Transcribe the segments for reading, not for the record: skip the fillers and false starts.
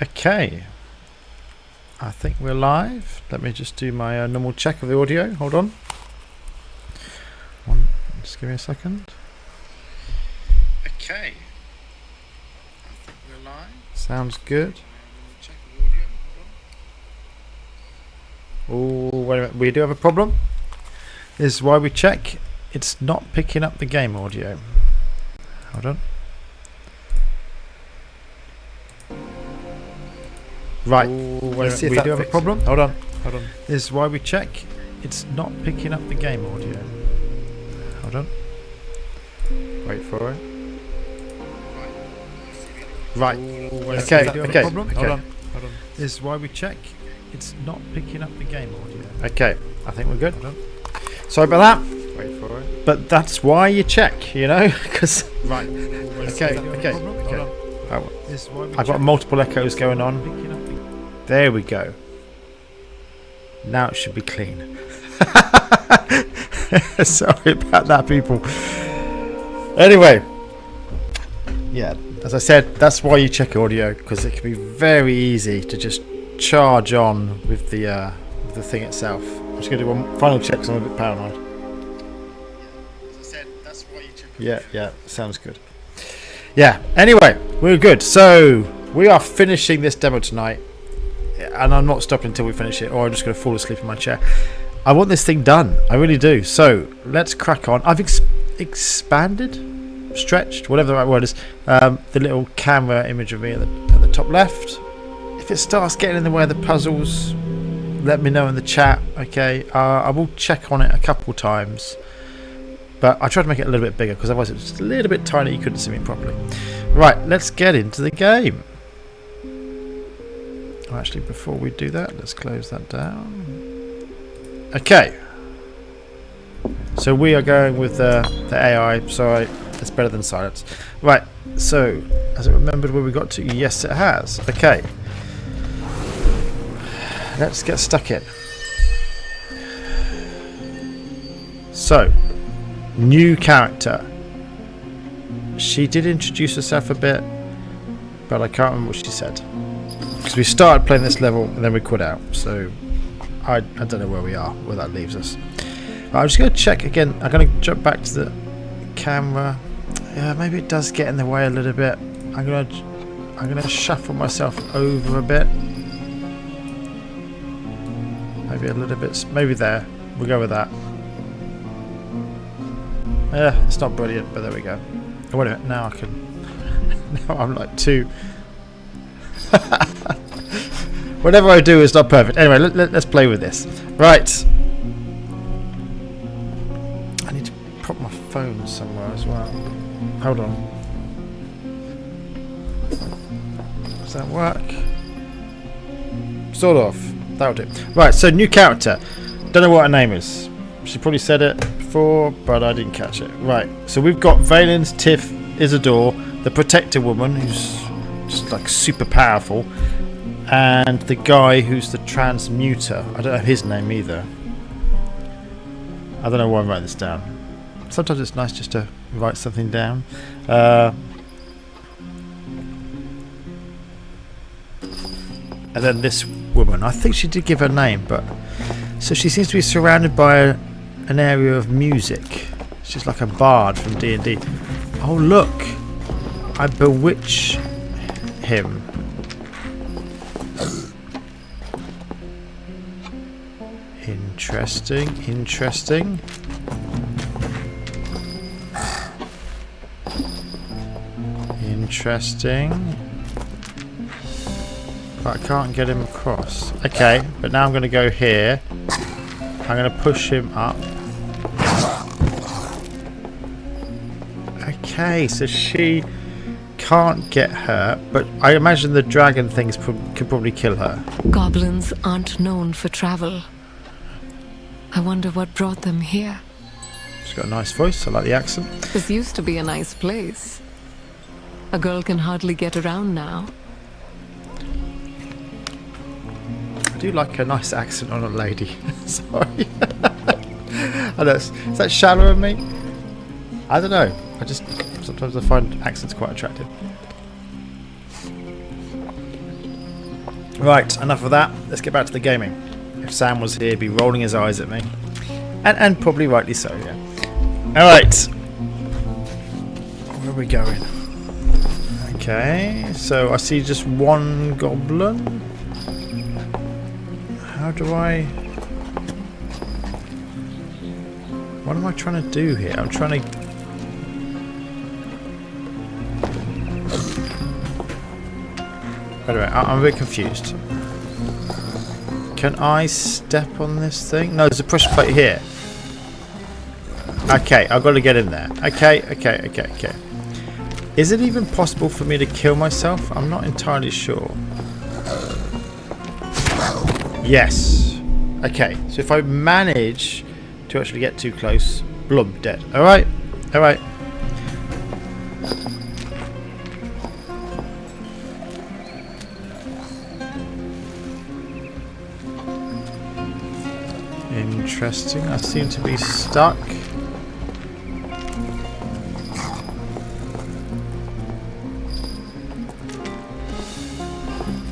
Okay, I think we're live. Let me just do my normal check of the audio. Hold on. Just give me a second. Okay, I think we're live. Sounds good. Oh, wait a minute. We do have a problem. This is why we check. It's not picking up the game audio. Hold on. Right. Let's see if we do have a problem. Hold on. This is why we check. It's not picking up the game audio. Hold on. Wait for it. Right. Okay. Hold on. This is why we check. It's not picking up the game audio. Okay. I think we're good. Sorry about that. Wait for it. But that's why you check, you know, because. Right. Okay. I've got multiple echoes going on. There we go. Now it should be clean. Sorry about that, people. Anyway, yeah, as I said, that's why you check audio, because it can be very easy to just charge on with the thing itself. I'm just going to do one final check because I'm a bit paranoid. As I said, that's why you check audio. Yeah, sounds good. Yeah, anyway, we're good. So we are finishing this demo tonight. And I'm not stopping until we finish it, or I'm just going to fall asleep in my chair. I want this thing done. I really do. So let's crack on. I've expanded, stretched, whatever the right word is, the little camera image of me at the top left. If it starts getting in the way of the puzzles, let me know in the chat. Okay, I will check on it a couple times, but I tried to make it a little bit bigger because otherwise it was just a little bit tiny. You couldn't see me properly. Right, let's get into the game. Actually, before we do that, let's close that down. Okay. So we are going with the AI. Sorry, it's better than silence. Right. So, has it remembered where we got to? Yes, it has. Okay. Let's get stuck in. So, new character. She did introduce herself a bit, but I can't remember what she said. Because we started playing this level and then we quit out, so I don't know where that leaves us. Right, I'm just going to check again. I'm going to jump back to the camera. Yeah, maybe it does get in the way a little bit. I'm going to shuffle myself over a bit. Maybe a little bit. Maybe there. We'll go with that. Yeah, it's not brilliant, but there we go. Oh, wait a minute. Now I can. Now I'm like too. Whatever I do is not perfect. Anyway, let's play with this. Right. I need to prop my phone somewhere as well. Hold on. Does that work? Sort of. That'll do. Right, so new character. Don't know what her name is. She probably said it before, but I didn't catch it. Right, so we've got Valens, Tiff, Isidore, the Protector woman, who's just like super powerful, and the guy who's the transmuter. I don't know his name either. I don't know why I'm writing this down. Sometimes it's nice just to write something down. And then this woman, I think she did give her name, but so she seems to be surrounded by an area of music. She's like a bard from D&D. Oh look, I bewitch him. Interesting. But I can't get him across. Okay, but now I'm going to go here. I'm going to push him up. Okay, so she can't get hurt, but I imagine the dragon things could probably kill her. Goblins aren't known for travel. I wonder what brought them here. She's got a nice voice. I like the accent. This used to be a nice place. A girl can hardly get around now. I do like a nice accent on a lady. Sorry. I know, is that shallow of me? I don't know. Sometimes I find accents quite attractive. Right, enough of that. Let's get back to the gaming. If Sam was here, he'd be rolling his eyes at me. And probably rightly so, yeah. Alright. Where are we going? Okay, so I see just one goblin. How do I... What am I trying to do here? I'm trying to... Wait a minute, I'm a bit confused. Can I step on this thing? No, there's a push plate here. Okay, I've got to get in there. Okay. Is it even possible for me to kill myself? I'm not entirely sure. Yes. Okay, so if I manage to actually get too close, blub, dead. Alright. Interesting. I seem to be stuck.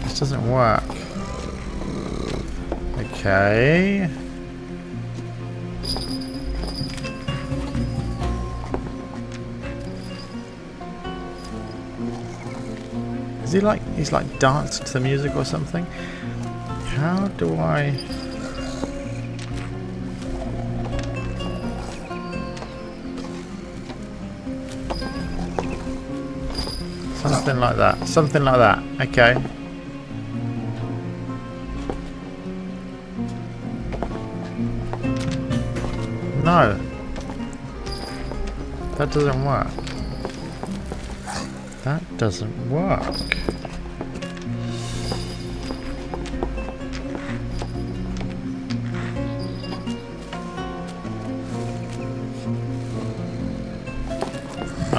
This doesn't work. Okay. Is he like, he's like dancing to the music or something? How do I... Something like that. Something like that. Okay. No. That doesn't work. That doesn't work.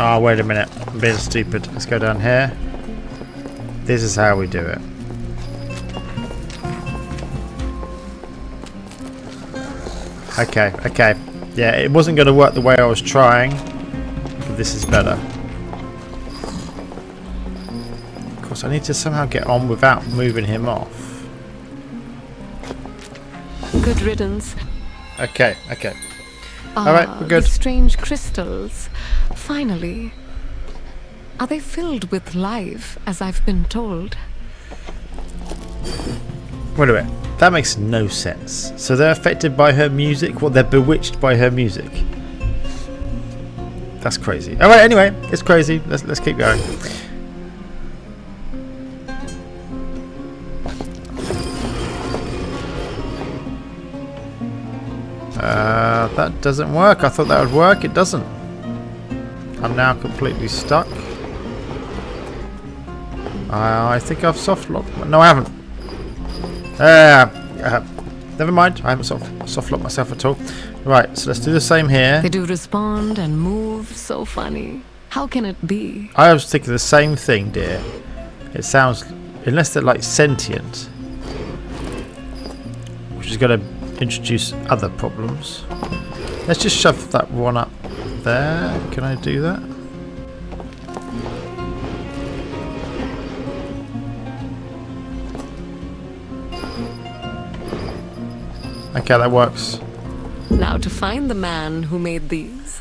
Oh, wait a minute. I'm being stupid. Let's go down here. This is how we do it. Okay. Yeah, it wasn't going to work the way I was trying. But this is better. Of course, I need to somehow get on without moving him off. Good riddance. Okay. Alright, we're good. The strange crystals. Finally. Are they filled with life, as I've been told? Wait a minute. That makes no sense. So they're affected by her music? Well, they're bewitched by her music. That's crazy. Alright, anyway, it's crazy. Let's keep going. That doesn't work. I thought that would work. It doesn't. I'm now completely stuck. I think I've soft locked. No, I haven't. Never mind. I haven't soft locked myself at all. Right, so let's do the same here. They do respond and move. So funny. How can it be? I was thinking the same thing, dear. It sounds, unless they're like sentient, which is going to introduce other problems. Let's just shove that one up there. Can I do that? Okay, that works. Now to find the man who made these.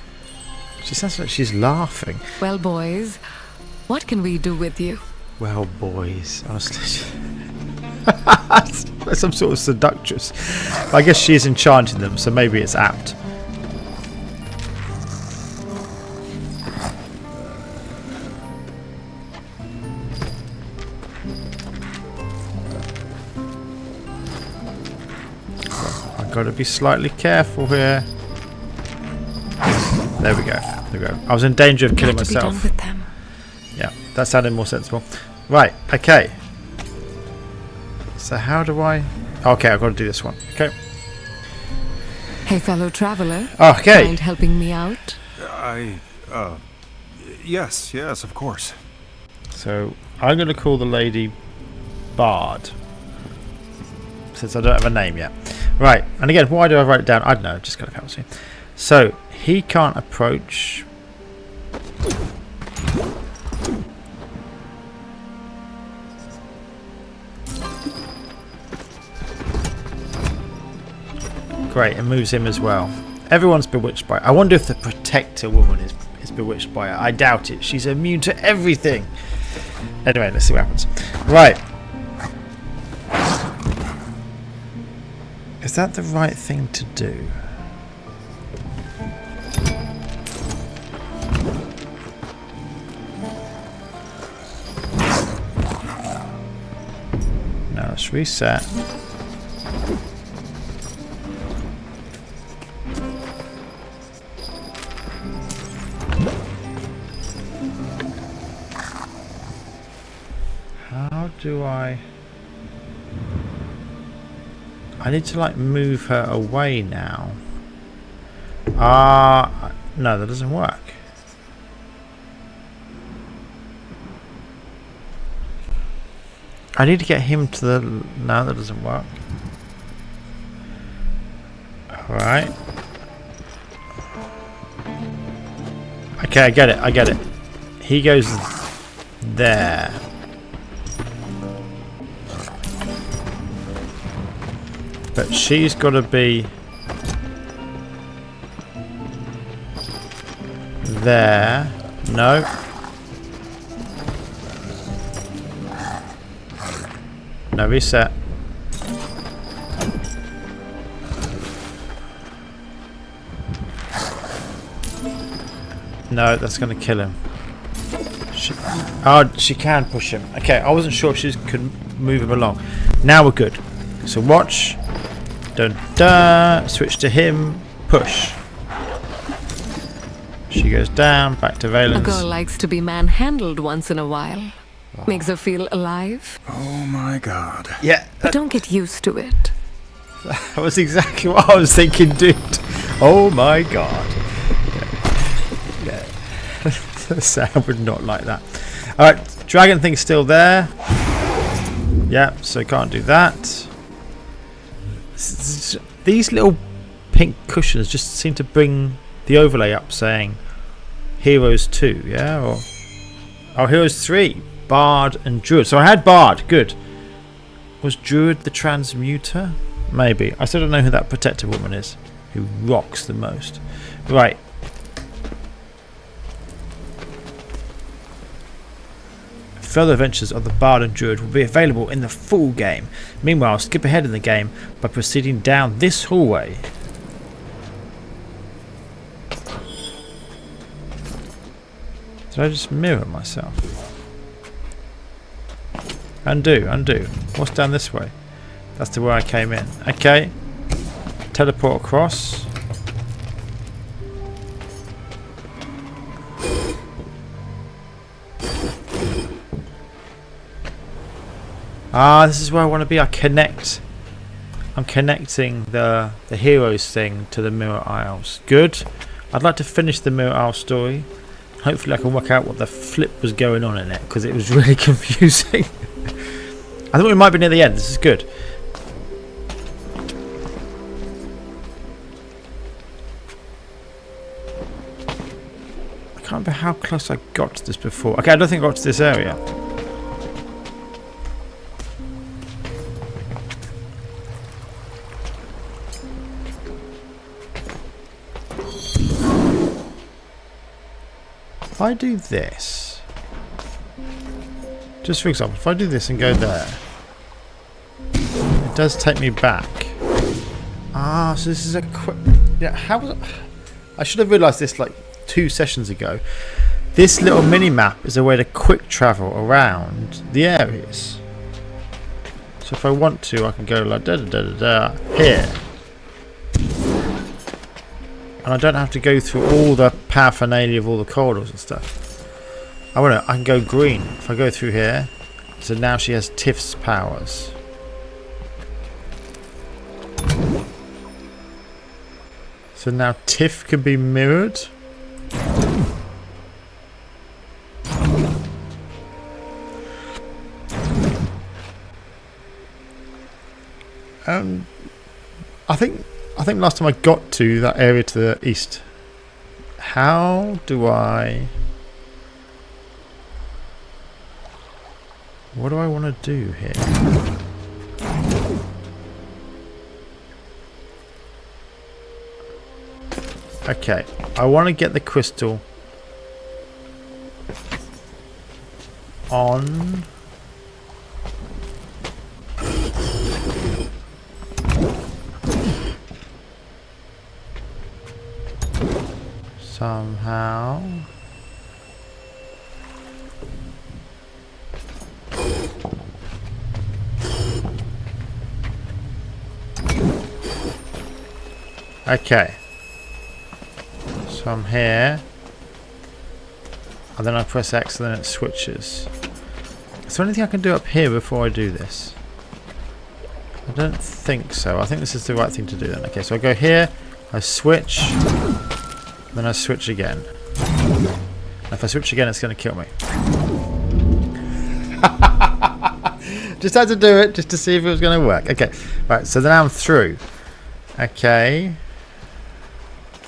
She sounds like she's laughing. Well, boys, what can we do with you? Well, boys, honestly. Like some sort of seductress. I guess she is enchanting them, so maybe it's apt. I've got to be slightly careful here. There we go. I was in danger of killing myself. Be done with them. Yeah, that sounded more sensible. Right, okay. So how do I... Okay, I've got to do this one. Okay. Hey, fellow traveler. Okay. Mind helping me out? Yes, of course. So I'm going to call the lady Bard, since I don't have a name yet. Right, and again, why do I write it down? I don't know, just kind of helps me. So he can't approach. Great, it moves him as well. Everyone's bewitched by it. I wonder if the protector woman is bewitched by it. I doubt it. She's immune to everything. Anyway, let's see what happens. Right. Is that the right thing to do? Now let's reset. How do I need to like move her away now. No, that doesn't work. I need to get him to the... No, that doesn't work. Alright. Okay, I get it. He goes there. But she's got to be there. No. No, reset. No, that's going to kill him. She can push him. Okay, I wasn't sure if she could move him along. Now we're good. So watch. Dun, dun. Switch to him. Push. She goes down. Back to Valence. A girl likes to be manhandled once in a while. Makes her feel alive. Oh my god. Yeah. But don't get used to it. That was exactly what I was thinking, dude. Oh my god. Yeah. Sam would not like that. Alright, dragon thing's still there. Yeah, so can't do that. These little pink cushions just seem to bring the overlay up saying Heroes 2, yeah? Or Heroes 3. Bard and Druid. So I had Bard, good. Was Druid the transmuter? Maybe. I still don't know who that protector woman is. Who rocks the most. Right. Further adventures of the Bard and Druid will be available in the full game. Meanwhile, skip ahead in the game by proceeding down this hallway. Did I just mirror myself? Undo. What's down this way? That's to where I came in. Okay. Teleport across. This is where I want to be. I'm connecting the heroes thing to the Mirror Isles. Good. I'd like to finish the Mirror Isle story. Hopefully I can work out what the flip was going on in it, because it was really confusing. I thought we might be near the end. This is good. I can't remember how close I got to this before. Okay, I don't think I got to this area. If I do this, just for example, if I do this and go there, it does take me back. So this is a quick... Yeah, how was it? I should have realised this like 2 sessions ago. This little mini-map is a way to quick travel around the areas. So if I want to, I can go like da-da-da-da-da here. And I don't have to go through all the paraphernalia of all the corridors and stuff. I can go green if I go through here. So now she has Tiff's powers. So now Tiff can be mirrored. I think last time I got to that area to the east. How do I... What do I want to do here? Okay, I want to get the crystal on. Somehow. Okay. So I'm here. And then I press X and then it switches. Is there anything I can do up here before I do this? I don't think so. I think this is the right thing to do then. Okay, so I go here, I switch, then I switch again. And if I switch again, it's going to kill me. Just had to do it just to see if it was going to work. Okay, right, so then I'm through. Okay.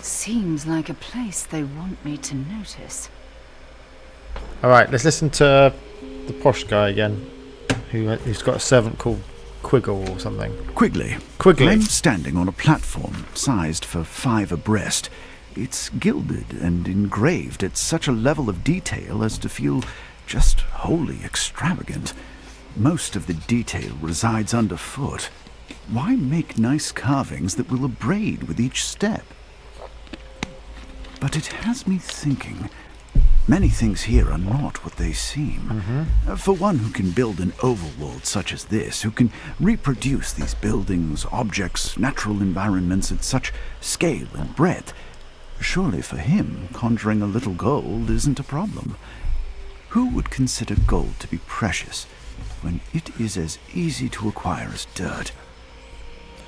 Seems like a place they want me to notice. Alright, let's listen to the posh guy again, who's got a servant called Quiggle or something. Quigley. Quigley. I'm standing on a platform sized for 5 abreast. It's gilded and engraved at such a level of detail as to feel just wholly extravagant. Most of the detail resides underfoot. Why make nice carvings that will abrade with each step? But it has me thinking. Many things here are not what they seem. For one who can build an overworld such as this, who can reproduce these buildings, objects, natural environments at such scale and breadth, surely for him, conjuring a little gold isn't a problem. Who would consider gold to be precious when it is as easy to acquire as dirt?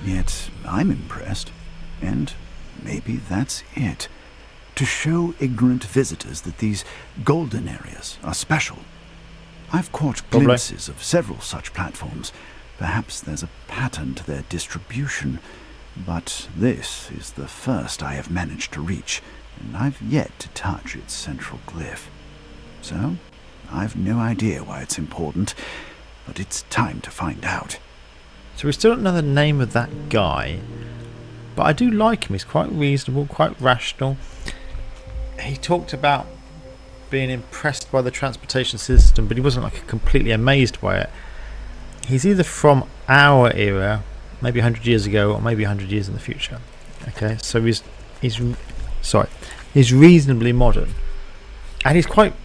Yet I'm impressed, and maybe that's it. To show ignorant visitors that these golden areas are special. I've caught glimpses of several such platforms. Perhaps there's a pattern to their distribution, but this is the first I have managed to reach, and I've yet to touch its central glyph. So, I've no idea why it's important, but it's time to find out. So we still don't know the name of that guy, but I do like him. He's quite reasonable, quite rational. He talked about being impressed by the transportation system, but he wasn't like completely amazed by it. He's either from our era, maybe 100 years ago, or maybe 100 years in the future. Okay, so he's reasonably modern, and he's quite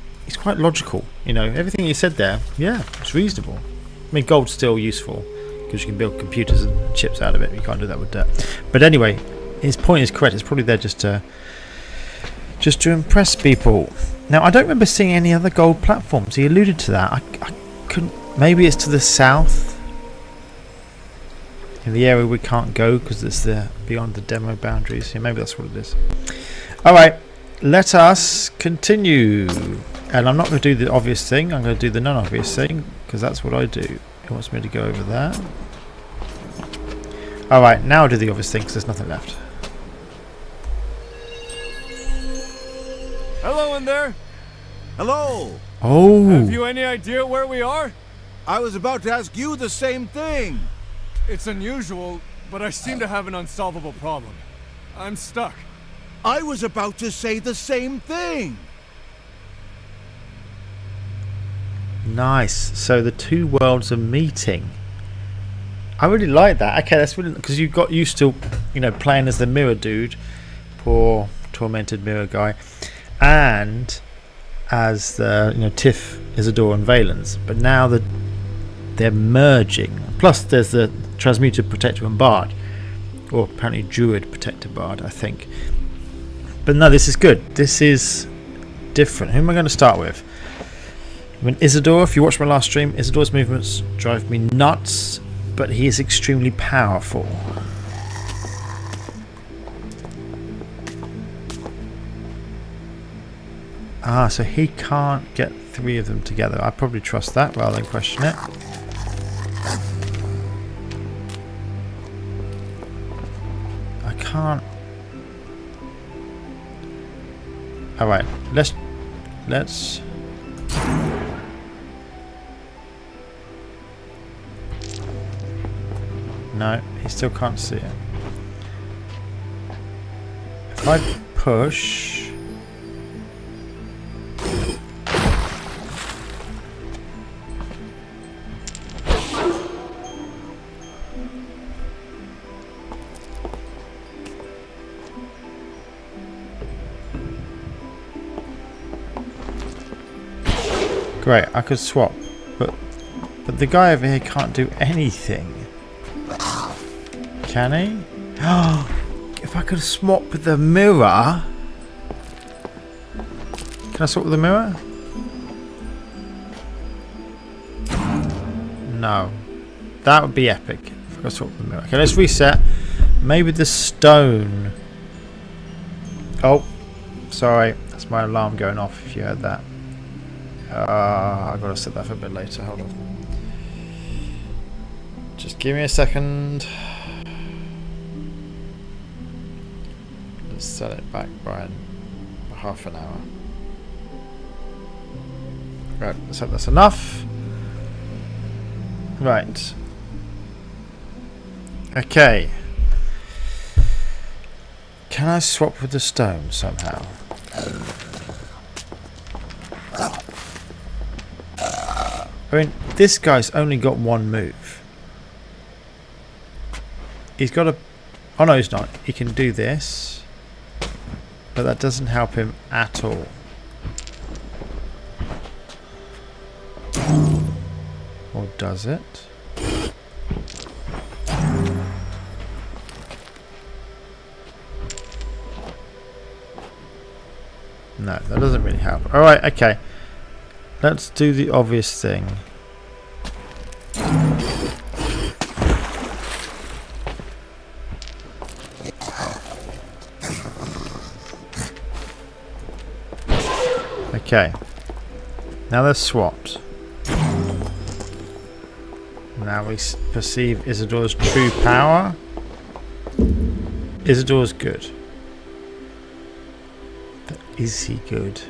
logical. You know, everything he said there, yeah, it's reasonable. I mean, gold's still useful because you can build computers and chips out of it. You can't do that with dirt. But anyway, his point is correct. It's probably there just to impress people. Now, I don't remember seeing any other gold platforms. He alluded to that. I couldn't. Maybe it's to the south, in the area we can't go because it's beyond the demo boundaries. Yeah, maybe that's what it is. All right, let us continue. And I'm not going to do the obvious thing. I'm going to do the non-obvious thing because that's what I do. He wants me to go over there. All right, now I'll do the obvious thing because there's nothing left. Hello in there. Hello! Oh. Have you any idea where we are? I was about to ask you the same thing! It's unusual, but I seem to have an unsolvable problem. I'm stuck. I was about to say the same thing! Nice. So the two worlds are meeting. I really like that. Okay, that's really because you got used to, playing as the mirror dude, poor tormented mirror guy, and as the Tiff, Isidore, and Valens. But now they're merging. Plus, there's the Transmuter, Protector, and Bard, or apparently Druid, Protector, Bard, I think. But no, this is good. This is different. Who am I going to start with? I mean, Isidore. If you watch my last stream, Isidore's movements drive me nuts, but he is extremely powerful. Ah, so he can't get 3 of them together. I probably trust that rather than question it. I can't. All right, let's. No, he still can't see it. If I push. Great, I could swap, but the guy over here can't do anything. Can he? If I could swap with the mirror. Can I swap with the mirror? No. That would be epic if I could swap with the mirror. Okay, let's reset. Maybe the stone. Oh, sorry. That's my alarm going off if you heard that. I've got to set that for a bit later. Hold on. Just give me a second. Let's set it back by half an hour. Right, let's hope that's enough. Right. Okay. Can I swap with the stone somehow? I mean, this guy's only got one move. He's got a... Oh no, he's not. He can do this. But that doesn't help him at all. Or does it? No, that doesn't really help. Alright, okay. Let's do the obvious thing. Okay. Now they're swapped. Now we perceive Isidore's true power. Isidore's good. But is he good?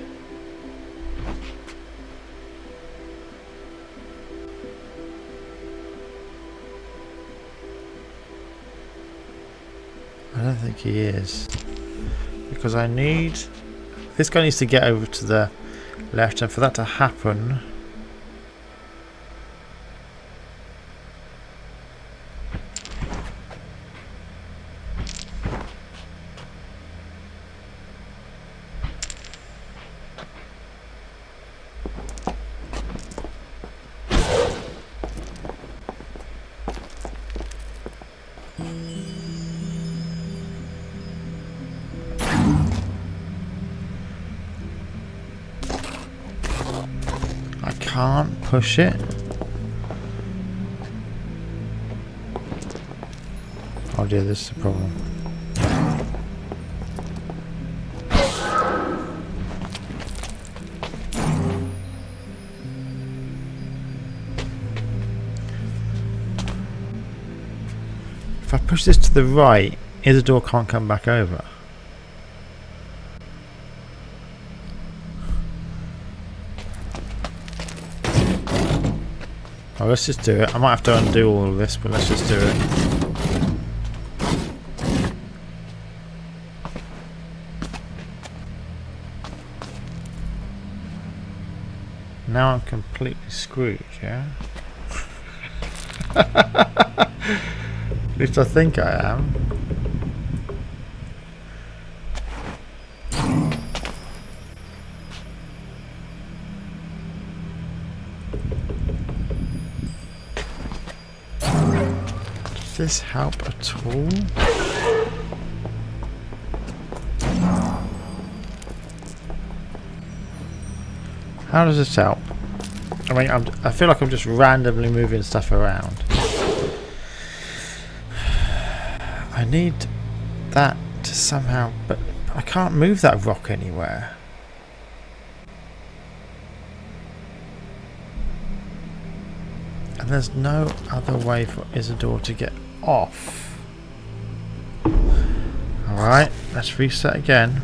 I don't think he is. Because I need... This guy needs to get over to the left, and for that to happen... can't push it. Oh dear, this is the problem. If I push this to the right, Isidore can't come back over. Oh, let's just do it. I might have to undo all of this, but let's just do it. Now I'm completely screwed, yeah? At least I think I am. Does this help at all? How does this help? I mean, I feel like I'm just randomly moving stuff around. I need that to somehow, but I can't move that rock anywhere. And there's no other way for Isidore to get off. Alright, let's reset again.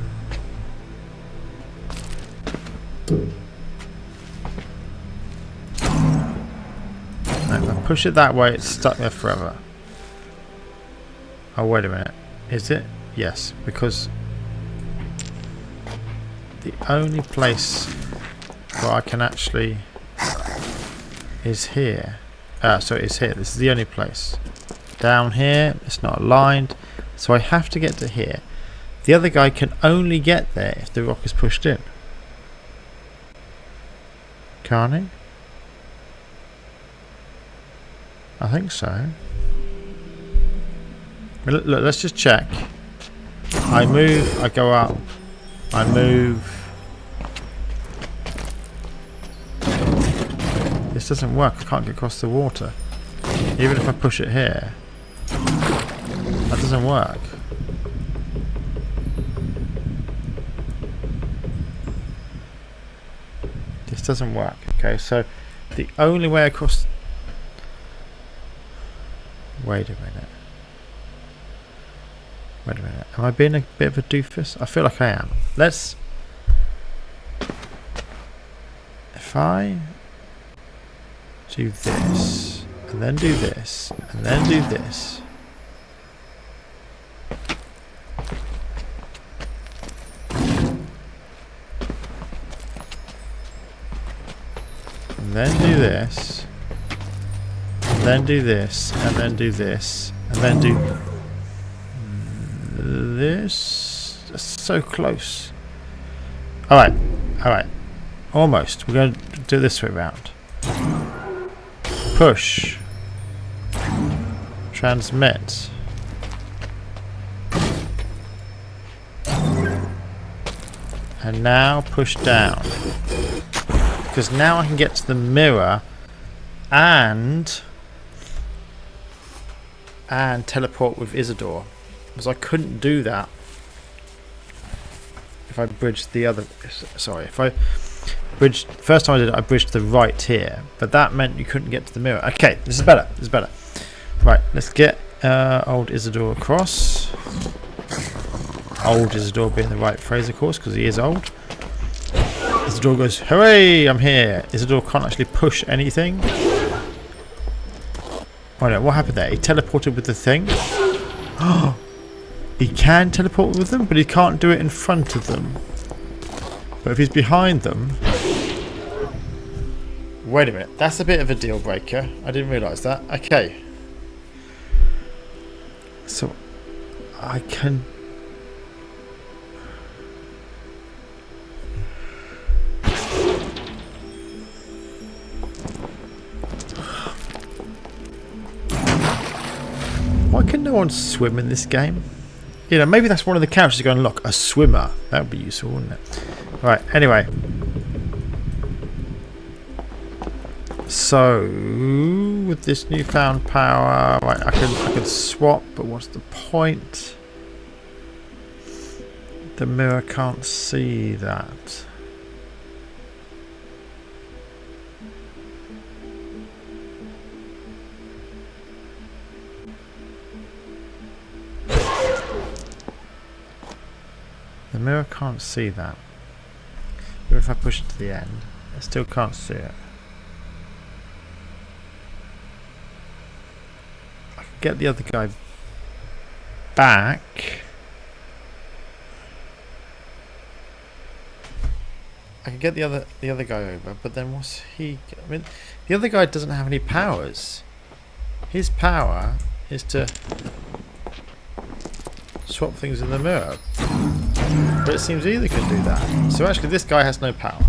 If I push it that way, it's stuck there forever. Oh, wait a minute. Is it? Yes, because the only place where I can actually is here. So it's here. This is the only place. Down here, it's not aligned, so I have to get to here. The other guy can only get there if the rock is pushed in. Can't he? I think so. Look, let's just check. I move, I go up, I move. This doesn't work. I can't get across the water. Even if I push it here, that doesn't work. This doesn't work. Okay, so the only way across... Wait a minute. Wait a minute. Am I being a bit of a doofus? I feel like I am. Let's... If I do this, and then do this, and then do this. And then do this, and then do this, and then do this, and then do this. That's so close. Alright, alright. Almost. We're going to do this way round. Push. Transmit. And now push down. Because now I can get to the mirror and teleport with Isidore. Because I couldn't do that if I bridged the other... Sorry, if I bridged... First time I did it, I bridged the right here. But that meant you couldn't get to the mirror. Okay, this is better. This is better. Right, let's get old Isidore across. Old Isidore being the right phrase, of course, because he is old. Isidore goes, hooray, I'm here. Isidore can't actually push anything. Oh no, what happened there? He teleported with the thing. Oh, he can teleport with them, but he can't do it in front of them. But if he's behind them... Wait a minute, that's a bit of a deal breaker. I didn't realise that. Okay. So, I can... Why can no one swim in this game? You know, maybe that's one of the characters you go unlock. A swimmer. That would be useful, wouldn't it? Right, anyway. So, with this newfound power, right, I can swap, but what's the point? The mirror can't see that. The mirror can't see that. But if I push it to the end, I still can't see it. I can get the other guy back. I can get the other guy over, but then what's he... I mean, the other guy doesn't have any powers. His power is to swap things in the mirror. But it seems either can do that. So actually this guy has no power.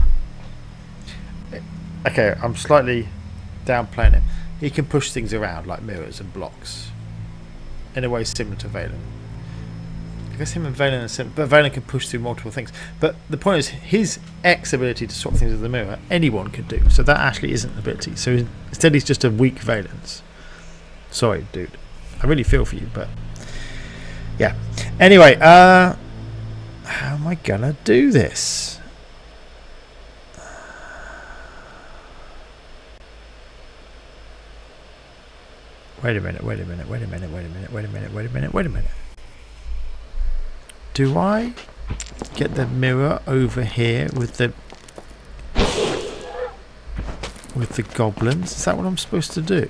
Okay, I'm slightly downplaying it. He can push things around like mirrors and blocks. In a way similar to Valen. I guess him and Valen are similar, but Valen can push through multiple things. But the point is, his X ability to swap things in the mirror, anyone can do. So that actually isn't an ability. So instead he's just a weak Valens. Sorry, dude. I really feel for you, but... Yeah. Anyway, how am I gonna do this? Wait a minute. Do I get the mirror over here with the goblins? Is that what I'm supposed to do?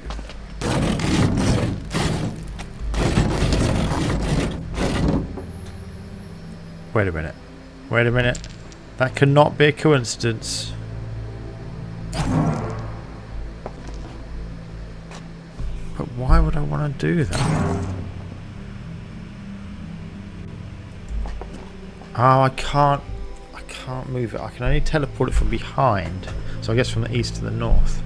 Wait a minute. That cannot be a coincidence. But why would I want to do that? Oh, I can't move it. I can only teleport it from behind. So I guess from the east to the north.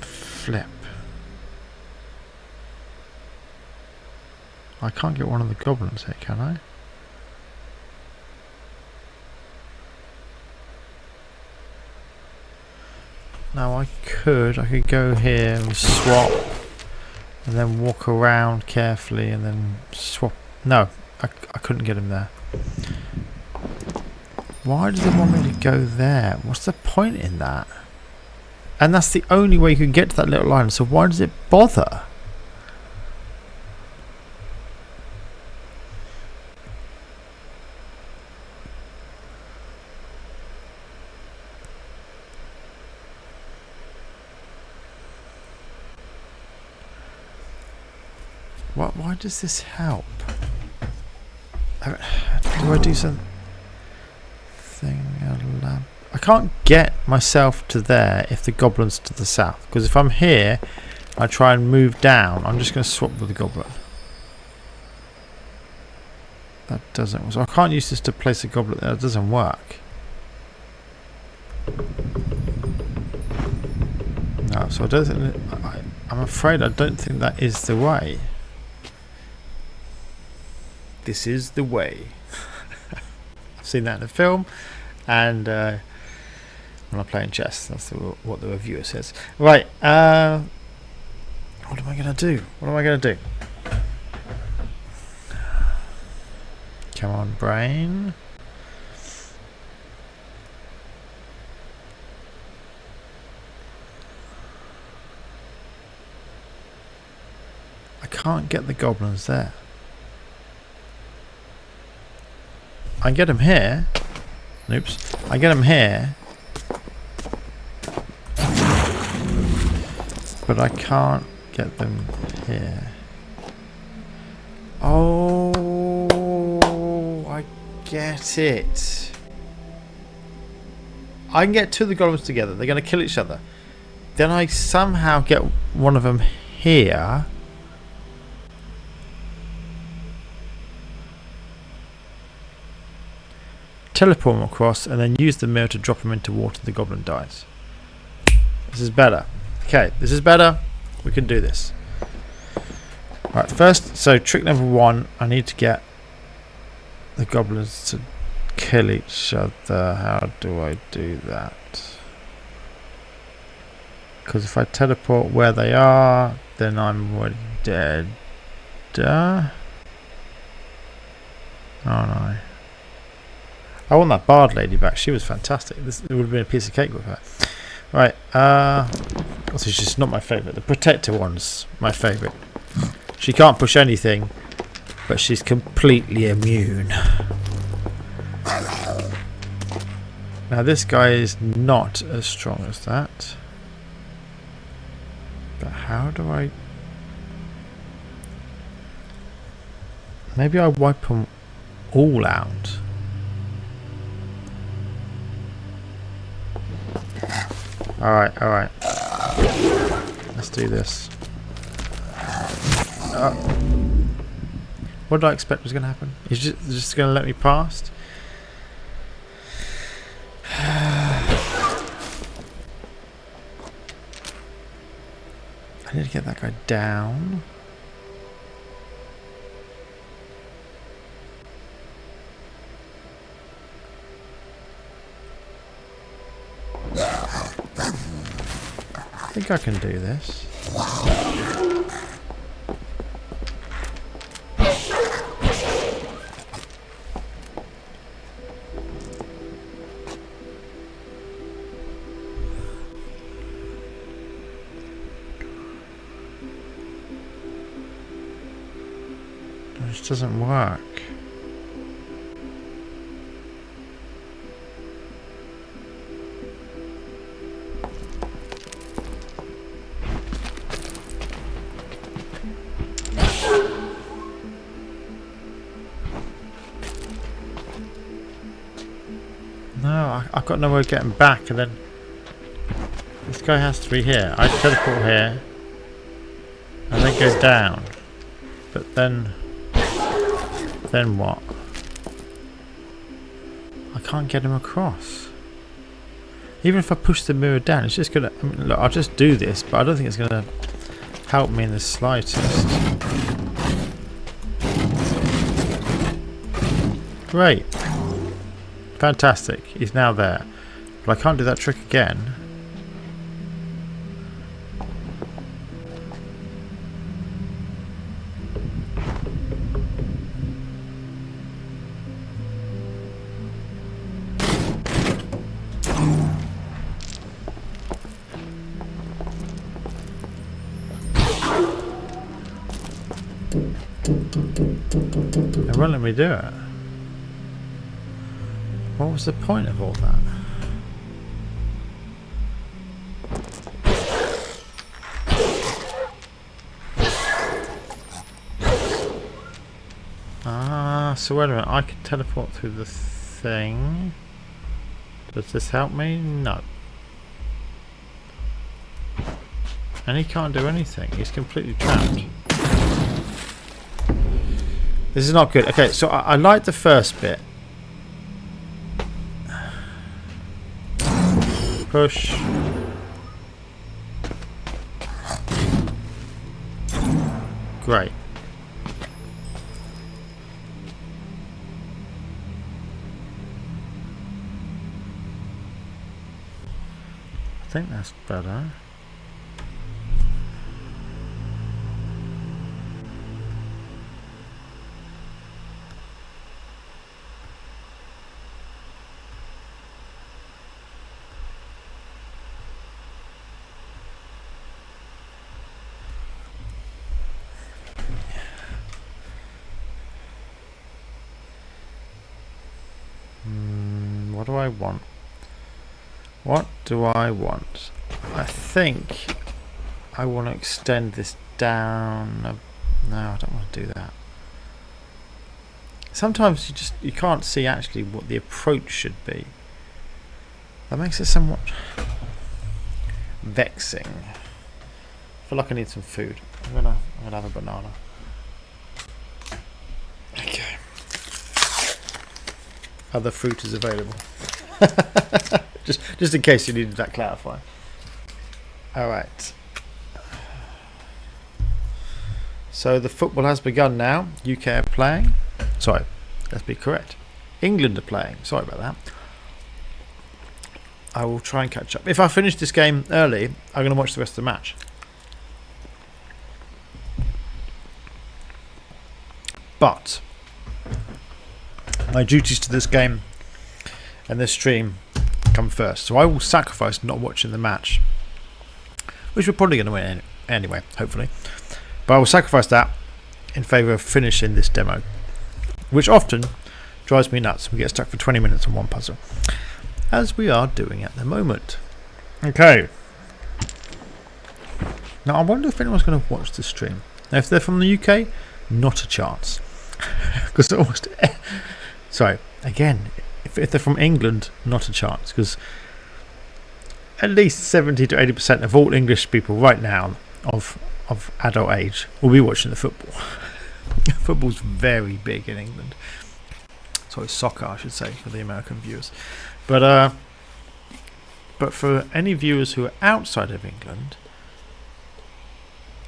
Flip. I can't get one of the goblins here, can I? No, I could go here and swap and then walk around carefully and then swap. No, I couldn't get him there. Why do they want me to go there? What's the point in that? And that's the only way you can get to that little island, so why does it bother? Why does this help? Do I do something? I can't get myself to there if the goblin's to the south. Because if I'm here, I try and move down. I'm just going to swap with the goblin. That doesn't. So I can't use this to place a goblet there. It doesn't work. No, so I don't think. I'm afraid I don't think that is the way. This is the way. I've seen that in a film, and when I'm playing chess, that's what the reviewer says. Right, what am I going to do? What am I going to do? Come on, brain. I can't get the goblins there. I get them here. Oops. I get them here. But I can't get them here. Oh, I get it. I can get two of the golems together. They're going to kill each other. Then I somehow get one of them here. Teleport them across and then use the mirror to drop them into water. The goblin dies. This is better. Okay, this is better. We can do this. Right, first, so trick number one, I need to get the goblins to kill each other. How do I do that? Because if I teleport where they are, then I'm already dead. Oh no. I want that bard lady back. She was fantastic. This would have been a piece of cake with her. Right. Also, she's not my favourite. The protector one's my favourite. She can't push anything, but she's completely immune. Now this guy is not as strong as that. But how do I... Maybe I wipe them all out. Alright. Let's do this. What did I expect was going to happen? He's just going to let me past? I need to get that guy down. I think I can do this. This doesn't work. I've got nowhere getting back, and then this guy has to be here. I teleport here, and then go down. But then what? I can't get him across. Even if I push the mirror down, it's just gonna. I mean, look, I'll just do this, but I don't think it's gonna help me in the slightest. Great. Fantastic. He's now there. But I can't do that trick again. It won't let me do it. What was the point of all that? Ah, so wait a minute, I can teleport through the thing. Does this help me? No. And he can't do anything, he's completely trapped. This is not good. Okay, so I like the first bit. Push. Great. I think that's better. What do I want? What do I want? I think I want to extend this down. No, I don't want to do that. Sometimes you can't see actually what the approach should be. That makes it somewhat vexing. I feel like I need some food. I'm gonna have a banana. Okay. Other fruit is available. just in case you needed that clarifying. Alright. So the football has begun now. UK are playing. Sorry, let's be correct. England are playing. Sorry about that. I will try and catch up. If I finish this game early, I'm going to watch the rest of the match. But my duties to this game and this stream come first. So I will sacrifice not watching the match, which we're probably going to win anyway, hopefully. But I will sacrifice that in favour of finishing this demo, which often drives me nuts. We get stuck for 20 minutes on one puzzle, as we are doing at the moment. Okay. Now I wonder if anyone's going to watch this stream. Now, if they're from the UK, not a chance. Because almost... Sorry, again, if they're from England, not a chance. Because at least 70 to 80% of all English people right now of adult age will be watching the football. Football's very big in England. Sorry, soccer, I should say, for the American viewers. But for any viewers who are outside of England,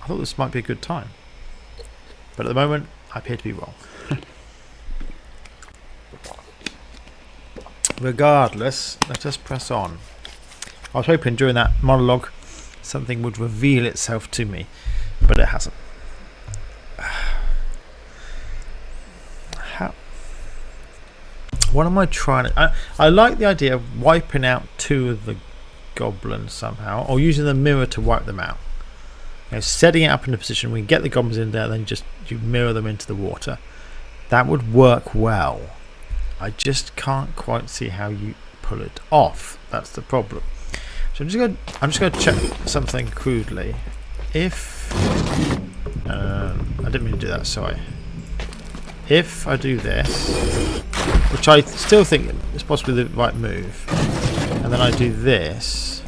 I thought this might be a good time. But at the moment, I appear to be wrong. Regardless, let us press on. I was hoping during that monologue something would reveal itself to me, but it hasn't. What am I trying to... I like the idea of wiping out two of the goblins somehow, or using the mirror to wipe them out. You know, setting it up in a position where you get the goblins in there, then you mirror them into the water. That would work well. I just can't quite see how you pull it off. That's the problem. So I'm just going to check something crudely. If I didn't mean to do that. Sorry. if I do this, which I still think is possibly the right move, and then I do this,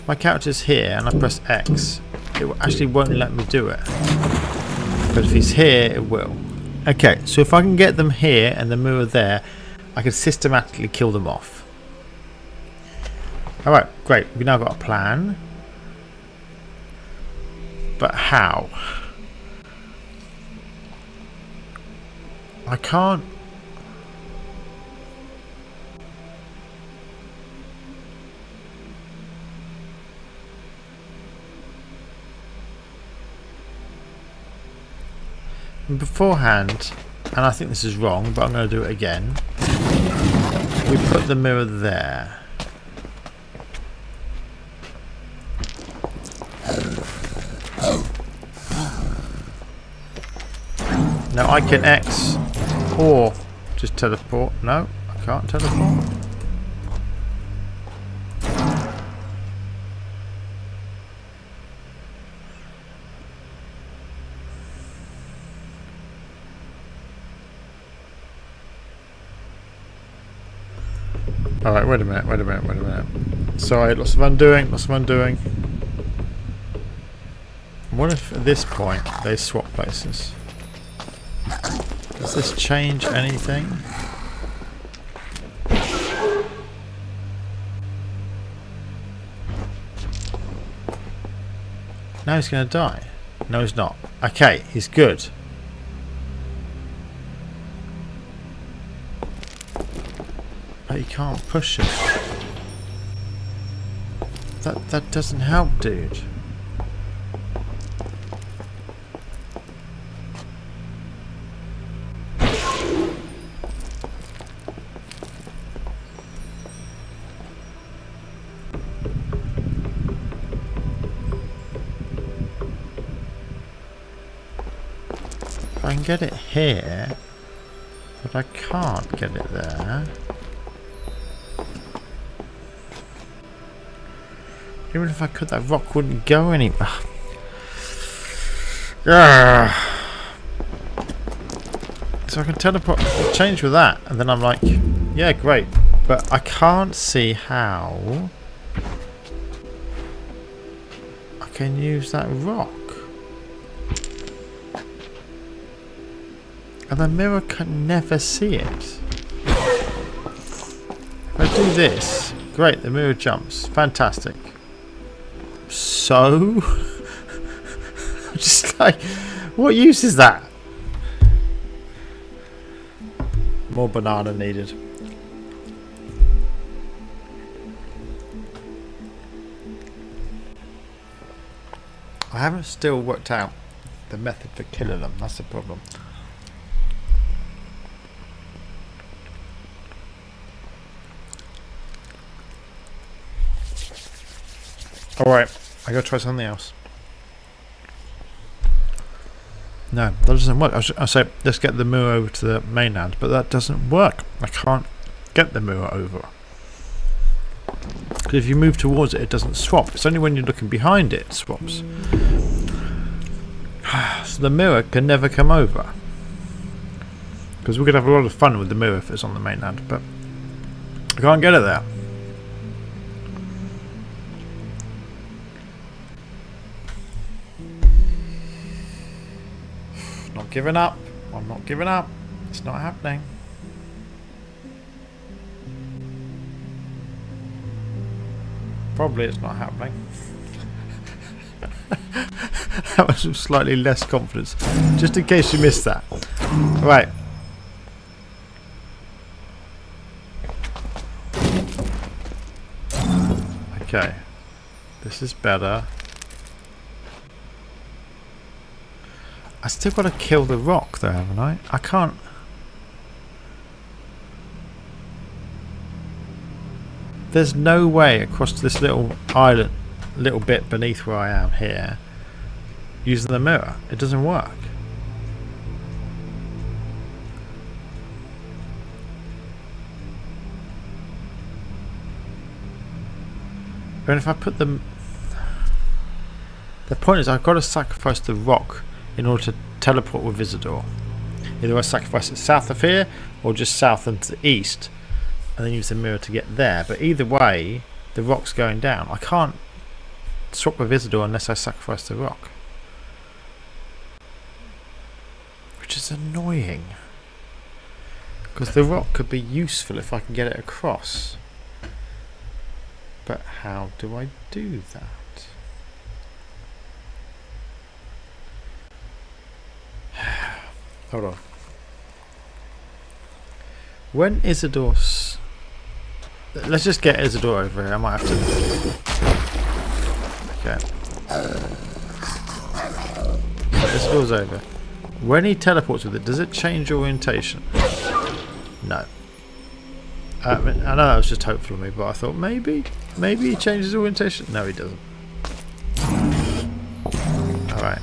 my character's here and I press X, it actually won't let me do it. But if he's here, it will. Okay, so if I can get them here and the mirror there, I can systematically kill them off. Alright, great. We've now got a plan. But how? I can't. Beforehand, and I think this is wrong, but I'm going to do it again. We put the mirror there. Now I can X or just teleport. No, I can't teleport. Alright, wait a minute. Sorry, lots of undoing. What if at this point they swap places? Does this change anything? Now he's going to die. No, he's not. Okay, he's good. But you can't push it. That doesn't help, dude. I can get it here, but I can't get it there. Even if I could, that rock wouldn't go anywhere. So I can teleport, change with that, and then I'm like, yeah, great. But I can't see how I can use that rock. And the mirror can never see it. If I do this, great, the mirror jumps. Fantastic. So? Just like, what use is that? More banana needed. I haven't still worked out the method for killing them. That's the problem. Alright, I gotta try something else. No, that doesn't work. I say, let's get the mirror over to the mainland, but that doesn't work. I can't get the mirror over. Because if you move towards it, it doesn't swap. It's only when you're looking behind it, it swaps. So the mirror can never come over. Because we could have a lot of fun with the mirror if it's on the mainland, but I can't get it there. Not giving up. I'm not giving up. It's not happening. Probably it's not happening. That was with slightly less confidence. Just in case you missed that. Right. Okay. This is better. I still got to kill the rock though, haven't I? I can't. There's no way across this little island, little bit beneath where I am here, using the mirror. It doesn't work. And if I put them... The point is I've got to sacrifice the rock in order to teleport with Isidore. Either I sacrifice it south of here or just south and to the east and then use the mirror to get there. But either way, the rock's going down. I can't swap with Isidore unless I sacrifice the rock. Which is annoying. Because the rock could be useful if I can get it across. But how do I do that? Hold on. When Isidore's... Let's just get Isidore over here. I might have to... Okay. Isidore's over. When he teleports with it, does it change orientation? No. I know that was just hopeful of me, but I thought maybe he changes orientation. No, he doesn't. Alright.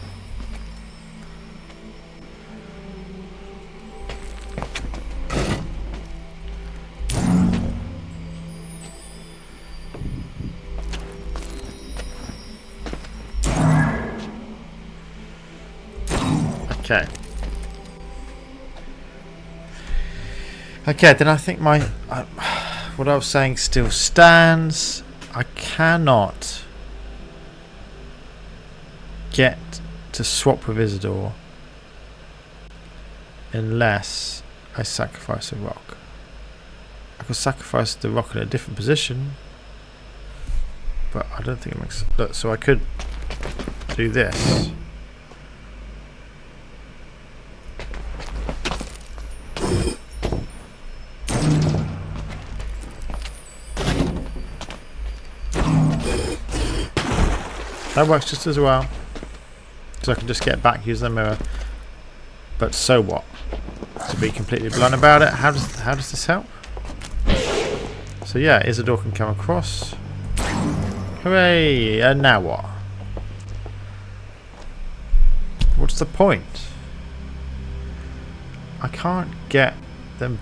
Okay. Okay, then I think what I was saying still stands. I cannot get to swap with Isidore unless I sacrifice a rock. I could sacrifice the rock in a different position, but I don't think it makes... Look, so I could do this. That works just as well, because I can just get back, use the mirror. But so what? To be completely blunt about it, how does this help? So yeah, Isidore can come across. Hooray! And now what? What's the point? I can't get them.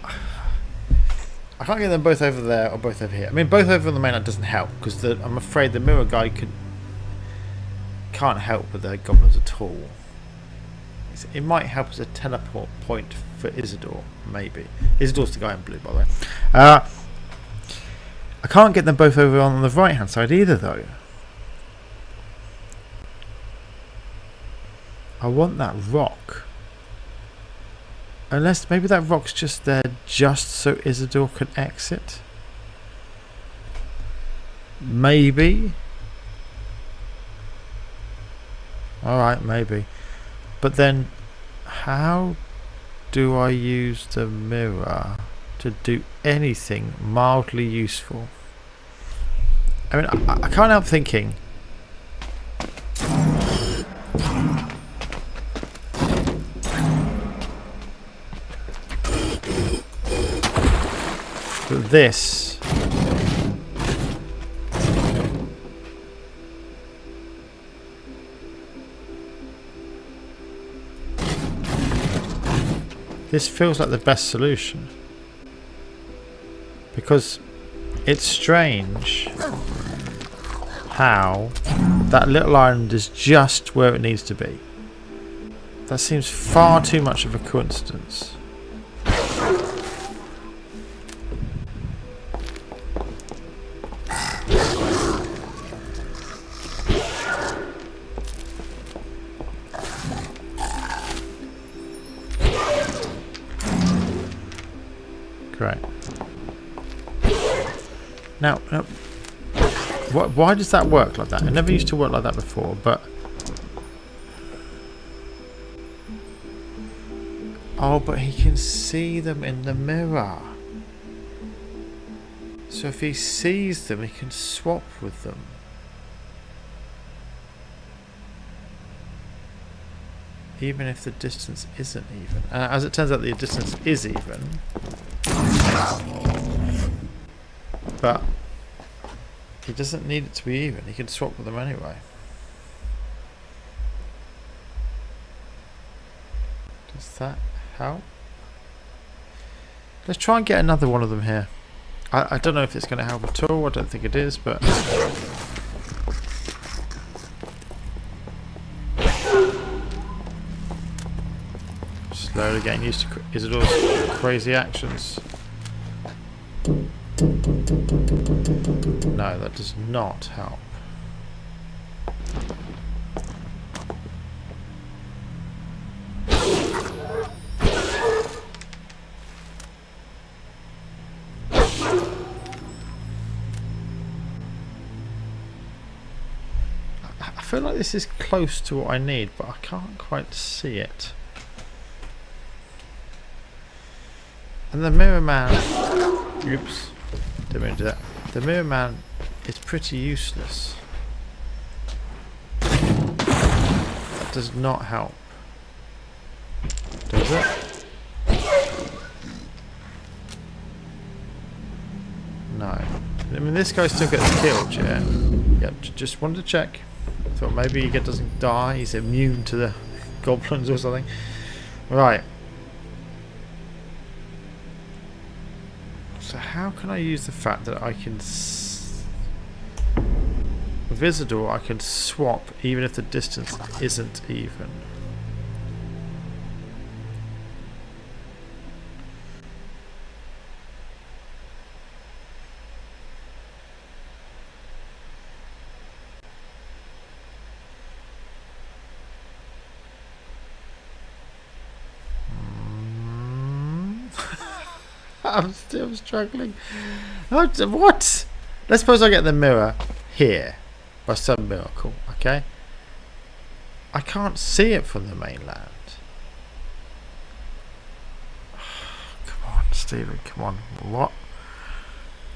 I can't get them both over there or both over here. I mean, both over on the mainland doesn't help because I'm afraid the mirror guy can't help with the goblins at all. It might help as a teleport point for Isidore, maybe. Isidore's the guy in blue, by the way. I can't get them both over on the right hand side either, though. I want that rock. Unless maybe that rock's just there just so Isidore can exit. Maybe. Alright, maybe. But then, how do I use the mirror to do anything mildly useful? I mean, I can't help thinking. That this... This feels like the best solution, because it's strange how that little island is just where it needs to be. That seems far too much of a coincidence. Great. Now, why does that work like that? It never used to work like that before, but... Oh, but he can see them in the mirror. So if he sees them, he can swap with them. Even if the distance isn't even. As it turns out, the distance is even. But he doesn't need it to be even. He can swap with them anyway. Does that help? Let's try and get another one of them here. I don't know if it's going to help at all. I don't think it is, but... Just Slowly getting used to Isidore's crazy actions. No, that does not help. I feel like this is close to what I need, but I can't quite see it. And the Mirror Man... Oops. Didn't mean to do that. The Mirror Man is pretty useless. That does not help. Does it? No. I mean, this guy still gets killed, yeah? Yep, just wanted to check. Thought maybe he doesn't die, he's immune to the goblins or something. Right. So how can I use the fact that I can... With Isidore, I can swap even if the distance isn't even. I'm still struggling. What? Let's suppose I get the mirror here by some miracle, okay? I can't see it from the mainland. Come on, Stephen, come on.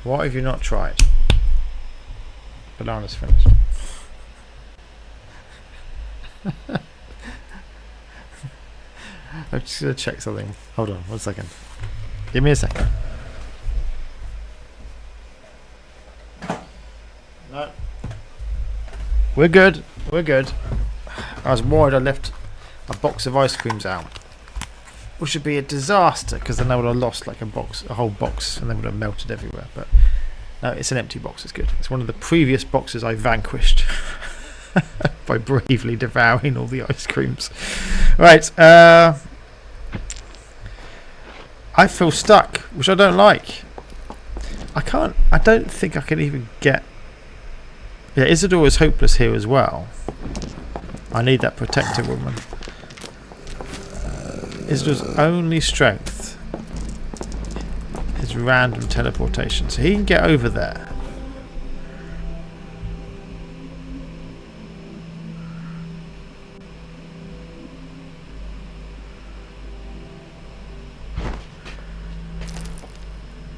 What have you not tried? Banana's finished. I'm just going to check something. Hold on, 1 second. Give me a second. No. We're good. We're good. I was worried I left a box of ice creams out, which would be a disaster because then I would have lost like a whole box, and they would have melted everywhere. But no, it's an empty box. It's good. It's one of the previous boxes I vanquished by bravely devouring all the ice creams. Right. I feel stuck, which I don't like. I don't think I can even get... Yeah, Isidore is hopeless here as well. I need that protector woman. Isidore's only strength is random teleportation, so he can get over there.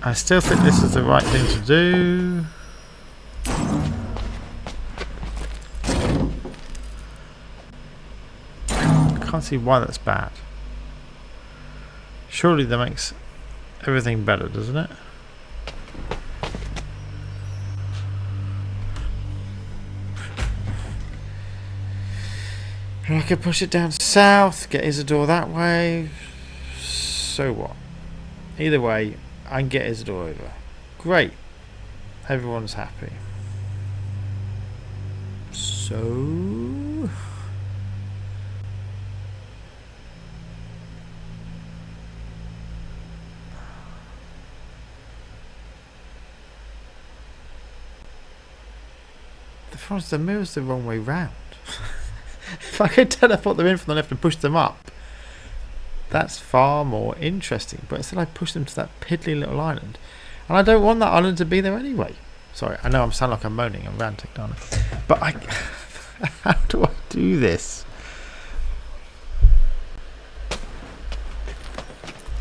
I still think this is the right thing to do. I can't see why that's bad. Surely that makes everything better, doesn't it? And I could push it down south, get Isidore that way. So what? Either way, I can get Isidore over. Great. Everyone's happy. So... The problem is the mirror's the wrong way round. If I could teleport them in from the left and push them up, that's far more interesting. But instead I push them to that piddly little island. And I don't want that island to be there anyway. Sorry, I know I sound like I'm moaning and ranting, don't I? But how do I do this?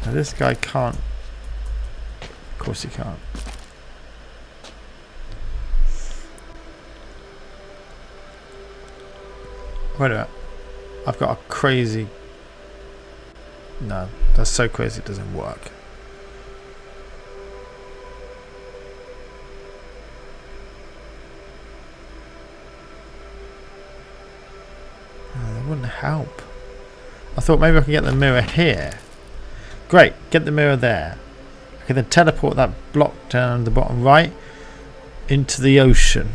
Now this guy can't. Of course he can't. Wait a minute. I've got a crazy... No, that's so crazy it doesn't work. That wouldn't help. I thought maybe I could get the mirror here. Great, get the mirror there. I can then teleport that block down the bottom right into the ocean.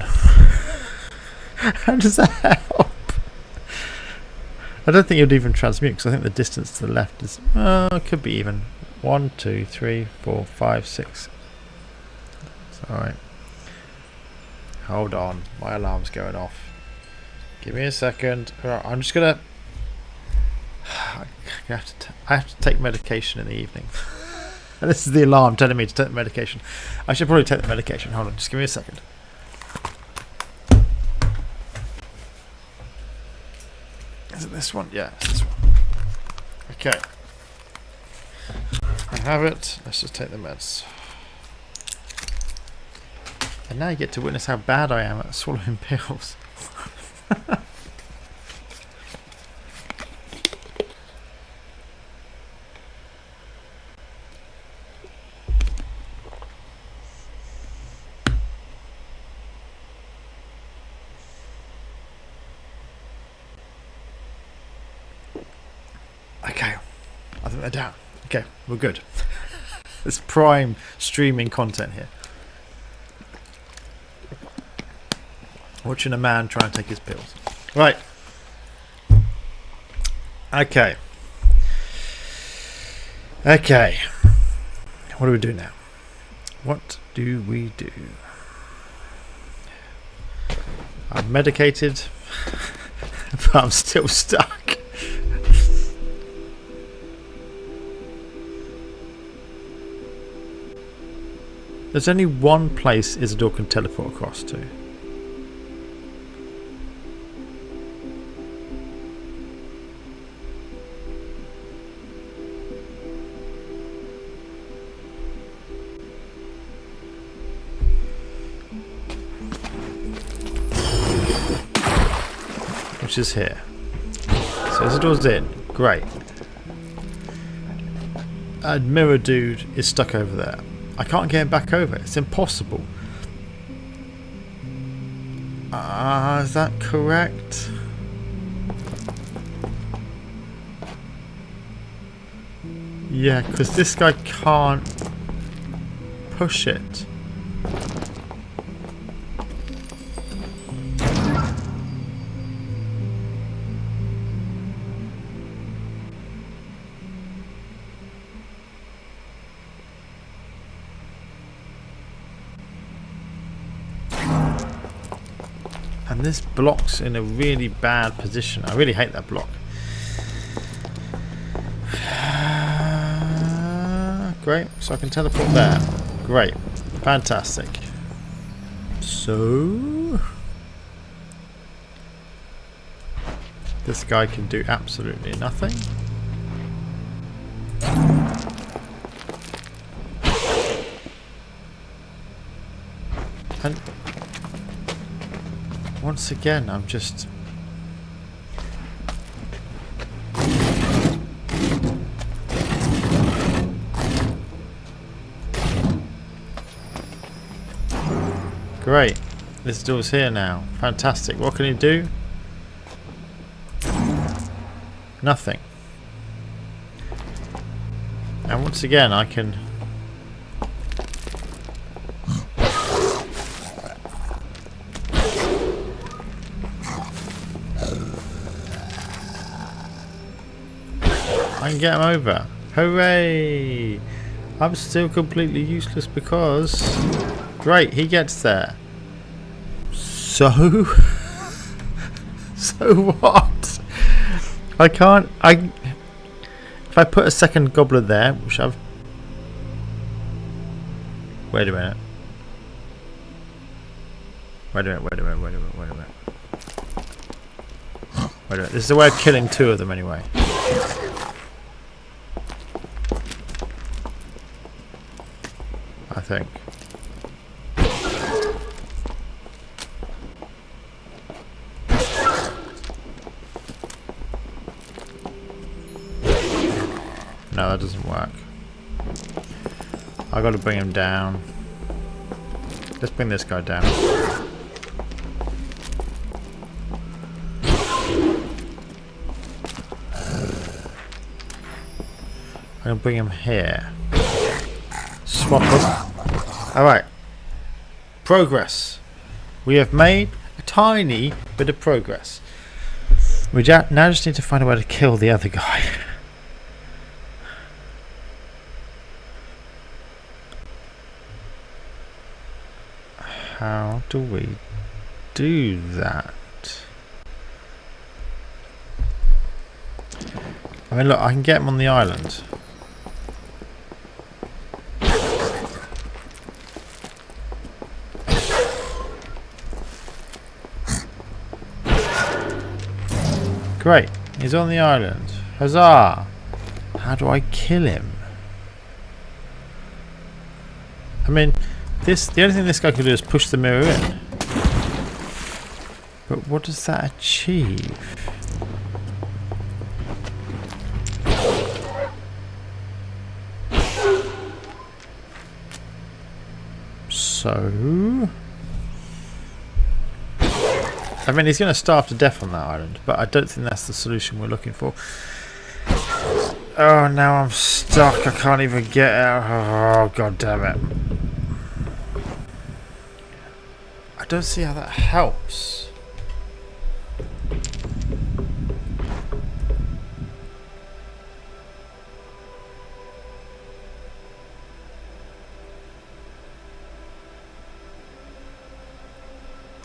How does that help? I don't think it would even transmute because I think the distance to the left is could be even 1, 2, 3, 4, 5, 6. It's alright. Hold on, my alarm's going off. Give me a second. Right, I'm just gonna. I have to take medication in the evening. And this is the alarm telling me to take the medication. I should probably take the medication. Hold on, just give me a second. Is it this one? Yeah, it's this one. Okay. I have it. Let's just take the meds. And now you get to witness how bad I am at swallowing pills. Okay, I think they're down. Okay, we're good. It's prime streaming content here. Watching a man try and take his pills. Right. Okay. Okay. What do we do now? What do we do? I'm medicated, but I'm still stuck. There's only one place Isidore can teleport across to. Which is here. So Isidore's in. Great. And Mirror Dude is stuck over there. I can't get him back over. It's impossible. Is that correct? Yeah, because this guy can't push it. And this block's in a really bad position. I really hate that block. Great, so I can teleport there. Great, fantastic. So this guy can do absolutely nothing. And once again, I'm just... Great. This door's here now. Fantastic. What can he do? Nothing. And once again, I can... I can get him over. Hooray! I'm still completely useless because... Great, he gets there. So? So what? I can't... If I put a second gobbler there, which I've... Wait a minute. Wait a minute. Wait a minute. This is a way of killing two of them anyway. I think. No, that doesn't work. I gotta bring him down. Let's bring this guy down. I'm gonna bring him here. Swap him. Alright. Progress. We have made a tiny bit of progress. We now just need to find a way to kill the other guy. How do we do that? I mean, look, I can get him on the island. Great, he's on the island. Huzzah! How do I kill him? I mean, the only thing this guy can do is push the mirror in. But what does that achieve? So... I mean, he's going to starve to death on that island, but I don't think that's the solution we're looking for. Oh, now I'm stuck. I can't even get out. Oh, god damn it. I don't see how that helps.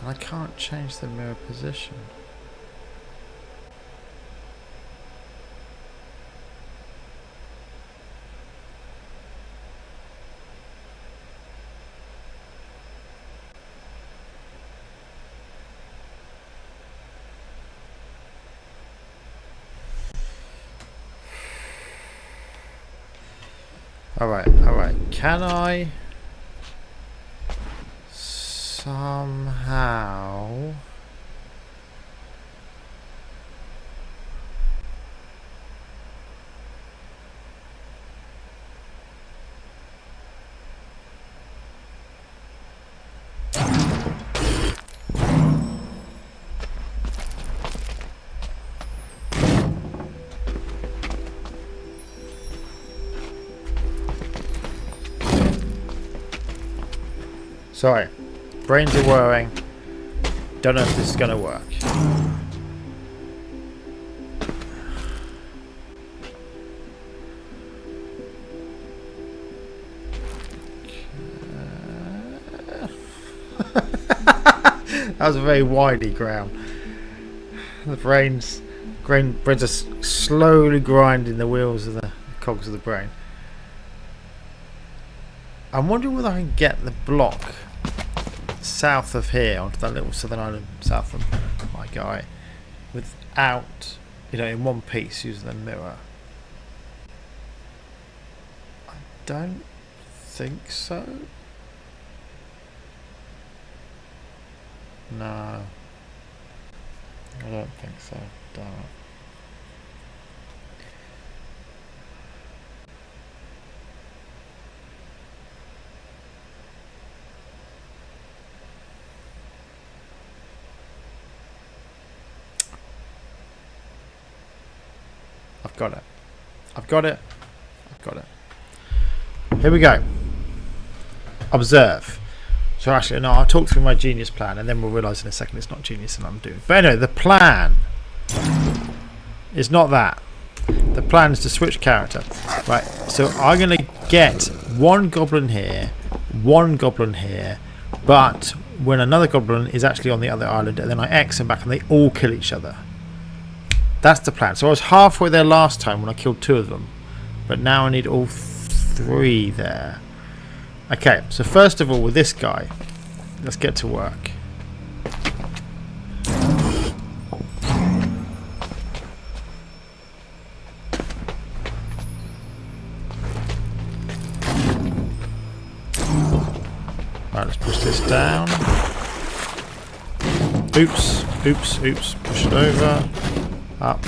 I can't change the mirror position. Alright. Can I somehow Sorry, brains are whirring. Don't know if this is going to work. That was a very windy ground. The brains are slowly grinding the wheels of the cogs of the brain. I'm wondering whether I can get the block south of here onto that little southern island south of my guy without, in one piece using the mirror. I don't think so. No, I don't think so. Damn it. I've got it. Here we go. Observe. So actually, no, I'll talk through my genius plan and then we'll realise in a second it's not genius and I'm doing. But anyway, the plan is not that. The plan is to switch character. Right, so I'm going to get one goblin here, but when another goblin is actually on the other island and then I X them back and they all kill each other. That's the plan. So I was halfway there last time when I killed 2 of them. But now I need all 3 there. Okay, so first of all with this guy, let's get to work. Right, let's push this down. Oops. Push it over. Up.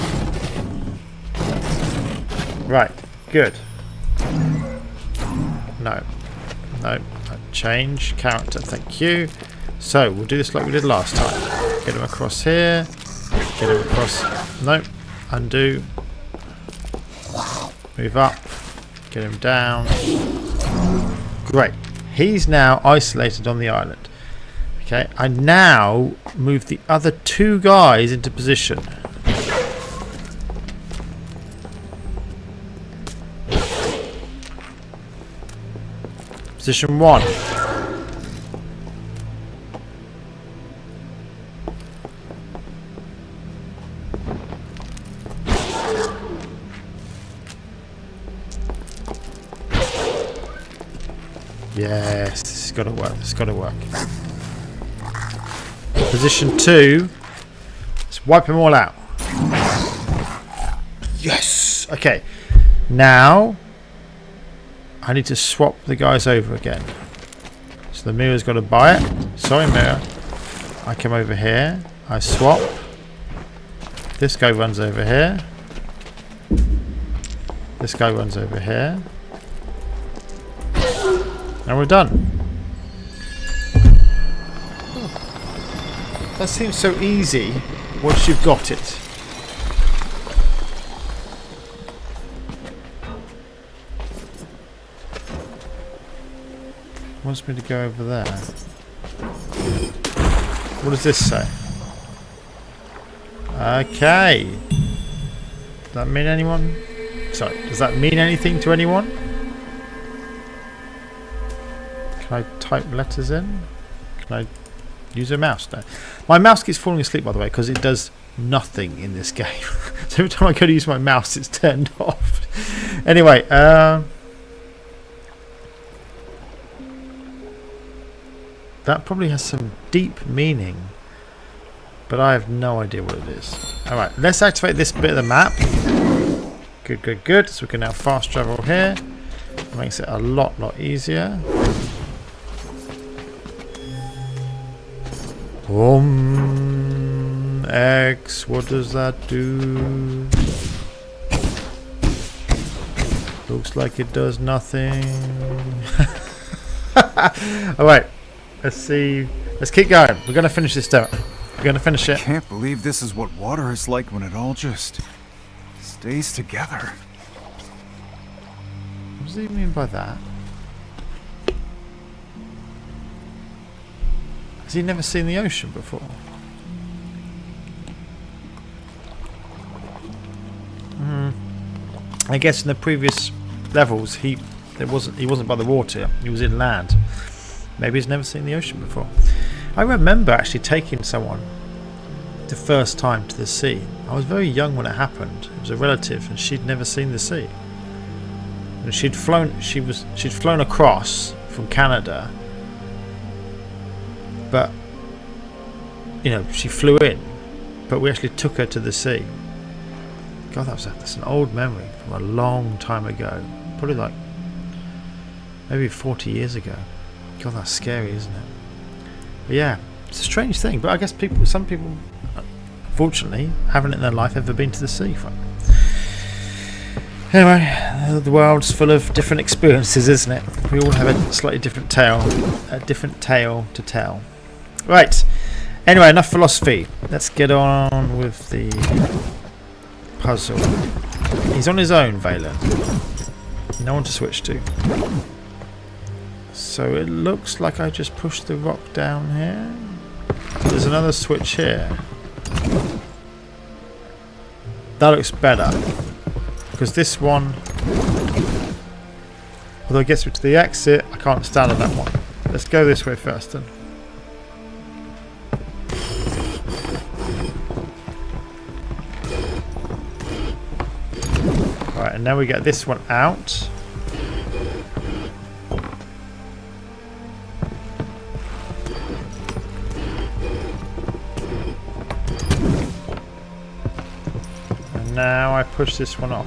Right, good. No. Change character, thank you. So we'll do this like we did last time. Get him across here. Get him across. No. Undo. Move up. Get him down. Great. He's now isolated on the island. Okay, I now move the other 2 guys into position. Position 1. Yes, this has got to work. It's got to work. Position 2. Let's wipe them all out. Yes. Okay. Now I need to swap the guys over again. So the mirror's got to buy it. Sorry, mirror. I come over here. I swap. This guy runs over here. This guy runs over here. And we're done. That seems so easy once you've got it. Wants me to go over there. What does this say? Okay. Does that mean anyone? Sorry, does that mean anything to anyone? Can I type letters in? Can I use a mouse? No. My mouse keeps falling asleep, by the way, because it does nothing in this game. So every time I go to use my mouse, it's turned off. Anyway, that probably has some deep meaning, but I have no idea what it is. Alright, let's activate this bit of the map. Good, good, good. So we can now fast travel here. It makes it a lot easier. X, what does that do? Looks like it does nothing. Alright, let's see. Let's keep going. We're going to finish this demo. We're going to finish it. Can't believe this is what water is like when it all just stays together. What does he mean by that? Has he never seen the ocean before? I guess in the previous levels he wasn't by the water, he was inland. Maybe he's never seen the ocean before. I remember actually taking someone the first time to the sea. I was very young when it happened. It was a relative and she'd never seen the sea. And she'd flown across from Canada, but you know, she flew in, but we actually took her to the sea. God, that's an old memory from a long time ago. Probably like maybe 40 years ago. God, that's scary, isn't it? But yeah, it's a strange thing. But I guess some people, fortunately, haven't in their life ever been to the sea. Anyway, the world's full of different experiences, isn't it? We all have a slightly different tale to tell. Right. Anyway, enough philosophy. Let's get on with the puzzle. He's on his own, Vaylin. No one to switch to. So it looks like I just pushed the rock down here. There's another switch here. That looks better. Because this one, although it gets me to the exit, I can't stand on that one. Let's go this way first then. Right, and now we get this one out. And now I push this one off.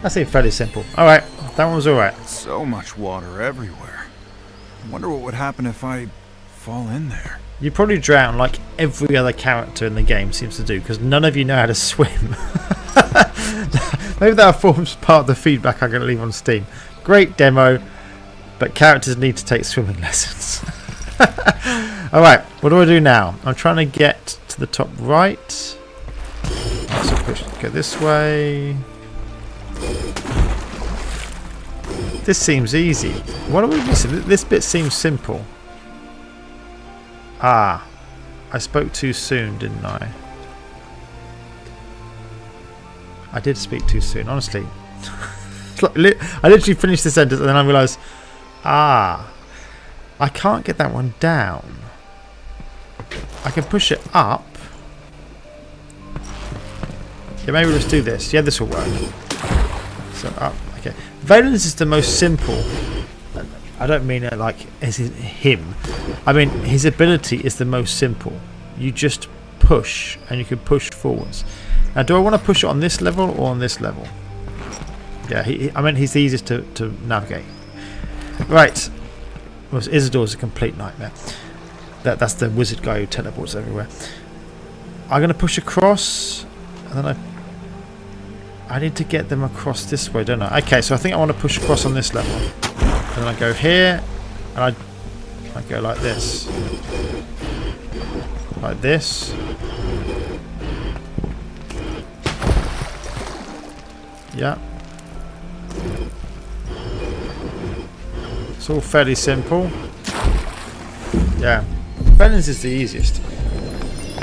That seemed fairly simple. Alright, that one was alright. So much water everywhere. I wonder what would happen if I fall in there. You probably drown like every other character in the game seems to do, because none of you know how to swim. Maybe that forms part of the feedback I'm going to leave on Steam. Great demo, but characters need to take swimming lessons. Alright, what do I do now? I'm trying to get to the top right. So go this way. This seems easy. What are we missing? This bit seems simple. Ah, I spoke too soon, didn't I? I did speak too soon, honestly. It's like, I literally finished the sentence and then I realised, I can't get that one down. I can push it up. Yeah, maybe let's do this. Yeah, this will work. So up. Okay. Valens is the most simple. I don't mean it like as in him. I mean his ability is the most simple. You just push and you can push forwards. Now, do I want to push it on this level or on this level? Yeah, I mean he's the easiest to navigate. Right. Well, Isidore's a complete nightmare. That's the wizard guy who teleports everywhere. I'm going to push across, and then I need to get them across this way, don't I? Okay, so I think I want to push across on this level. And then I go here, and I go like this. Like this. Yeah. It's all fairly simple. Yeah. Valens is the easiest.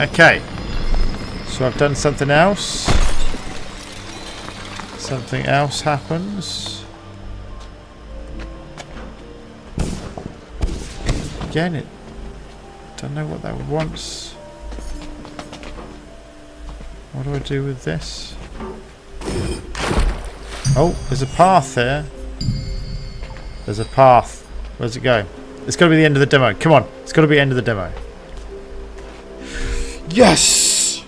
Okay. So I've done something else. Something else happens. Again, it don't know what that wants. What do I do with this? Oh, there's a path there. There's a path. Where's it go? It's got to be the end of the demo. Come on. It's got to be the end of the demo. Yes!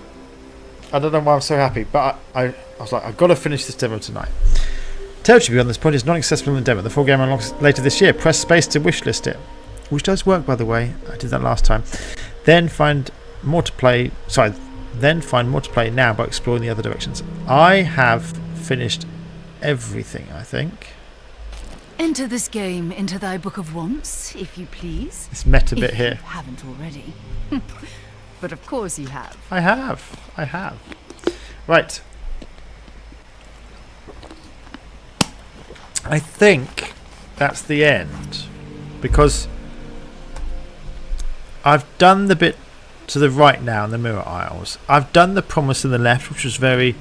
I don't know why I'm so happy, but I was like, I've got to finish this demo tonight. Territory beyond this point is not accessible in the demo. The full game unlocks later this year. Press space to wishlist it. Which does work, by the way. I did that last time. Then find more to play. Sorry. Then find more to play now by exploring the other directions. I have finished everything, I think. Enter this game into thy book of wants, if you please. This meta bit if here. You haven't already. But of course you have. I have. Right. I think that's the end. Because I've done the bit to the right now in the Mirror Isles. I've done the promise in the left, which was very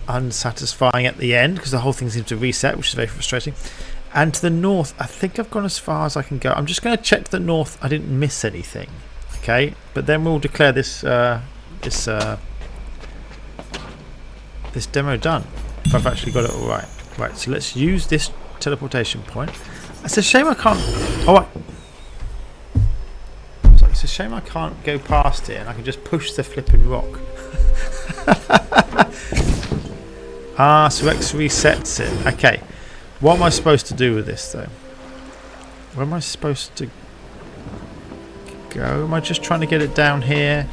unsatisfying at the end because the whole thing seems to reset, which is very frustrating. And to the north, I think I've gone as far as I can go. I'm just going to check to the north I didn't miss anything. Okay, but then we'll declare this this demo done if I've actually got it all right. Right, so let's use this teleportation point. It's a shame I can't. Oh, it's a shame I can't go past it and I can just push the flipping rock. So X resets it. Okay, what am I supposed to do with this though? Where am I supposed to go? Am I just trying to get it down here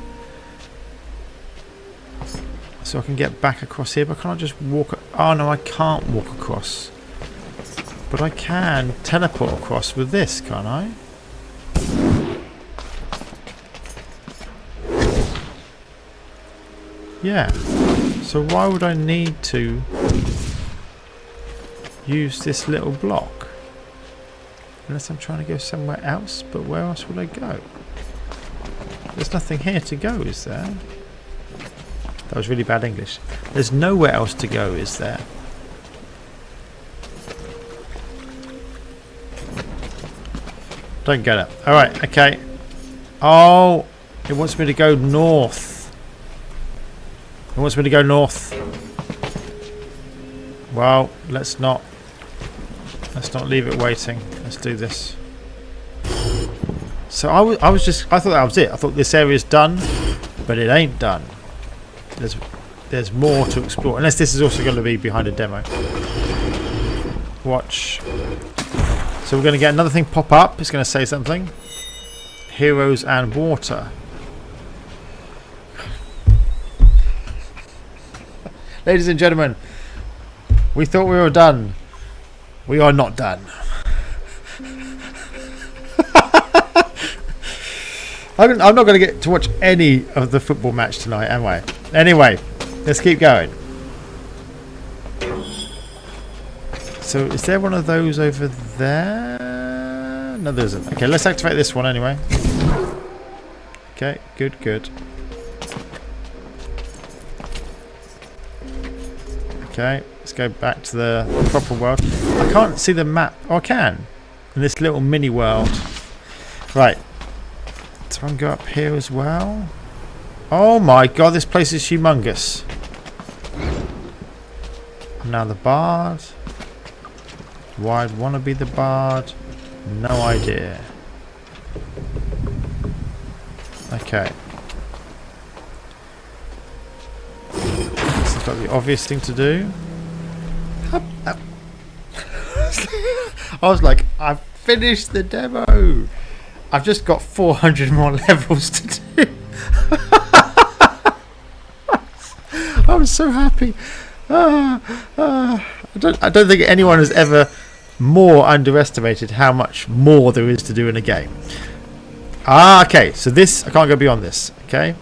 so I can get back across here? But can't I just walk? Oh no, I can't walk across. But I can teleport across with this, can't I? Yeah. So why would I need to use this little block? Unless I'm trying to go somewhere else, but where else would I go? There's nothing here to go, is there? That was really bad English. There's nowhere else to go, is there? Don't get it. Alright, okay. Oh, it wants me to go north. It wants me to go north. Well, let's not leave it waiting. Let's do this. So I thought that was it. I thought this area's done, but it ain't done. There's more to explore. Unless this is also going to be behind a demo. Watch. So we're going to get another thing pop up. It's going to say something. Heroes and water. Ladies and gentlemen, we thought we were done. We are not done. I'm not going to get to watch any of the football match tonight, am I? Anyway, let's keep going. So, is there one of those over there? No, there isn't. Okay, let's activate this one anyway. Okay, good. Okay, let's go back to the proper world. I can't see the map. Oh, I can. In this little mini world. Right. So I can go up here as well. Oh my god, this place is humongous. I'm now the bard. Why I'd want to be the bard? No idea. Okay. This has got the obvious thing to do. I was like, I've finished the demo. I've just got 400 more levels to do. I'm so happy. I don't think anyone has ever more underestimated how much more there is to do in a game. Okay, so this, I can't go beyond this, okay?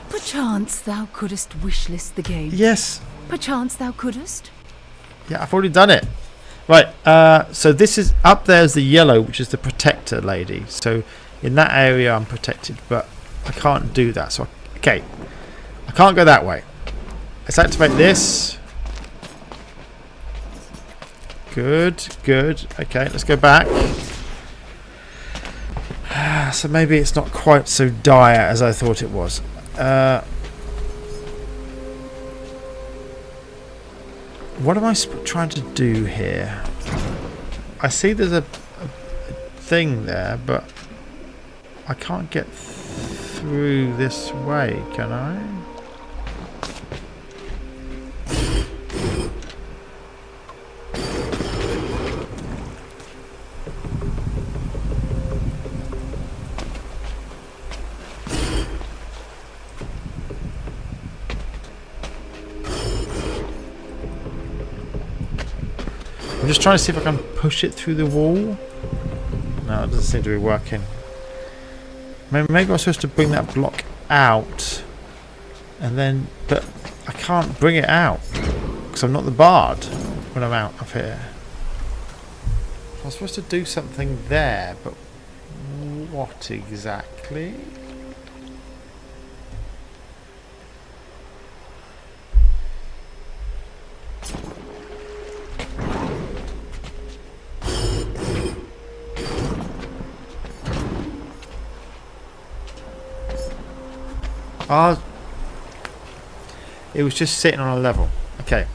Perchance thou couldst wishlist the game. Yes. Perchance thou couldst. Yeah, I've already done it. Right, so this is, up there is the yellow, which is the protector lady. So in that area I'm protected, but I can't do that. So, okay, I can't go that way. Let's activate this. Good, good. Okay, let's go back. So maybe it's not quite so dire as I thought it was. What am I trying to do here? I see there's a thing there, but I can't get through this way, can I? I'm just trying to see if I can push it through the wall. No, it doesn't seem to be working. Maybe I'm supposed to bring that block out, and then, but I can't bring it out because I'm not the bard when I'm out of here. I'm supposed to do something there, but what exactly? It was just sitting on a level. Okay,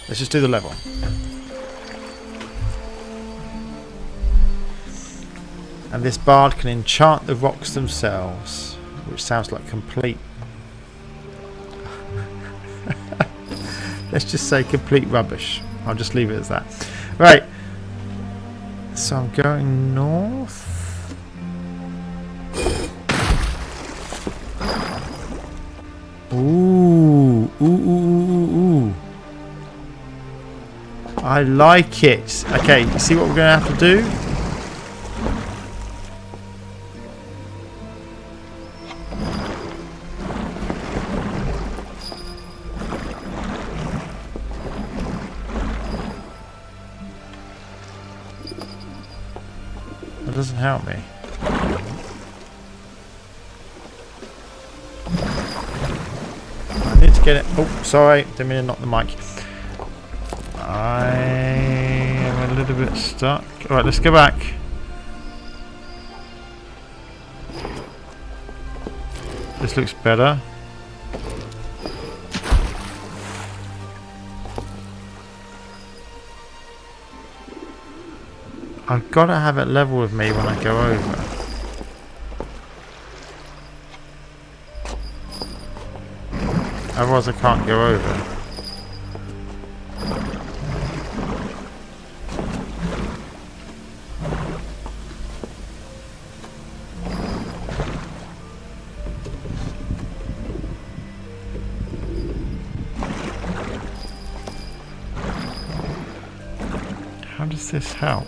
let's just do the level. And this bard can enchant the rocks themselves, which sounds like complete... let's just say complete rubbish. I'll just leave it as that. Right, so I'm going north. Ooh, ooh, ooh, ooh, ooh. I like it. Okay, see what we're going to have to do? That doesn't help me. Get it. Oh, sorry, didn't mean to knock the mic. I am a little bit stuck. Alright, let's go back. This looks better. I've got to have it level with me when I go over. Otherwise I can't go over. How does this help?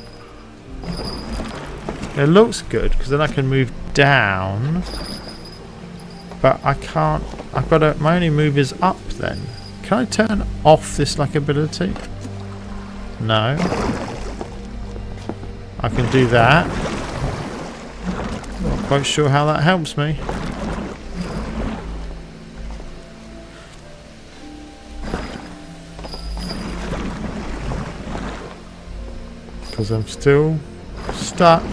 It looks good because then I can move down. But I can't. I've got to. My only move is up. Then can I turn off this like ability? No. I can do that. Not quite sure how that helps me. Because I'm still stuck.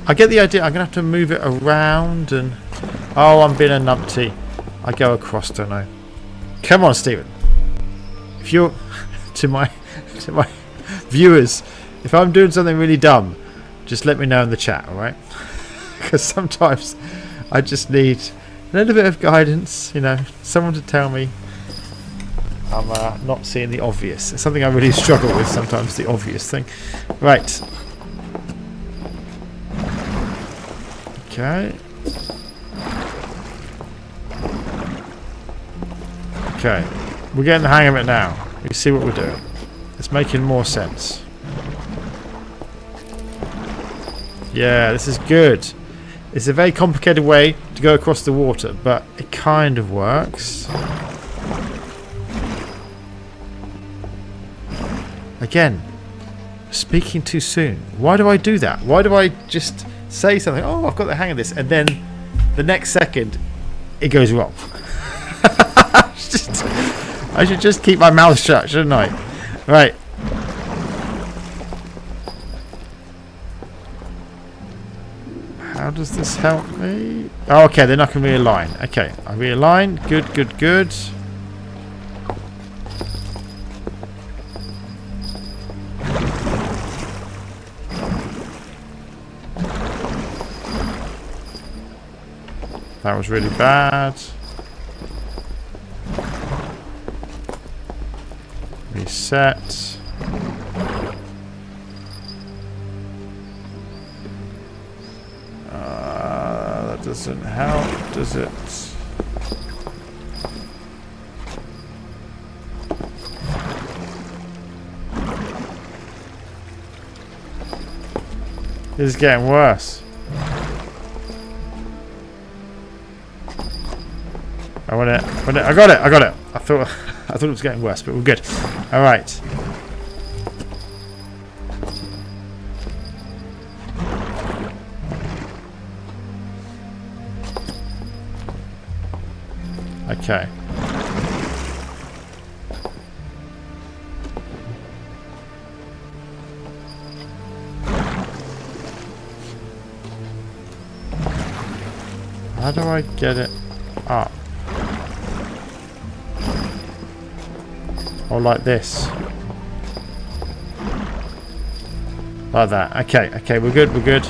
I get the idea. I'm going to have to move it around and... Oh, I'm being a numpty. I go across, don't I? Come on, Stephen. If you're... to my viewers, if I'm doing something really dumb, just let me know in the chat, alright? Because sometimes I just need a little bit of guidance, you know, someone to tell me I'm not seeing the obvious. It's something I really struggle with sometimes, the obvious thing. Right. Okay. Okay. We're getting the hang of it now. You see what we're doing. It's making more sense. Yeah, this is good. It's a very complicated way to go across the water, but it kind of works. Again, speaking too soon. Why do I do that? Why do I just say something? Oh, I've got the hang of this, and then the next second it goes wrong. I should just keep my mouth shut, shouldn't I? Right. How does this help me? Oh, okay, then I can realign. Okay, I realign. Good, good, good. That was really bad. Reset. That doesn't help, does it? This is getting worse. I got it. I thought it was getting worse, but we're good. All right. Okay. How do I get it up? Or like this. Like that. Okay, okay, we're good, we're good.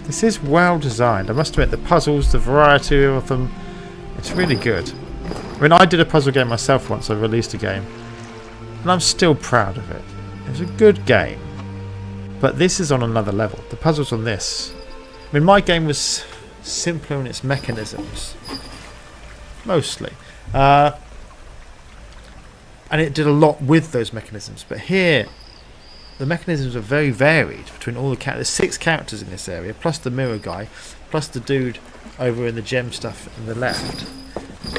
This is well designed. I must admit, the puzzles, the variety of them, it's really good. I mean, I did a puzzle game myself once. I released a game, and I'm still proud of it. It was a good game, but this is on another level. The puzzles on this, I mean, my game was simpler in its mechanisms, mostly, and it did a lot with those mechanisms. But here, the mechanisms are very varied between all the characters. There's 6 characters in this area, plus the mirror guy, plus the dude over in the gem stuff in the left.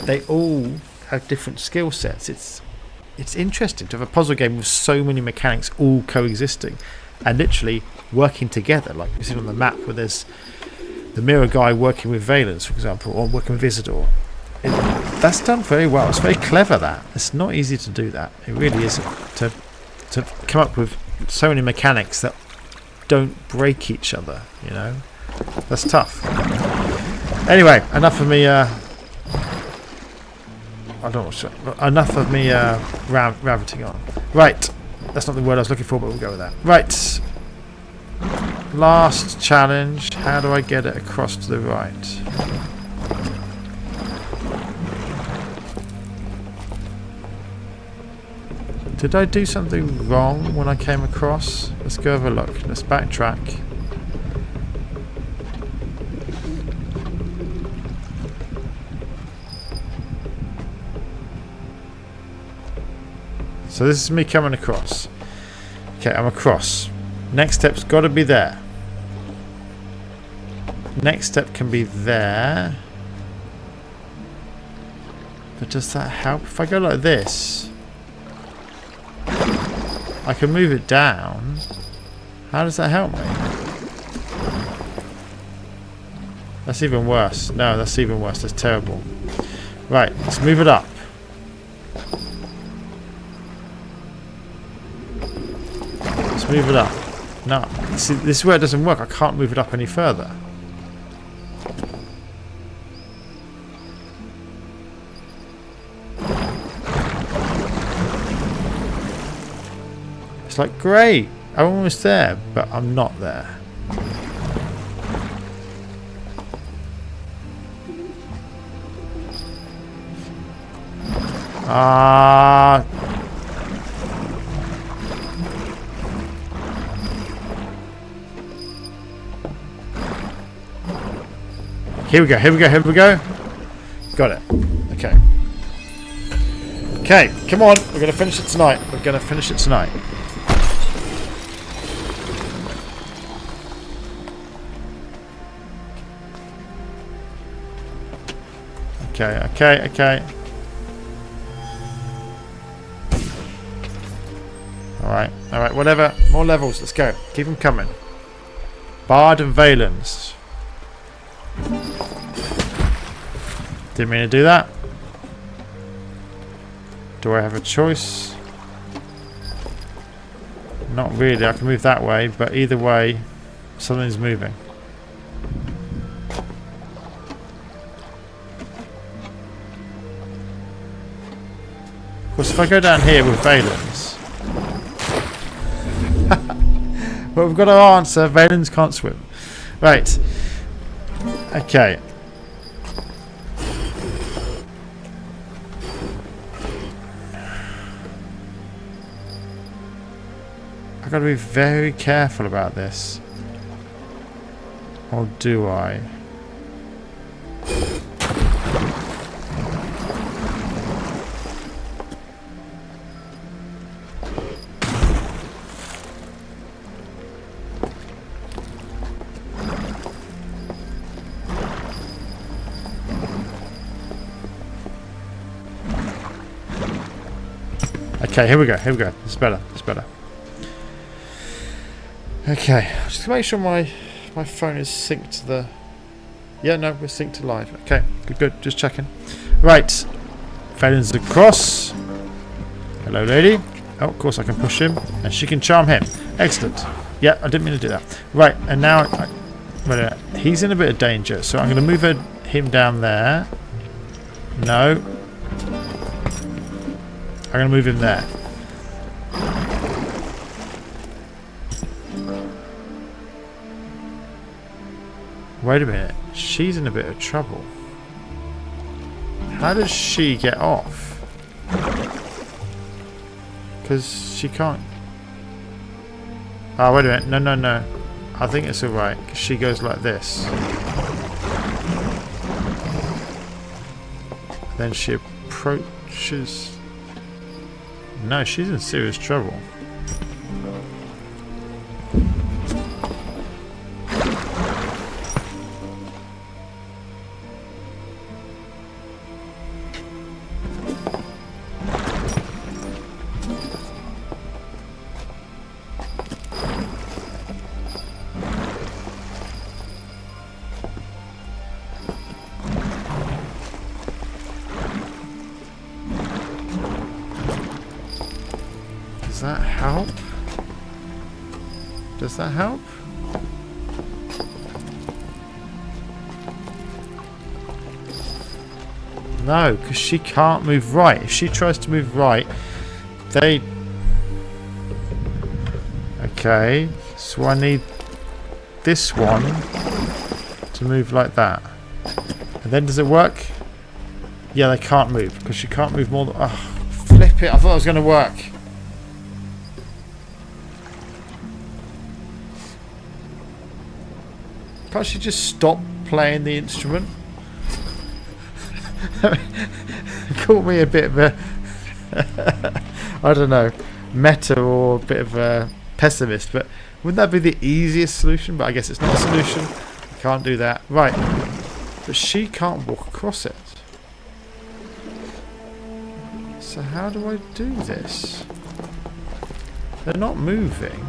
They all have different skill sets. It's interesting to have a puzzle game with so many mechanics all coexisting and literally working together, like you see on the map where there's the mirror guy working with Valence, for example, or working with Isidore. That's done very well. It's very clever. That it's not easy to do that. It really isn't, to come up with so many mechanics that don't break each other. You know, that's tough. Anyway, enough of me. I don't know. Enough of me rabbiting on. Right, that's not the word I was looking for, but we'll go with that. Right. Last challenge. How do I get it across to the right? Did I do something wrong when I came across? Let's go have a look. Let's backtrack. So this is me coming across. Okay, I'm across. Next step's got to be there. Next step can be there. But does that help? If I go like this... I can move it down. How does that help me? That's even worse. No, that's even worse. That's terrible. Right, let's move it up. Let's move it up. No, see, this is where it doesn't work. I can't move it up any further. It's like, great, I'm almost there, but I'm not there. Here we go, here we go, here we go. Got it. Okay. Okay, come on. We're going to finish it tonight. We're going to finish it tonight. Okay, okay, okay. Alright, whatever. More levels, let's go. Keep them coming. Bard and Valens. Didn't mean to do that. Do I have a choice? Not really, I can move that way, but either way, something's moving. Of course, if I go down here with Valens... well, we've got our answer. Valens can't swim. Right. Okay. I've got to be very careful about this. Or do I? Okay, here we go, here we go. It's better, it's better. Okay, just to make sure my phone is synced to the... Yeah, no, we're synced to live. Okay, good, good, just checking. Right, Valen's across. Hello, lady. Oh, of course I can push him, and she can charm him. Excellent. Yeah, I didn't mean to do that. Right, and now... wait a minute. He's in a bit of danger, so I'm going to move him down there. No. I'm going to move him there. Wait a minute. She's in a bit of trouble. How does she get off? Because she can't... Oh, wait a minute. No, no, no. I think it's alright. Because she goes like this. Then she approaches... No, she's in serious trouble. Does that help? Does that help? No, because she can't move right. If she tries to move right, they... Okay, so I need this one to move like that. And then does it work? Yeah, they can't move, because she can't move more than... Oh, flip it, I thought it was going to work. Can't she just stop playing the instrument? Caught me a bit of a I don't know, meta or a bit of a pessimist, but wouldn't that be the easiest solution? But I guess it's not a solution. I can't do that. Right. But she can't walk across it. So how do I do this? They're not moving.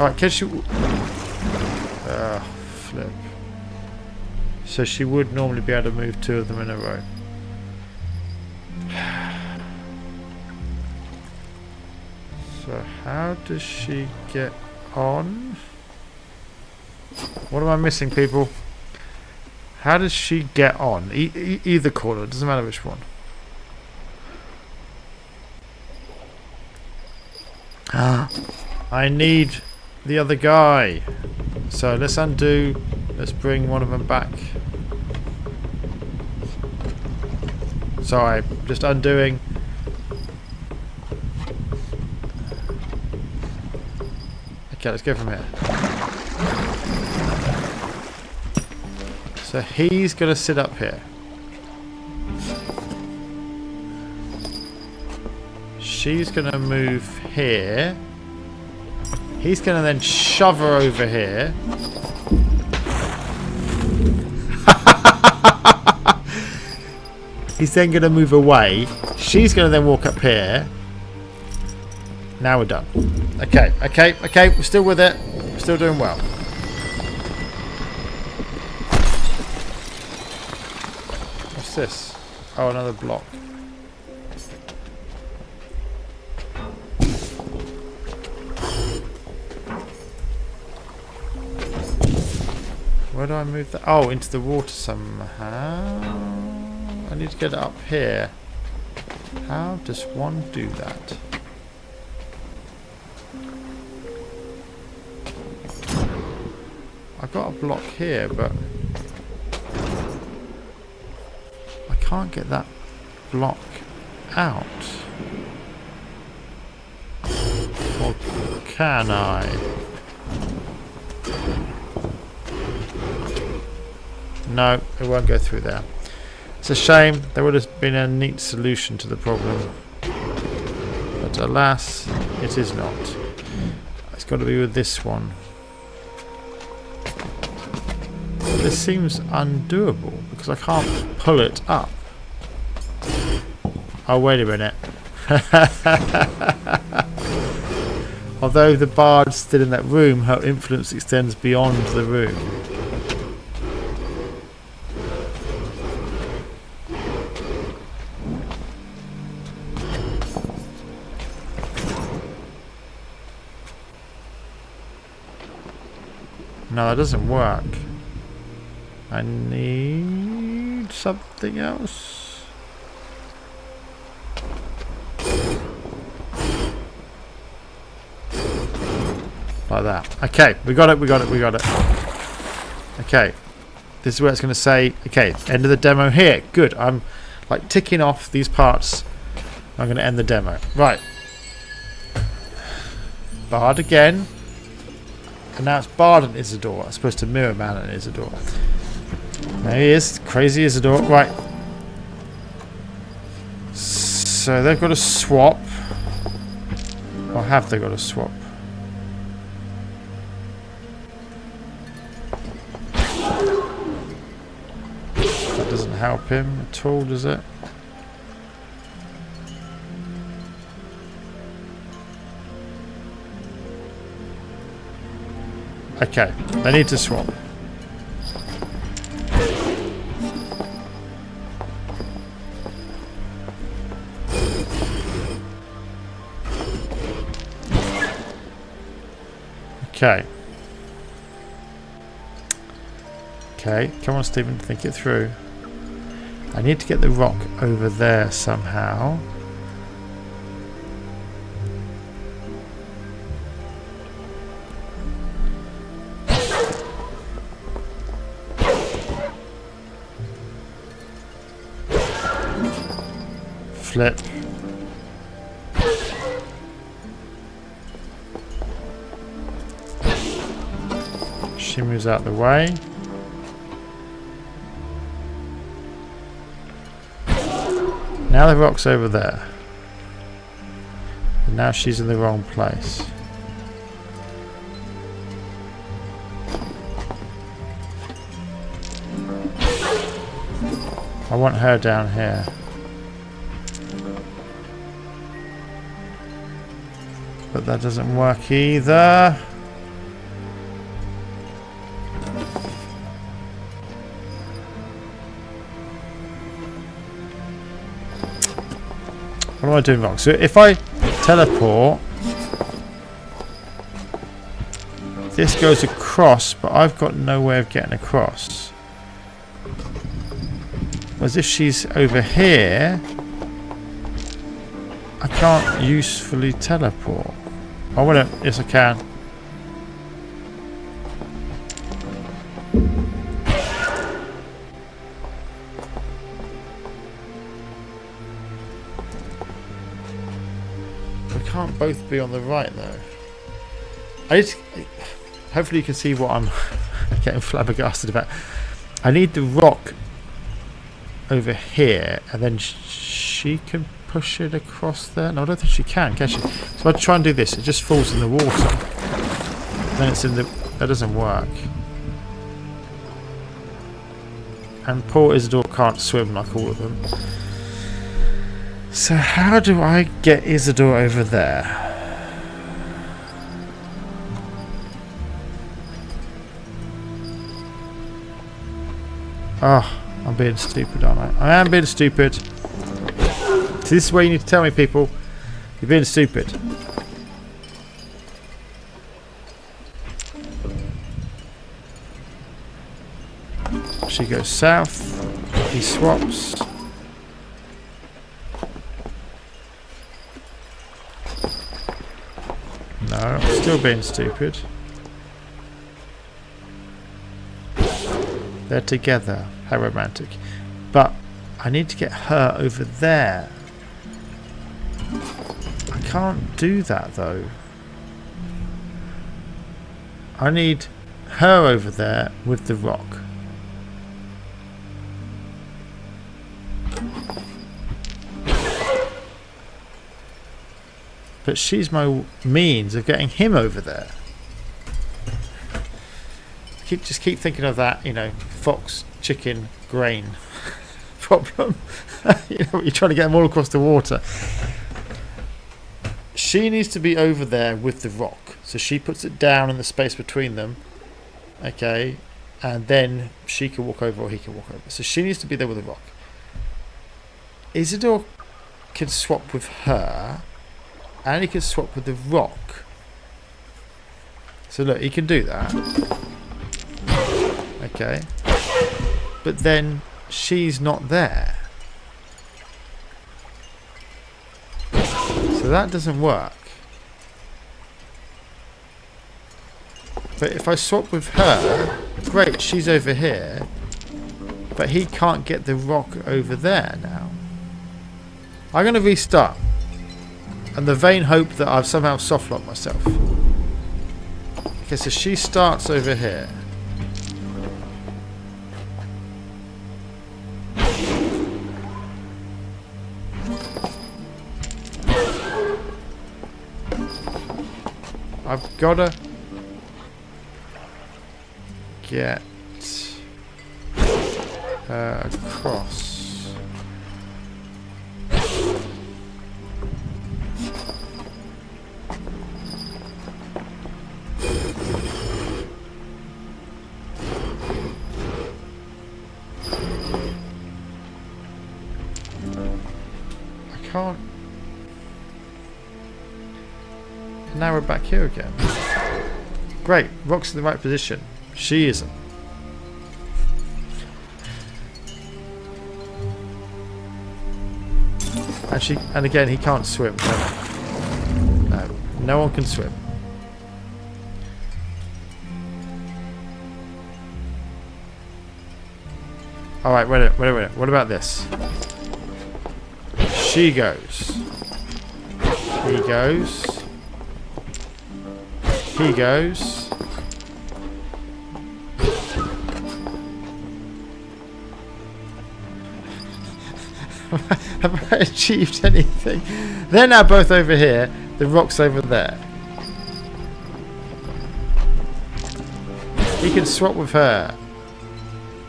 Alright, can she... flip. So she would normally be able to move 2 of them in a row. So how does she get on? What am I missing, people? How does she get on? Either corner, doesn't matter which one. I need the other guy. So let's undo. Let's bring one of them back. Sorry, just undoing. Okay, let's go from here. So he's going to sit up here. She's going to move here. He's going to then shove her over here. He's then going to move away. She's going to then walk up here. Now we're done. Okay. We're still with it. We're still doing well. What's this? Oh, another block. Where do I move that? Oh, into the water somehow. I need to get it up here. How does one do that? I've got a block here, but I can't get that block out. Or can I? No, it won't go through there. It's a shame. There would have been a neat solution to the problem. But alas, it is not. It's got to be with this one. This seems undoable because I can't pull it up. Oh, wait a minute. Although the bard's still in that room, her influence extends beyond the room. No, that doesn't work. I need something else. Like that. Okay, we got it. Okay. This is where it's going to say, okay, end of the demo here. Good. I'm like ticking off these parts. I'm going to end the demo. Right. Bard again. And now it's Bard and Isidore, as opposed to Mirror Man and Isidore. There he is, crazy Isidore. Right. So they've got to swap. Or have they got to swap? That doesn't help him at all, does it? Okay, they need to swap. Okay. Okay, come on Stephen, think it through. I need to get the rock over there somehow. Flip. She moves out the way. Now the rock's over there. And now she's in the wrong place. I want her down here. But that doesn't work either. What am I doing wrong? So if I teleport, this goes across, but I've got no way of getting across. Whereas if she's over here, I can't usefully teleport. Oh, wait, yes I can. We can't both be on the right though. Hopefully you can see what I'm getting flabbergasted about. I need the rock over here, and then she can push it across there. No, I don't think she can she? So I try and do this. It just falls in the water. Then it's in the... That doesn't work. And poor Isidore can't swim like all of them. So how do I get Isidore over there? Oh, I'm being stupid, aren't I? I am being stupid. So this is where you need to tell me, people. You're being stupid. She goes south. He swaps. No, I'm still being stupid. They're together. How romantic. But I need to get her over there. I can't do that though. I need her over there with the rock. But she's my means of getting him over there. Just keep thinking of that, you know, fox, chicken, grain problem. You know, you're trying to get them all across the water. She needs to be over there with the rock. So she puts it down in the space between them. Okay. And then she can walk over or he can walk over. So she needs to be there with the rock. Isidore can swap with her. And he can swap with the rock. So look, he can do that. Okay. But then she's not there. So that doesn't work. But if I swap with her, great, she's over here. But he can't get the rock over there now. I'm going to restart. And the vain hope that I've somehow soft-locked myself. Okay, so she starts over here. I've got to get across. I can't. Now we're back here again. Great, rock's in the right position. She isn't. And again, he can't swim. No, no one can swim. All right, wait a minute. What about this? She goes. He goes. He goes. Have I achieved anything? They're now both over here. The rock's over there. He can swap with her,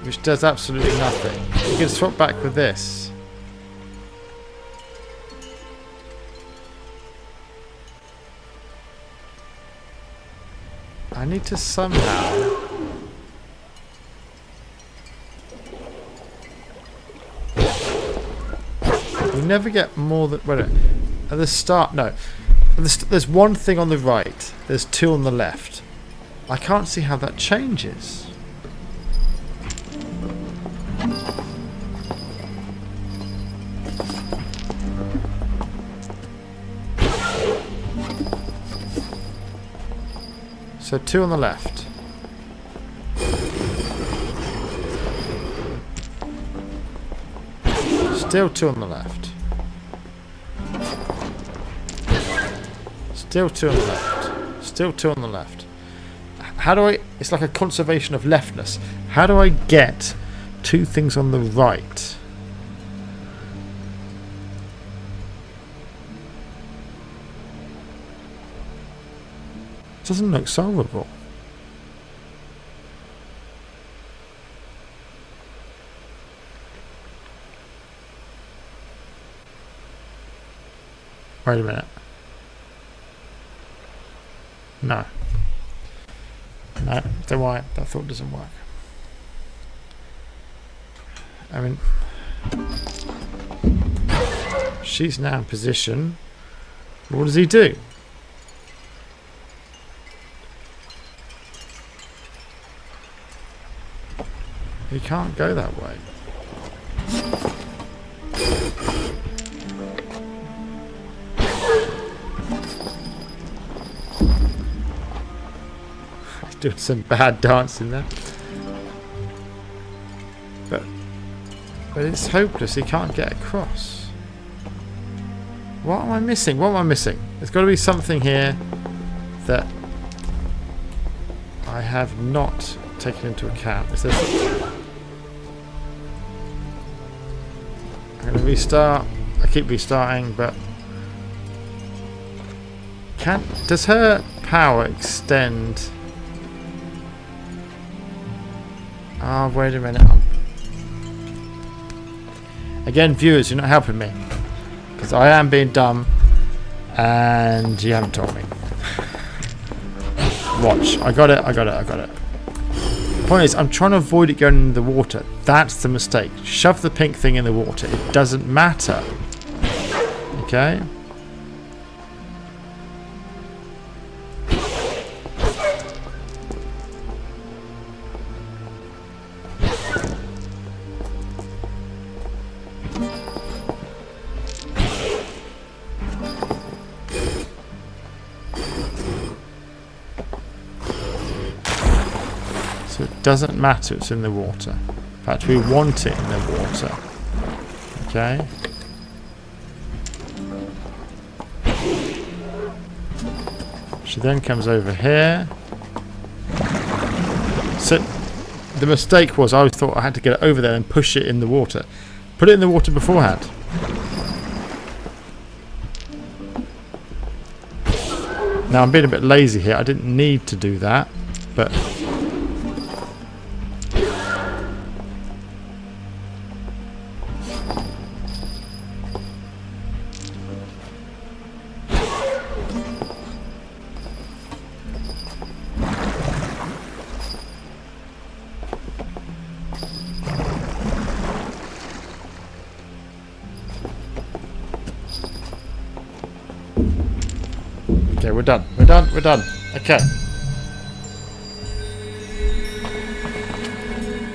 which does absolutely nothing. He can swap back with this. I need to somehow... We never get more than... Wait a minute. At the start... No. There's one thing on the right. There's two on the left. I can't see how that changes. So two on the left. Still two on the left. Still two on the left. Still two on the left. How do I... It's like a conservation of leftness. How do I get two things on the right? Doesn't look solvable. Wait a minute. No. No, don't worry. That thought doesn't work. I mean... She's now in position. What does he do? He can't go that way. He's doing some bad dancing there. But it's hopeless. He can't get across. What am I missing? What am I missing? There's got to be something here that I have not taken into account. Is there... I'm going to restart. I keep restarting, but does her power extend? Ah, wait a minute. Again, viewers, you're not helping me because I am being dumb, and you haven't told me. Watch. I got it. I got it. I got it. The point is, I'm trying to avoid it going in the water. That's the mistake. Shove the pink thing in the water. It doesn't matter. Okay? So it doesn't matter, it's in the water. In fact, we want it in the water. Okay. She then comes over here. So the mistake was I thought I had to get it over there and push it in the water. Put it in the water beforehand. Now I'm being a bit lazy here. I didn't need to do that, but okay, we're done. We're done. We're done. Okay.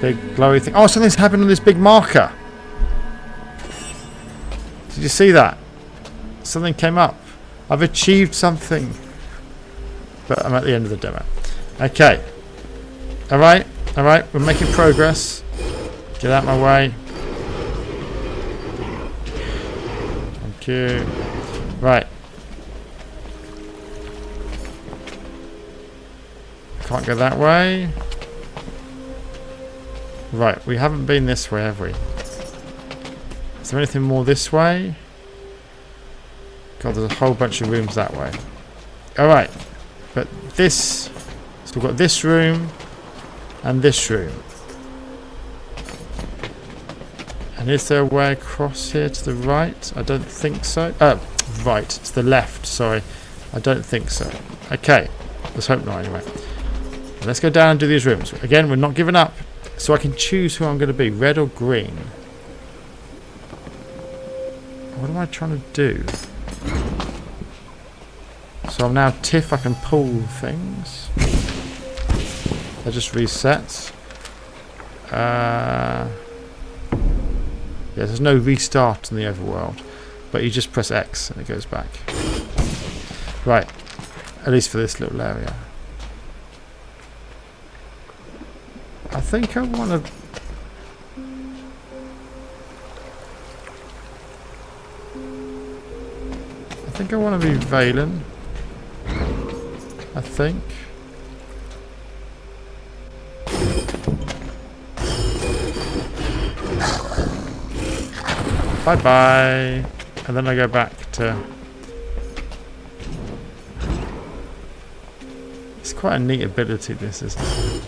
Big glowy thing. Oh, something's happened on this big marker. Did you see that? Something came up. I've achieved something. But I'm at the end of the demo. Okay. Alright. Alright. We're making progress. Get out of my way. Thank you. Right. Can't go that way. Right, we haven't been this way, have we? Is there anything more this way? God, there's a whole bunch of rooms that way. Alright, but this... So we've got this room and this room. And is there a way across here to the right? I don't think so. Right, to the left, sorry. I don't think so. Okay, let's hope not anyway. Let's go down and do these rooms. Again, we're not giving up. So I can choose who I'm going to be, red or green. What am I trying to do? So I'm now Tiff, I can pull things. That just resets. Yeah, there's no restart in the overworld. But you just press X and it goes back. Right. At least for this little area. I think I want to... I think I want to be Valen. I think. Bye-bye. And then I go back to... It's quite a neat ability, this, isn't it?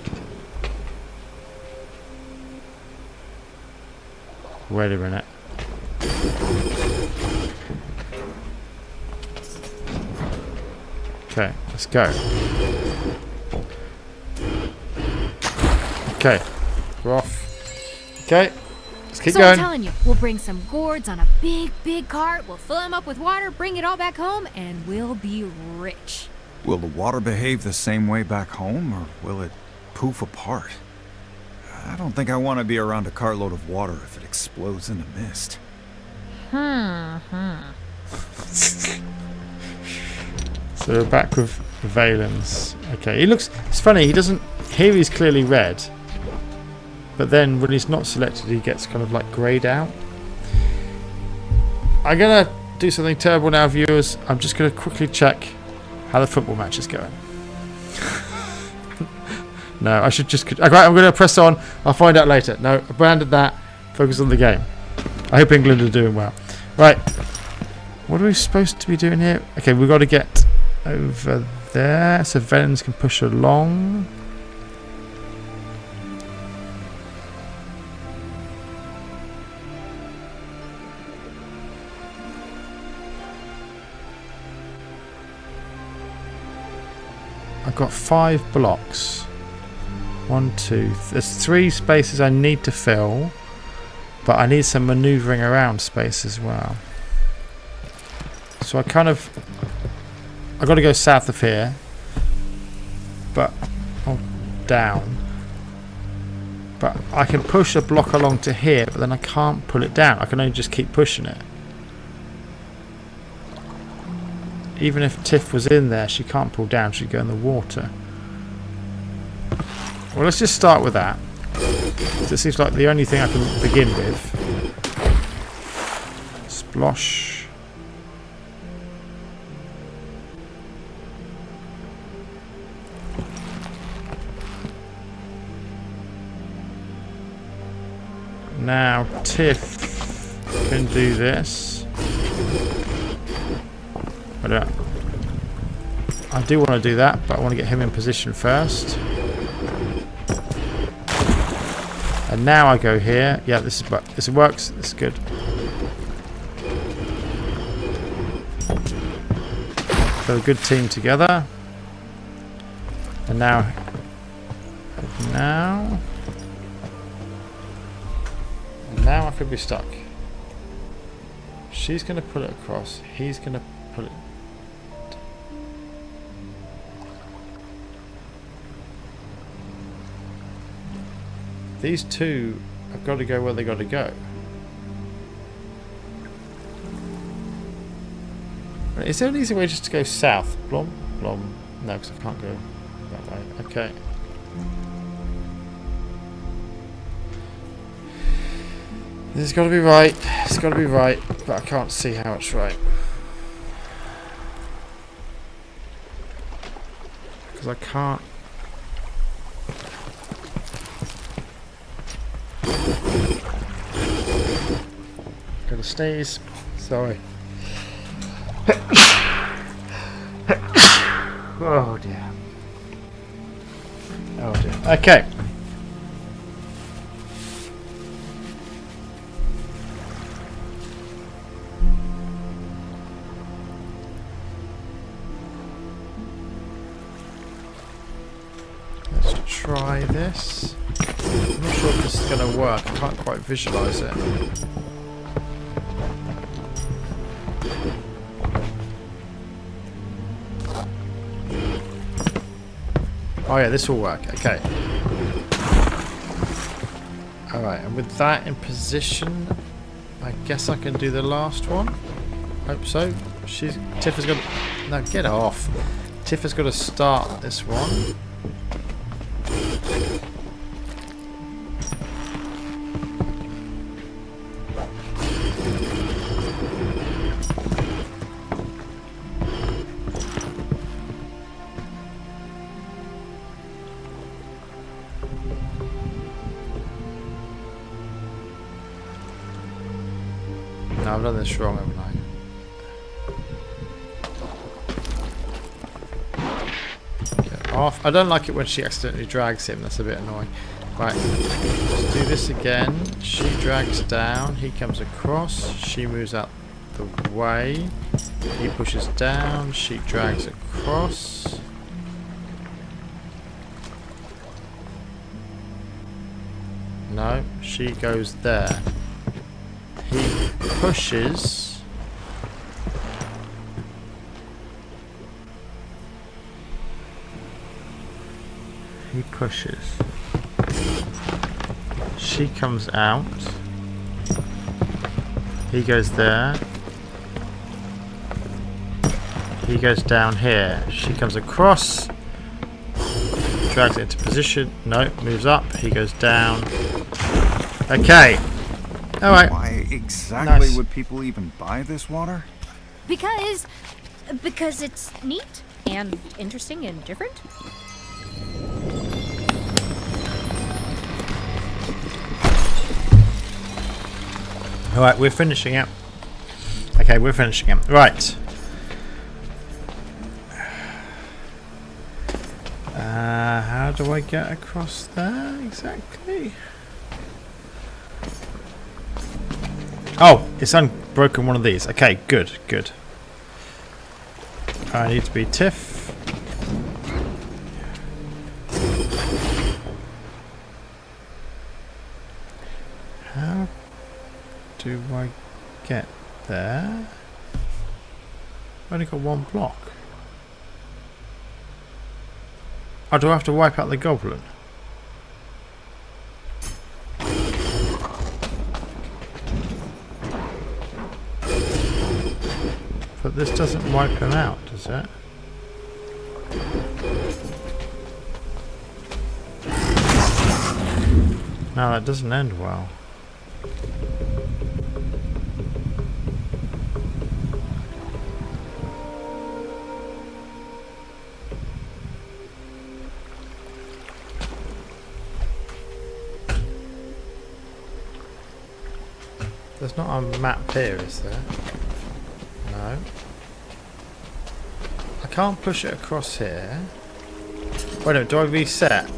Wait a minute. Okay, let's go. Okay, we're off. Okay, let's keep So going. I'm telling you, we'll bring some gourds on a big cart, we'll fill them up with water, bring it all back home, and we'll be rich. Will the water behave the same way back home, or will it poof apart? I don't think I want to be around a cartload of water if it explodes into mist. So we're back with Valen's. Okay, he looks... It's funny, he doesn't... Here he's clearly red. But then when he's not selected, he gets kind of like greyed out. I'm going to do something terrible now, viewers. I'm just going to quickly check how the football match is going. No, I should just... Okay, I'm going to press on. I'll find out later. No, abandon that. Focus on the game. I hope England are doing well. Right. What are we supposed to be doing here? Okay, we've got to get over there so Valens can push along. I've got 5 blocks. 1, 2. There's 3 spaces I need to fill, but I need some maneuvering around space as well. So I got to go south of here, but down. But I can push a block along to here, but then I can't pull it down. I can only just keep pushing it. Even if Tiff was in there, she can't pull down. She'd go in the water. Well, let's just start with that. This seems like the only thing I can begin with. Splosh. Now Tiff can do this. I do want to do that, but I want to get him in position first. And now I go here. Yeah, this works. This is good. Got a good team together. And now I could be stuck. She's going to pull it across. He's going to pull it. These two have got to go where they got to go. Is there an easy way just to go south? Blom, blom. No, because I can't go that way. Okay. This has got to be right. It's got to be right, but I can't see how it's right. Because I can't. Gotta sneeze. Sorry. Oh dear. Oh dear. Okay. Let's try this. I'm not sure if this is going to work. I can't quite visualise it. Oh yeah, this will work. Okay. Alright, and with that in position, I guess I can do the last one. Hope so. Tifa's got to... No, get off. Tifa's got to start this one. No, I've done this wrong, haven't I? Get off. I don't like it when she accidentally drags him. That's a bit annoying. Right, let's do this again. She drags down. He comes across. She moves out the way. He pushes down. She drags across. No, she goes there. He pushes. He pushes. She comes out. He goes there. He goes down here. She comes across. Drags it into position. No, moves up. He goes down. Okay. Alright. Why exactly Nice. would people even buy this water? Because it's neat and interesting and different. Alright, we're finishing it. Okay, we're finishing it. Right. How do I get across there exactly? Oh, it's unbroken one of these. Okay, good, good. I need to be Tiff. How do I get there? I've only got one block. Oh, do I have to wipe out the goblin? But this doesn't wipe him out, does it? No, that doesn't end well. There's not a map here, is there? No. I can't push it across here. Wait a minute, do I reset?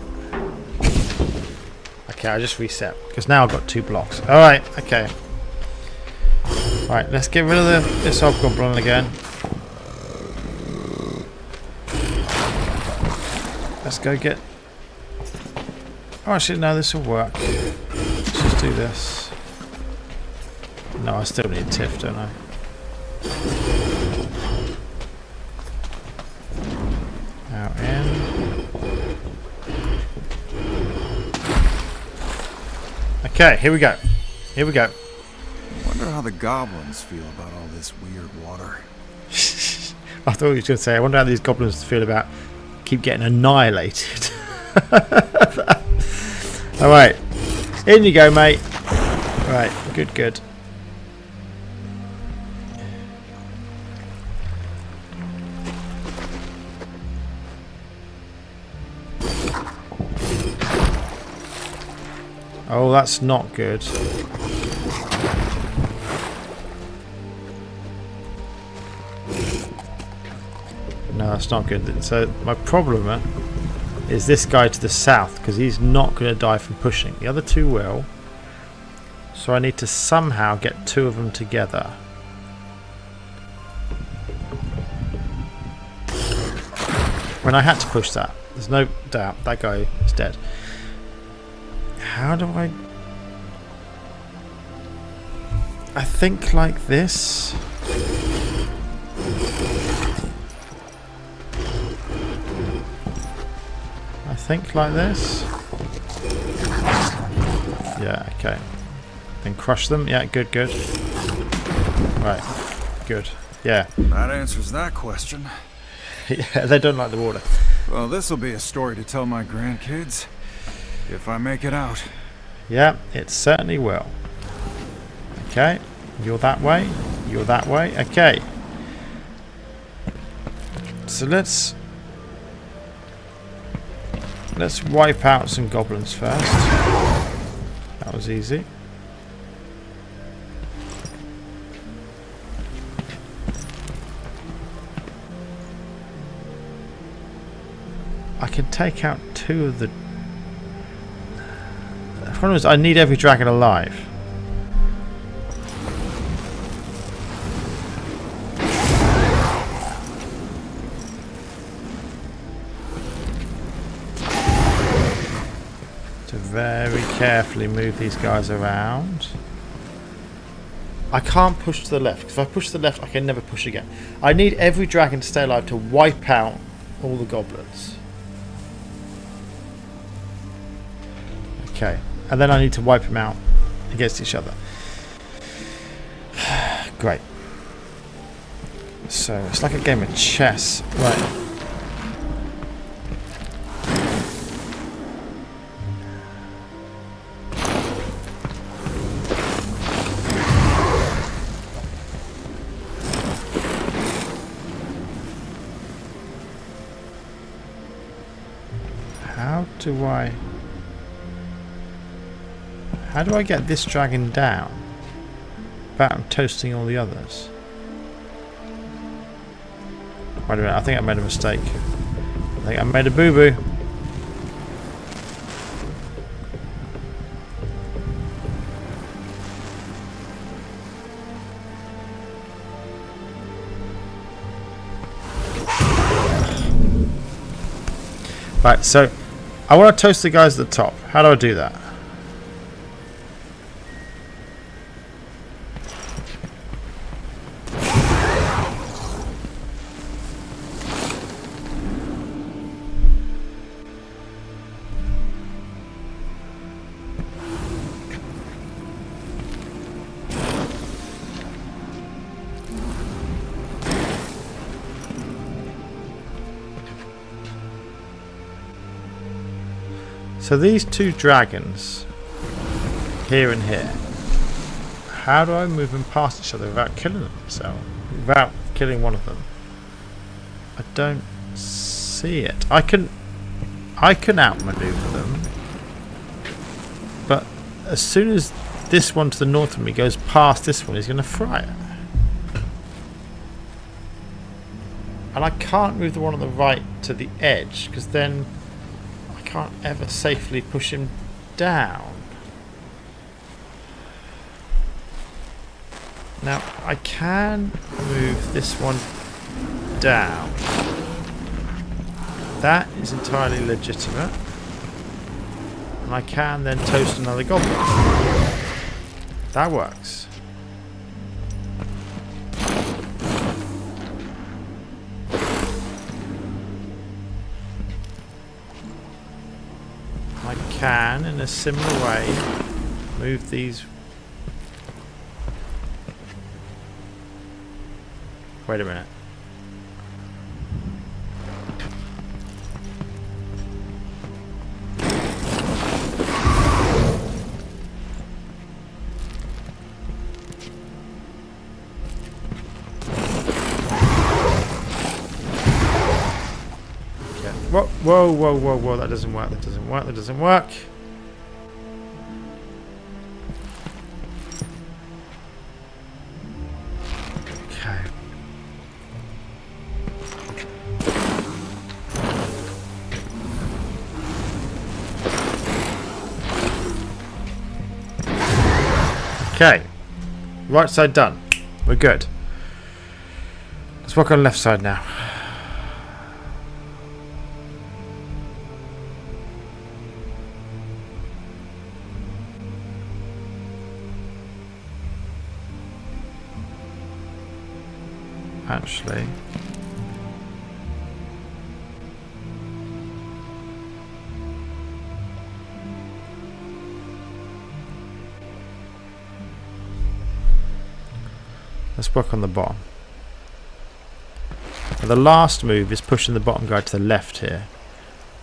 Okay, I just reset. Because now I've got 2 blocks. Alright, okay. Right, let's get rid of this hobgoblin again. Let's go get... Oh, actually, no, this will work. Let's just do this. No, I still need Tiff, don't I? Out in. Okay, here we go. Here we go. I wonder how the goblins feel about all this weird water. I thought you were going to say, I wonder how these goblins feel about keep getting annihilated. Alright. In you go, mate. Right, good, good. Oh, that's not good. No, that's not good. So my problem is this guy to the south, because he's not going to die from pushing. The other 2 will. So I need to somehow get 2 of them together. When I had to push that, there's no doubt that guy is dead. How do I... I think like this. I think like this. Yeah, okay. Then crush them. Yeah, good, good. Right, good. Yeah. That answers that question. Yeah, they don't like the water. Well, this'll be a story to tell my grandkids. If I make it out. Yeah, it certainly will. Okay, you're that way. You're that way. Okay. So let's wipe out some goblins first. That was easy. I can take out 2 of the... The problem is I need every dragon alive. To very carefully move these guys around. I can't push to the left, because if I push to the left I can never push again. I need every dragon to stay alive to wipe out all the goblins. Okay, and then I need to wipe them out against each other. Great. So it's like a game of chess, right? How do I get this dragon down without toasting all the others? Wait a minute, I think I made a mistake. I think I made a boo-boo. Right, so I want to toast the guys at the top. How do I do that? So these 2 dragons, here and here, how do I move them past each other without killing them? So, without killing one of them? I don't see it. I can outmaneuver them, but as soon as this one to the north of me goes past this one, he's going to fry it. And I can't move the one on the right to the edge, because then can't ever safely push him down. Now I can move this one down. That is entirely legitimate. And I can then toast another goblin. That works. Can, in a similar way, move these. Wait a minute. Whoa, whoa, whoa, whoa, that doesn't work, that doesn't work, that doesn't work. Okay. Okay. Right side done. We're good. Let's work on the left side now. actually. Let's work on the bottom. Now the last move is pushing the bottom guy to the left here.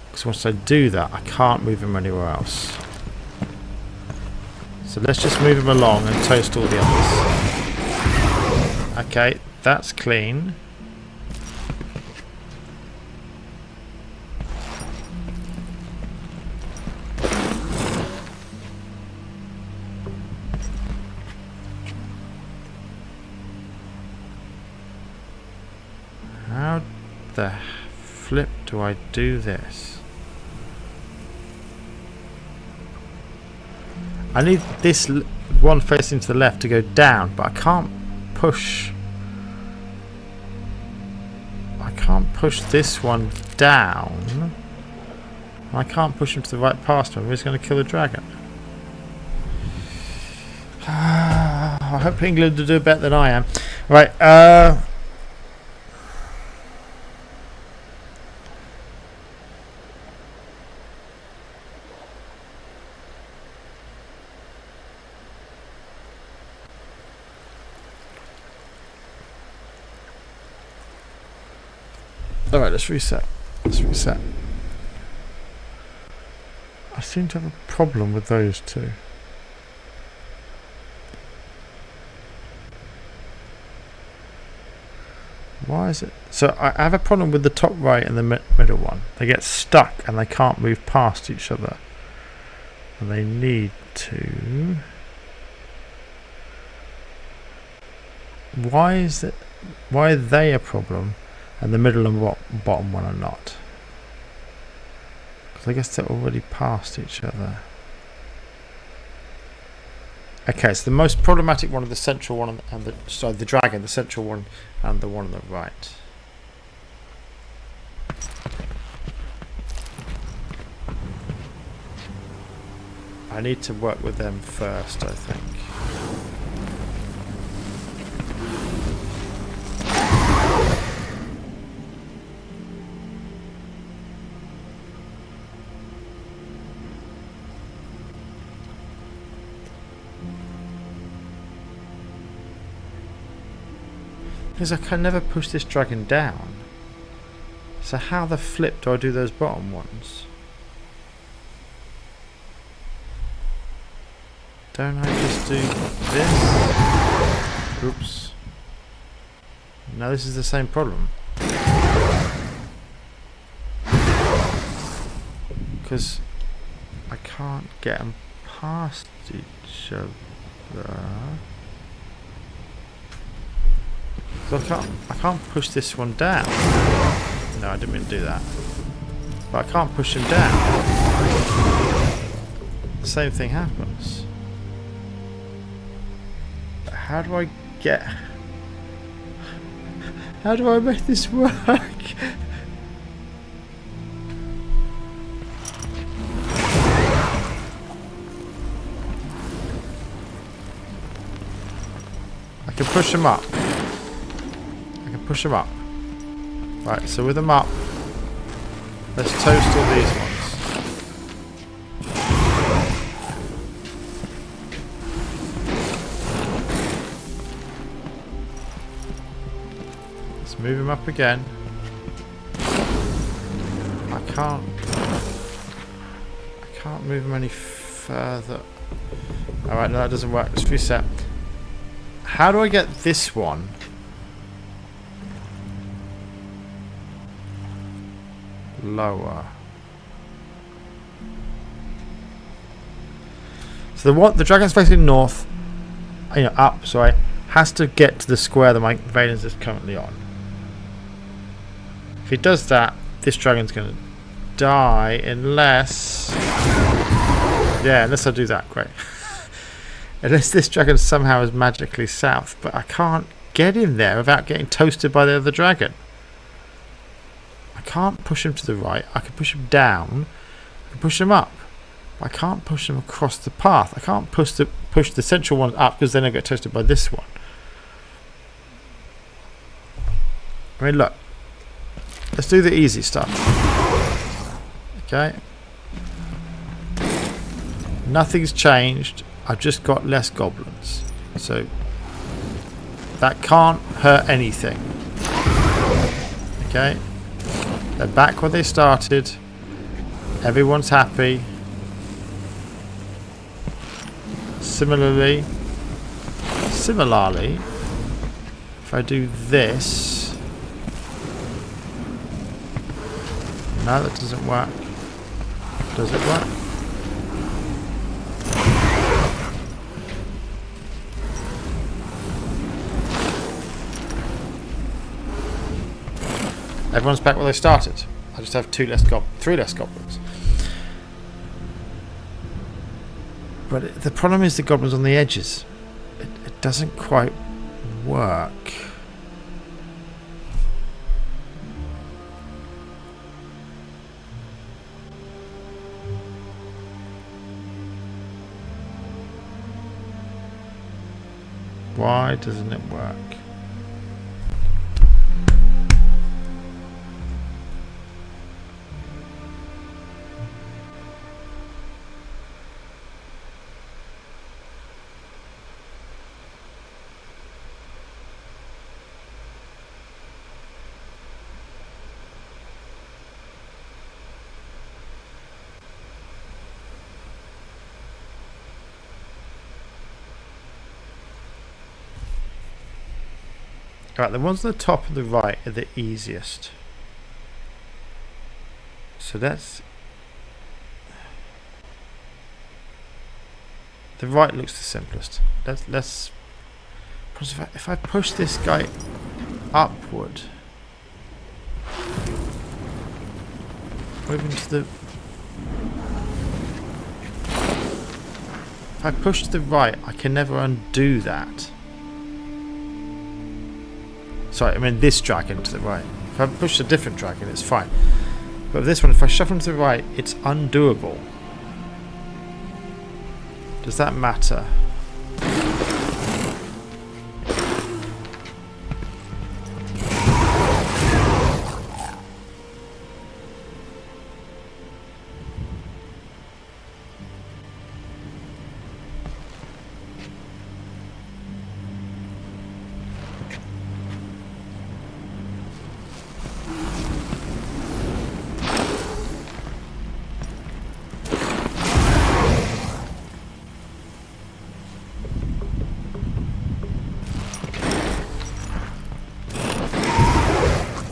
Because once I do that, I can't move him anywhere else. So let's just move him along and toast all the others. Okay, that's clean. How the flip do I do this? I need this one facing to the left to go down, but I can't push. I can't push this one down. I can't push him to the right past him. He's going to kill the dragon. I hope England will do better than I am. Right. Alright, let's reset. Let's reset. I seem to have a problem with those two. Why is it? So I have a problem with the top right and the middle one. They get stuck and they can't move past each other. And they need to. Why is it? Why are they a problem? And the middle and bottom one are not. Because I guess they're already past each other. Okay, so the most problematic one is the central one and the dragon, the central one and the one on the right. I need to work with them first, I think. Because I can never push this dragon down. So how the flip do I do those bottom ones? Don't I just do this? Oops. No, this is the same problem. Because I can't get them past each other. So I can't push this one down. No, I didn't mean to do that. But I can't push him down. The same thing happens. How do I get... How do I make this work? I can push him up. Push them up. Right, so with them up, let's toast all these ones. Let's move him up again. I can't move him any further. Alright, no, that doesn't work. Let's reset. How do I get this one? Lower. So the dragon's facing north, up, sorry, has to get to the square that my Valens is currently on. If he does that, this dragon's going to die unless... Yeah, unless I do that, great. Unless this dragon somehow is magically south, but I can't get in there without getting toasted by the other dragon. I can't push him to the right. I can push him down. I can push him up. But I can't push him across the path. I can't push the central one up because then I get toasted by this one. I mean, look. Let's do the easy stuff. Okay. Nothing's changed. I've just got less goblins. So that can't hurt anything. Okay. They're back where they started. Everyone's happy. Similarly, if I do this, no, that doesn't work. Does it work? Everyone's back where they started. I just have 3 less goblins. But the problem is the goblins on the edges. It doesn't quite work. Why doesn't it work? Right, the ones on the top and the right are the easiest. So that's... The right looks the simplest. Let's if I push this guy upward, moving to the... If I push to the right, I can never undo that. Sorry, I mean this dragon to the right. If I push a different dragon, it's fine. But with this one, if I shuffle him to the right, it's undoable. Does that matter?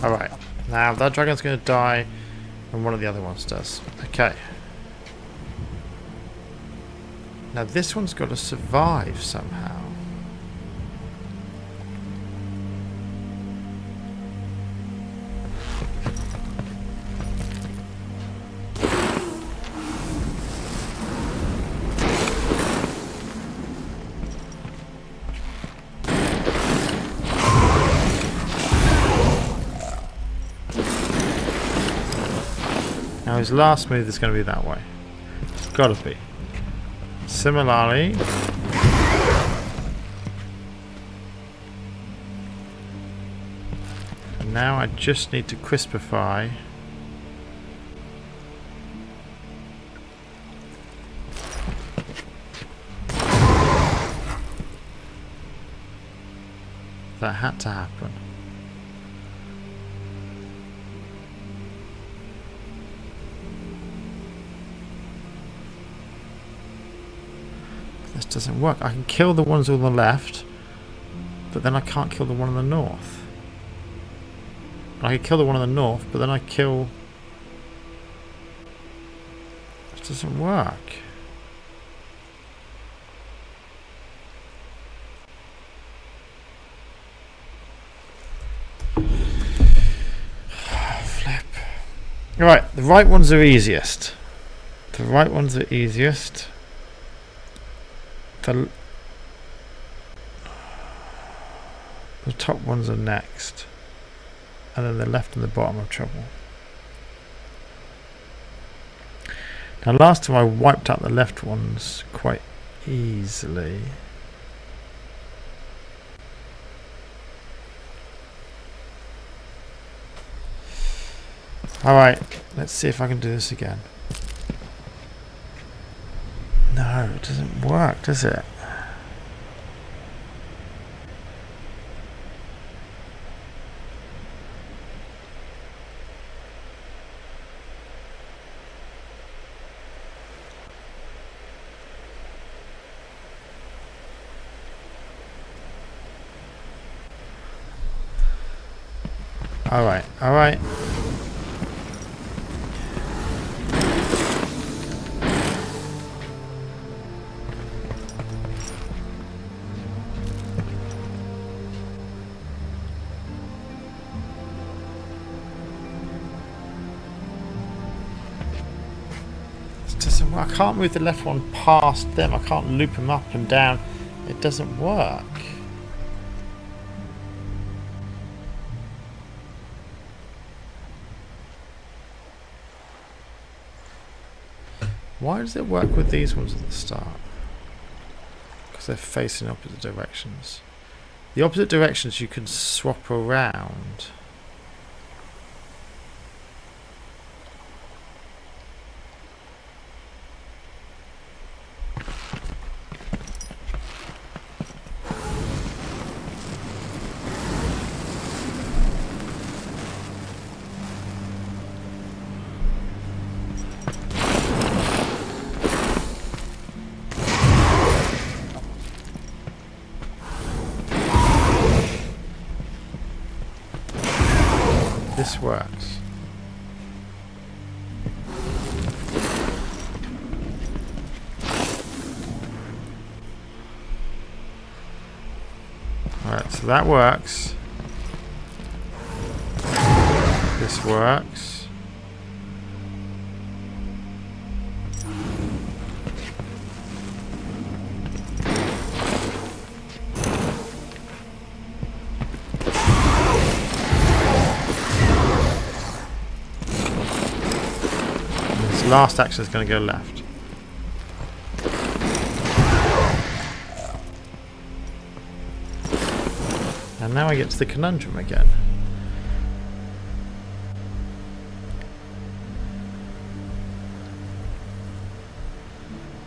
Alright, now that dragon's going to die and one of the other ones does. Okay. Now this one's got to survive somehow. Now his last move is going to be that way. It's got to be. Similarly, now I just need to crispify that had to happen. This doesn't work. I can kill the ones on the left, but then I can't kill the one on the north. I can kill the one on the north, but then I kill... This doesn't work. Flip. Right, the right ones are easiest. The right ones are easiest. The top ones are next, and then the left and the bottom are trouble. Now last time I wiped out the left ones quite easily. Alright, let's see if I can do this again. No, it doesn't work, does it? Alright, alright. I can't move the left one past them. I can't loop them up and down. It doesn't work. Why does it work with these ones at the start? Because they're facing opposite directions. The opposite directions you can swap around. This works. Alright, so that works. This works. Last action is going to go left. And now I get to the conundrum again.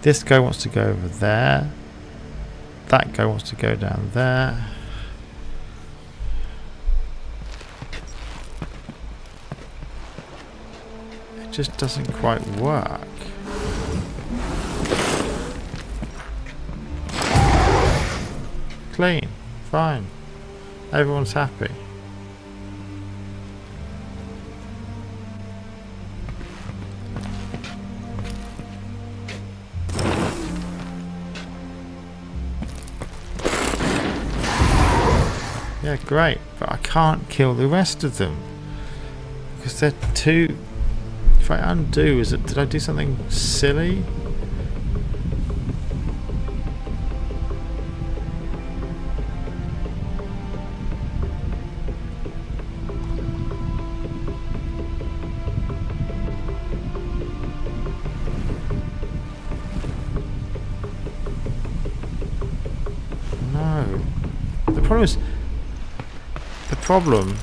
This guy wants to go over there. That guy wants to go down there. Just doesn't quite work. Clean, fine. Everyone's happy. Yeah, great, but I can't kill the rest of them because they're too. If I undo, did I do something silly? No. The problem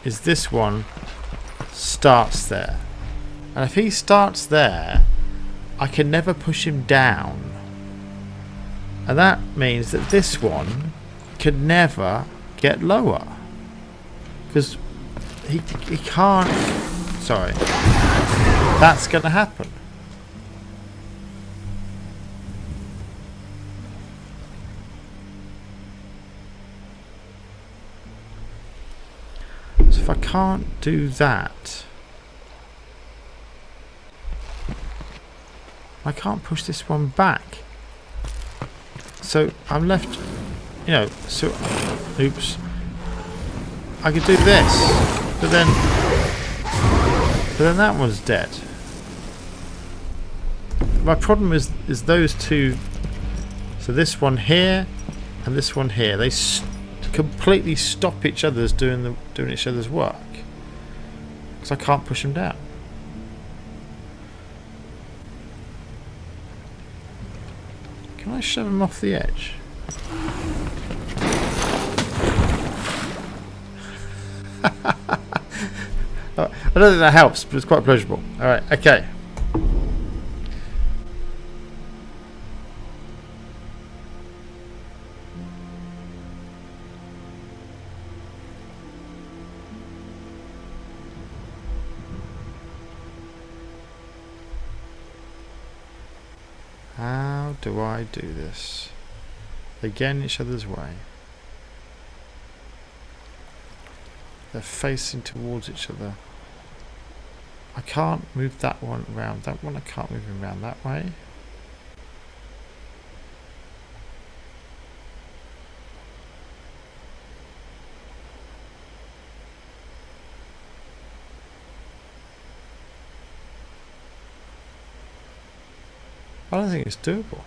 is this one starts there. And if he starts there, I can never push him down. And that means that this one could never get lower. Because he can't... Sorry. That's going to happen. So if I can't do that... I can't push this one back. So I'm left, you know, so, oops. I could do this, but then that one's dead. My problem is those two, so this one here and this one here, they completely stop each other's doing each other's work. Because I can't push them down. Can I shove him off the edge? I don't think that helps, but it's quite pleasurable. Alright, okay. How do I do this? Again, each other's way. They're facing towards each other. I can't move that one around. That one I can't move him around that way. I don't think it's doable.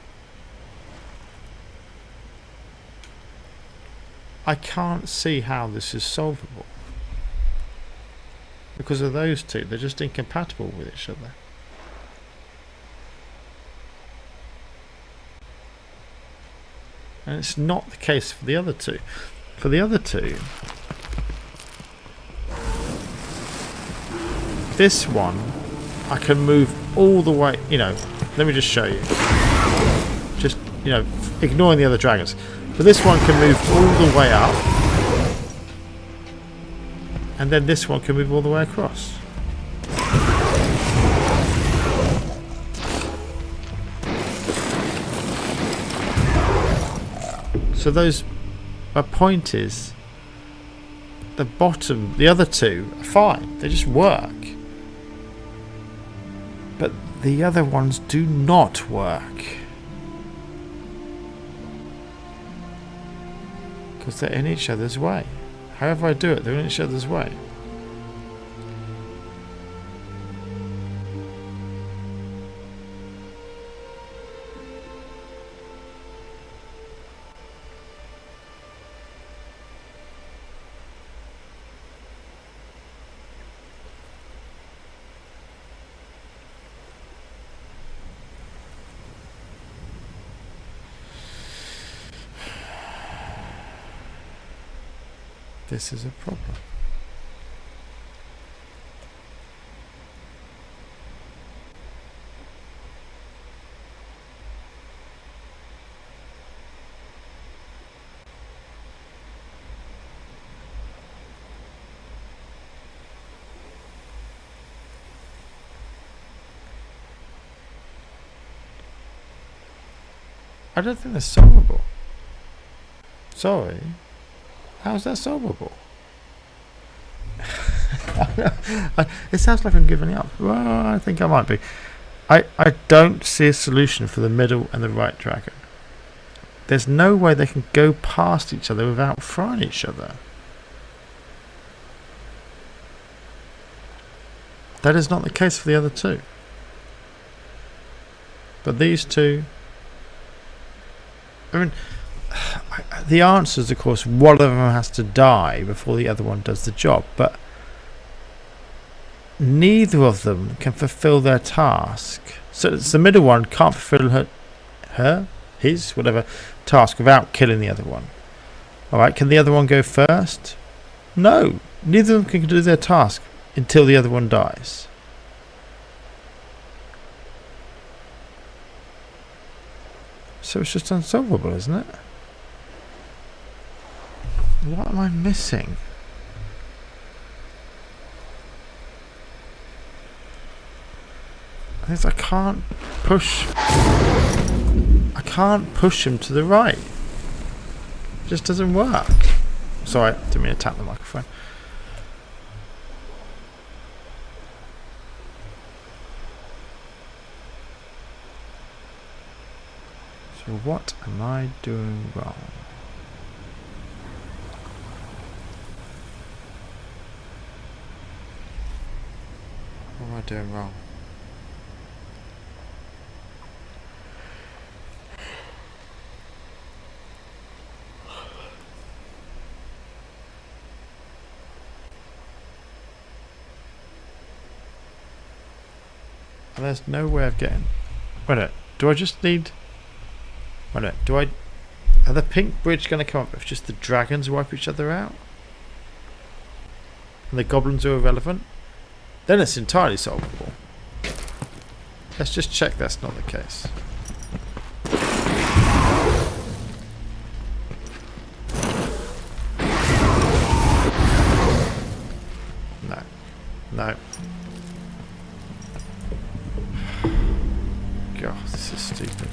I can't see how this is solvable. Because of those two, they're just incompatible with each other. And it's not the case for the other two. For the other two, this one, I can move all the way, you know, let me just show you. Just, you know, ignoring the other dragons. But this one can move all the way up. And then this one can move all the way across. So those, my point is, the bottom, the other two are fine. They just work. But the other ones do not work. Because they're in each other's way. However I do it, they're in each other's way. This is a problem. I don't think they're solvable. Sorry. How's that solvable? It sounds like I'm giving up. Well, I think I might be. I don't see a solution for the middle and the right dragon. There's no way they can go past each other without frying each other. That is not the case for the other two. But these two... I mean... The answer is, of course, one of them has to die before the other one does the job, but neither of them can fulfill their task. So it's the middle one can't fulfill his, whatever, task without killing the other one. Alright, can the other one go first? No, neither of them can do their task until the other one dies. So it's just unsolvable, isn't it? What am I missing? I can't push him to the right. It just doesn't work. Sorry, didn't mean to tap the microphone. So what am I doing wrong? What am I doing wrong? And there's no way of getting... Wait a minute, do I just need... Wait a minute, do I... Are the pink bridge going to come up if just the dragons wipe each other out? And the goblins are irrelevant? then it's entirely solvable. Let's just check that's not the case. No. No. God, this is stupid.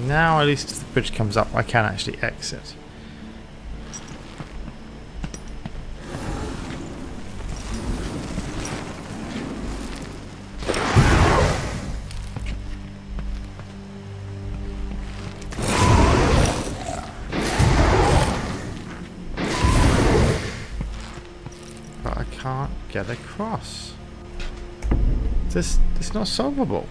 Now, at least if the bridge comes up, I can actually exit. But I can't get across. This is not solvable.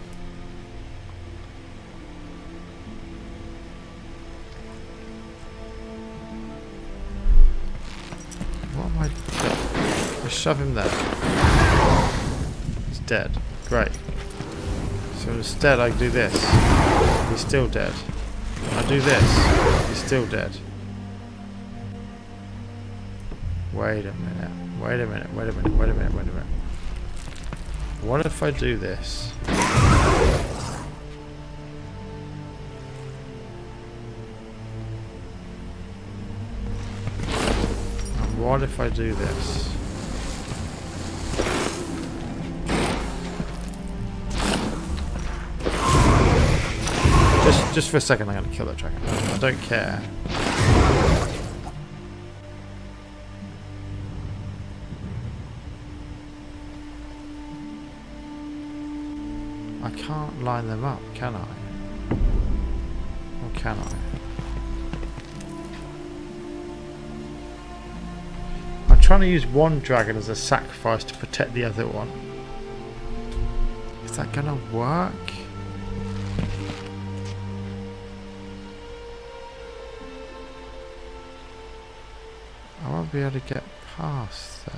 Shove him there. He's dead. Great. So instead I do this. He's still dead. I do this. He's still dead. Wait a minute. Wait a minute. Wait a minute. Wait a minute. Wait a minute. What if I do this? And what if I do this? Just for a second, I'm going to kill that dragon. I don't care. I can't line them up, can I? Or can I? I'm trying to use one dragon as a sacrifice to protect the other one. Is that going to work? I won't be able to get past then.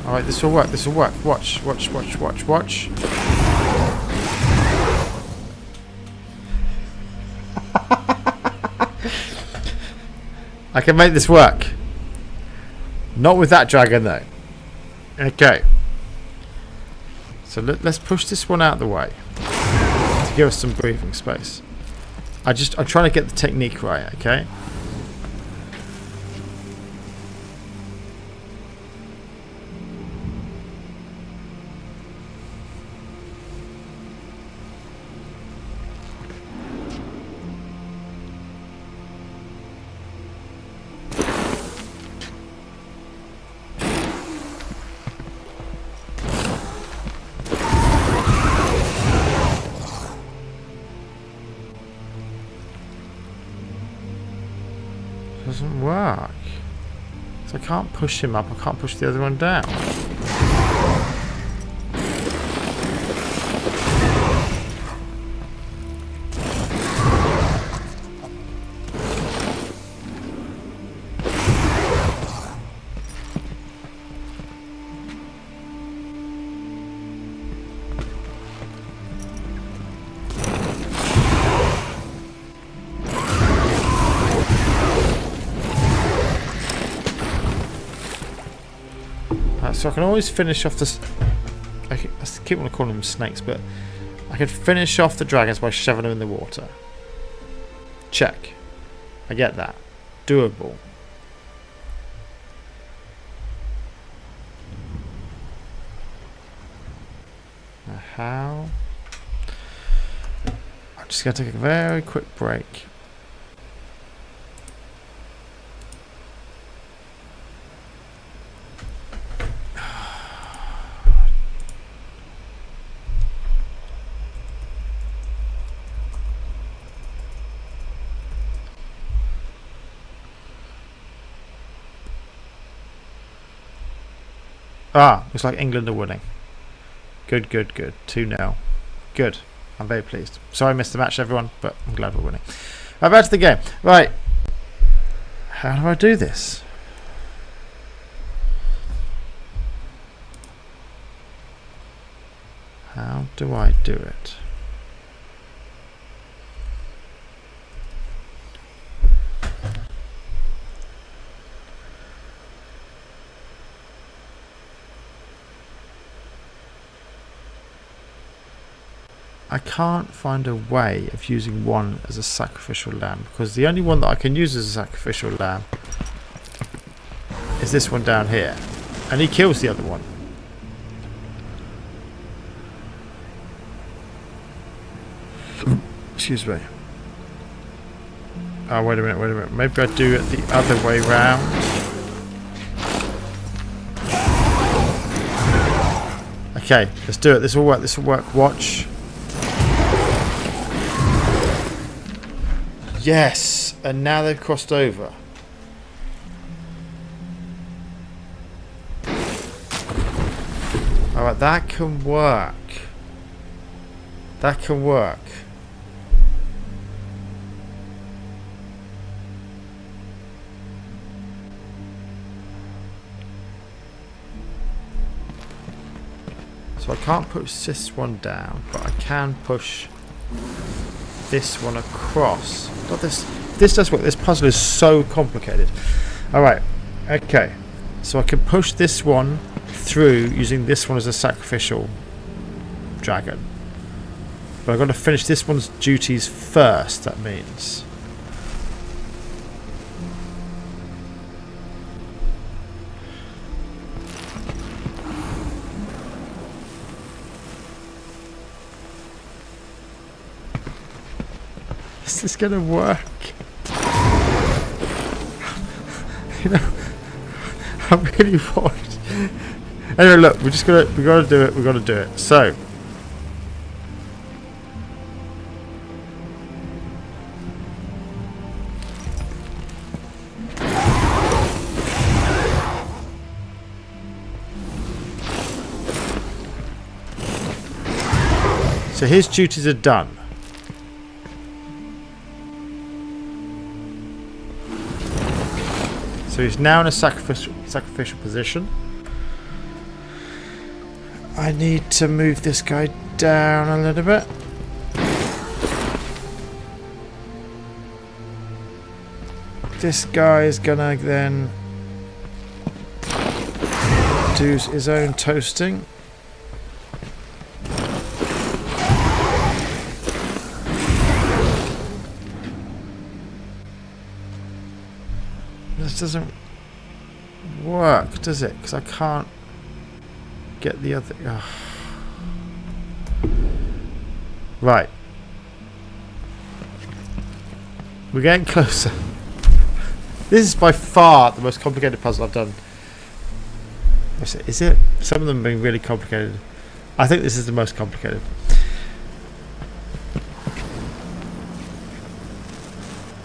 Alright, this will work, this will work. Watch, watch, watch, watch, watch. I can make this work. Not with that dragon though. Okay. So let's push this one out of the way to give us some breathing space. I'm trying to get the technique right, okay? Doesn't work. So I can't push him up, I can't push the other one down. So I can always finish off this. I keep on calling them snakes, but I can finish off the dragons by shoving them in the water. Check. I get that. Doable. Now how? I'm just going to take a very quick break. Looks like England are winning. Good, good, good. 2-0. Good. I'm very pleased. Sorry I missed the match, everyone, but I'm glad we're winning. Right, back to the game. Right. How do I do this? How do I do it? I can't find a way of using one as a sacrificial lamb, because the only one that I can use as a sacrificial lamb is this one down here, and he kills the other one. Excuse me. Oh, wait a minute. Maybe I do it the other way round. Okay, let's do it. This will work. Watch. Yes, and now they've crossed over. Alright, that can work. That can work. So I can't push this one down, but I can push this one across. But this does work. This puzzle is so complicated. Alright, okay. So I can push this one through using this one as a sacrificial dragon. But I've got to finish this one's duties first, that means. Is this gonna work? You know, I'm really worried. Anyway, look, we gotta do it. So his duties are done. So he's now in a sacrificial position. I need to move this guy down a little bit. This guy is gonna then do his own toasting. This doesn't work, does it? Because I can't get the other... Oh. Right. We're getting closer. This is by far the most complicated puzzle I've done. Is it? Some of them have been really complicated. I think this is the most complicated.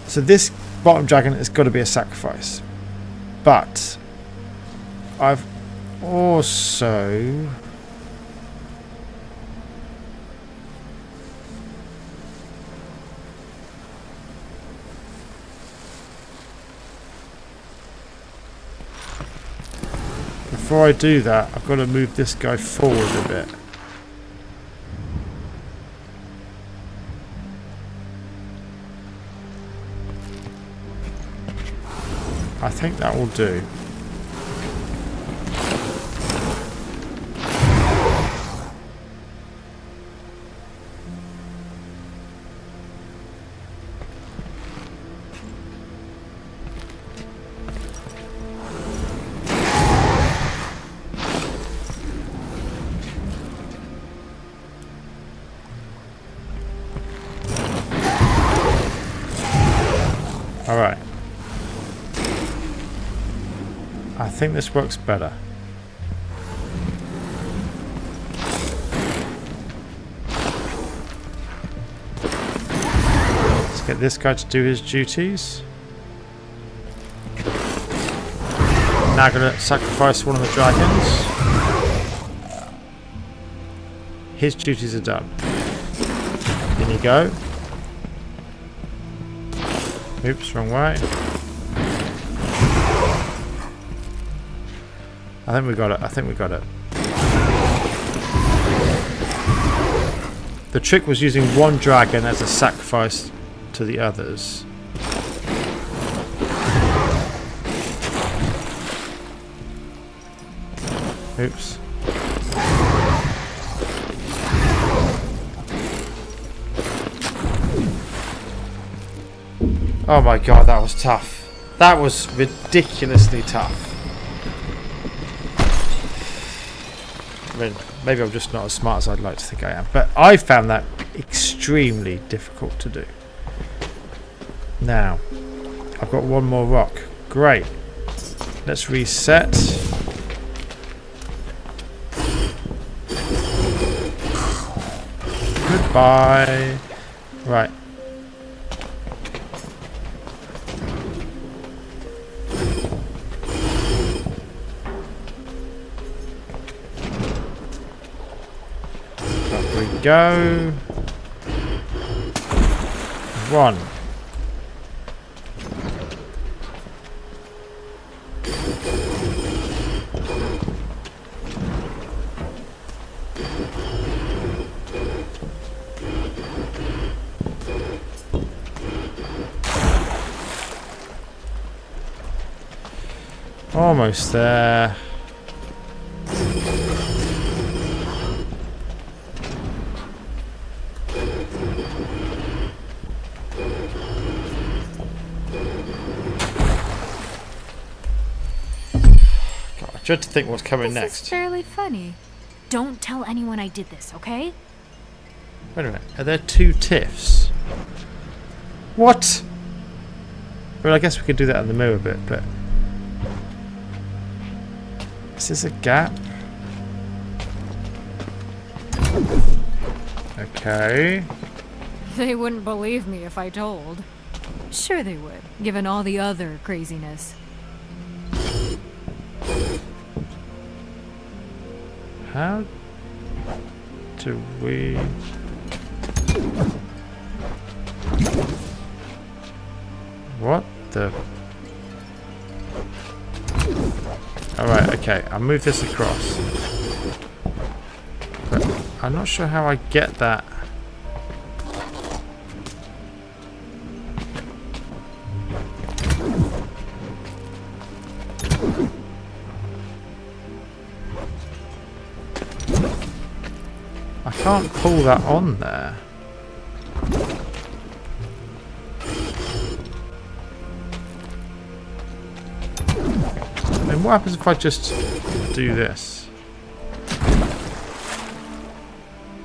So this bottom dragon has got to be a sacrifice. But I've also... Before I do that, I've got to move this guy forward a bit. I think that will do. All right. I think this works better. Let's get this guy to do his duties. Now I'm going to sacrifice one of the dragons. his duties are done. In you go. Oops, wrong way. I think we got it. I think we got it. The trick was using one dragon as a sacrifice to the others. Oops. Oh my god, that was tough. That was ridiculously tough. I mean, maybe I'm just not as smart as I'd like to think I am, but I found that extremely difficult to do. Now, I've got one more rock. Great. Let's reset. Goodbye. Right. Up we go. One. Almost there. God, I dread to think what's coming This next. is fairly funny. Don't tell anyone I did this, okay? Wait a minute. Are there two tiffs? What? Well, I guess we could do that in the mirror bit, but... Is this a gap? Okay. They wouldn't believe me if I told. Sure they would, given all the other craziness. How do we... What the... Alright, okay, I'll move this across. But I'm not sure how I get that. I can't pull that on there. And what happens if I just do this?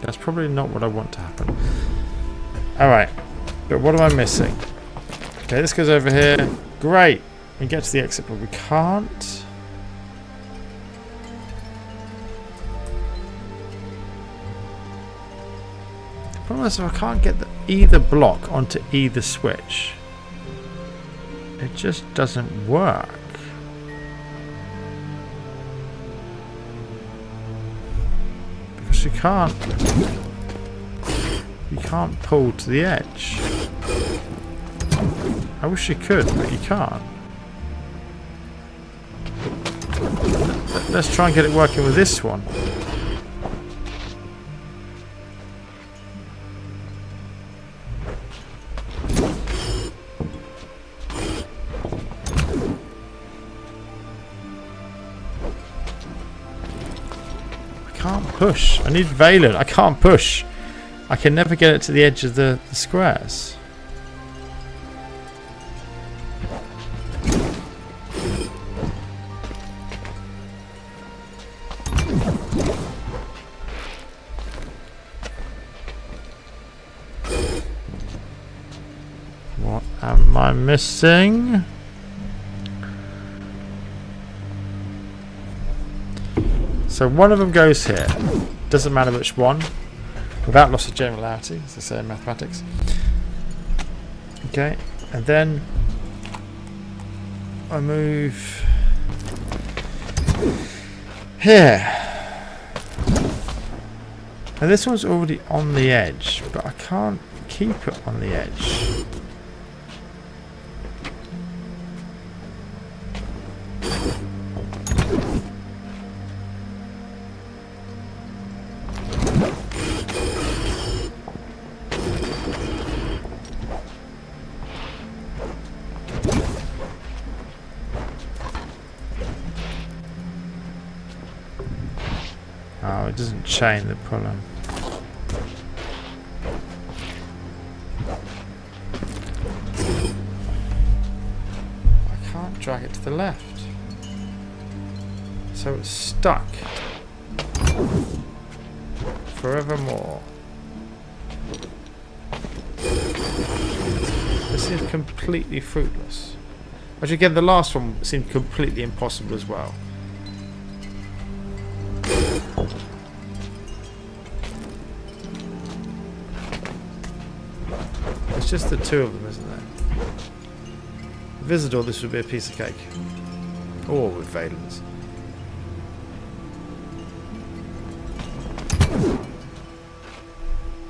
That's probably not what I want to happen. Alright, but what am I missing? Okay, this goes over here. Great! We get to the exit, but we can't. The problem is I can't get either block onto either switch. It just doesn't work. You can't pull to the edge. I wish you could, but you can't. Let's try and get it working with this one. Push. I need Valen. I can't push. I can never get it to the edge of the squares. What am I missing? So one of them goes here. Doesn't matter which one. Without loss of generality, as they say in mathematics. Okay, and then I move here. Now this one's already on the edge, but I can't keep it on the edge. Oh, it doesn't chain the problem. I can't drag it to the left. So it's stuck. Forevermore. This is completely fruitless. Actually, again, the last one seemed completely impossible as well. It's just the two of them, isn't there? Visitor, this would be a piece of cake. Or with Valens.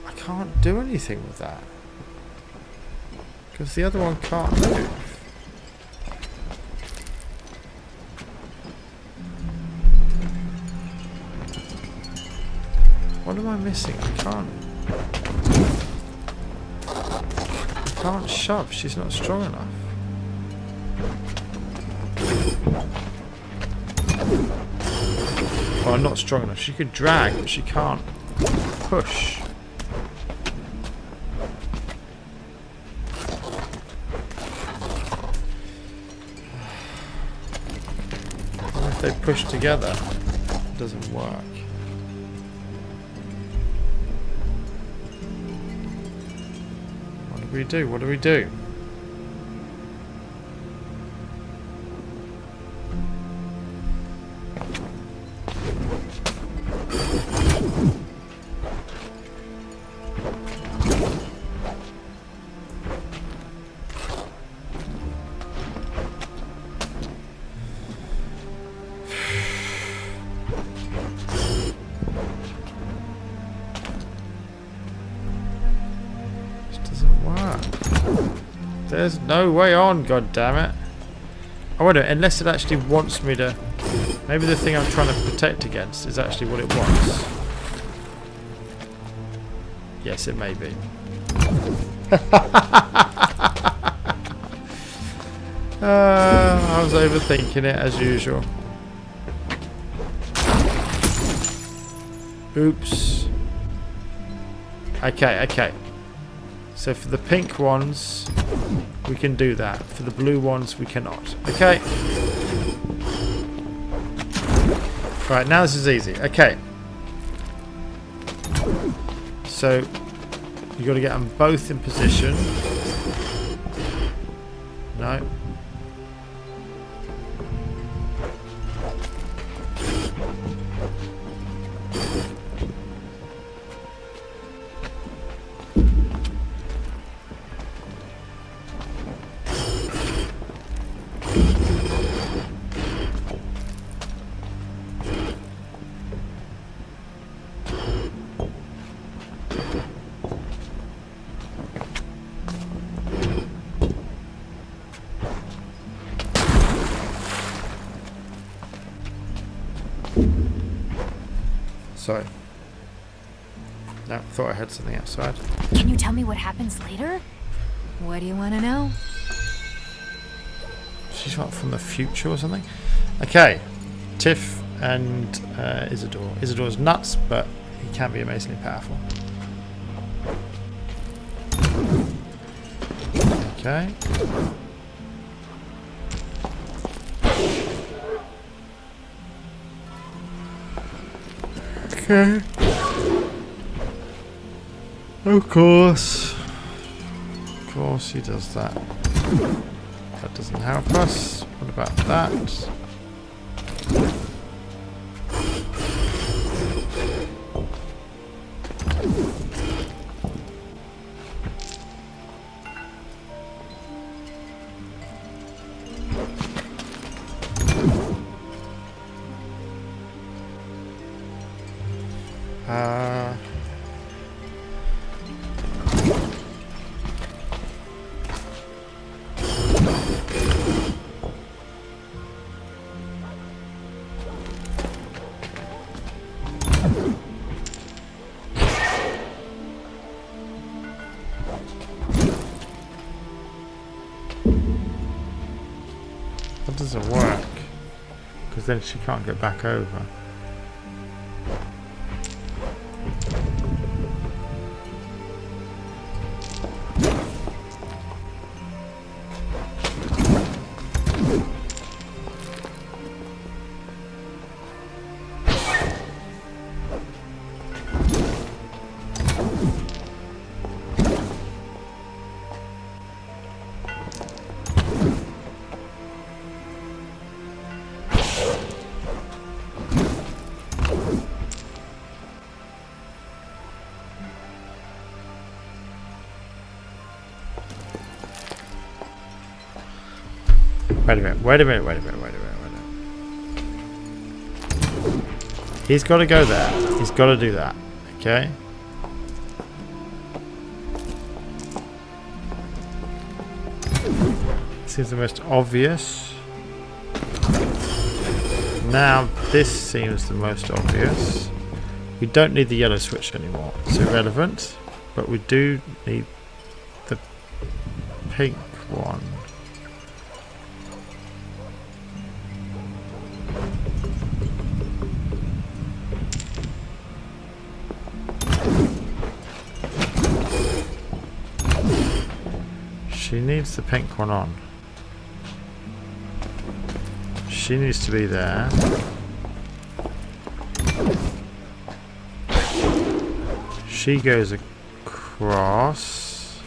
I can't do anything with that. Because the other one can't move. What am I missing? I can't shove. She's not strong enough. Well, not strong enough. She could drag, but she can't push. If they push together, it doesn't work. What do we do? What do we do? There's no way on, god damn it. I wonder, unless it actually wants me to... Maybe the thing I'm trying to protect against is actually what it wants. Yes, it may be. I was overthinking it as usual. Oops. Okay, okay. So for the pink ones, we can do that. For the blue ones, we cannot. Okay. Right, now this is easy. Okay. So, you got to get them both in position. No. Sorry. No, thought I had something outside. Can you tell me what happens later? What do you want to know? She's not from the future or something. Okay. Tiff and Isidore. Isidore's nuts, but he can be amazingly powerful. Okay. Okay. Of course. Of course he does that. That doesn't help us. What about that? That doesn't work. Because then she can't get back over. Wait a minute. He's got to go there. He's got to do that. Okay? Seems the most obvious. Now this seems the most obvious. We don't need the yellow switch anymore. It's irrelevant. But we do need the pink one. She needs the pink one on. She needs to be there. She goes across.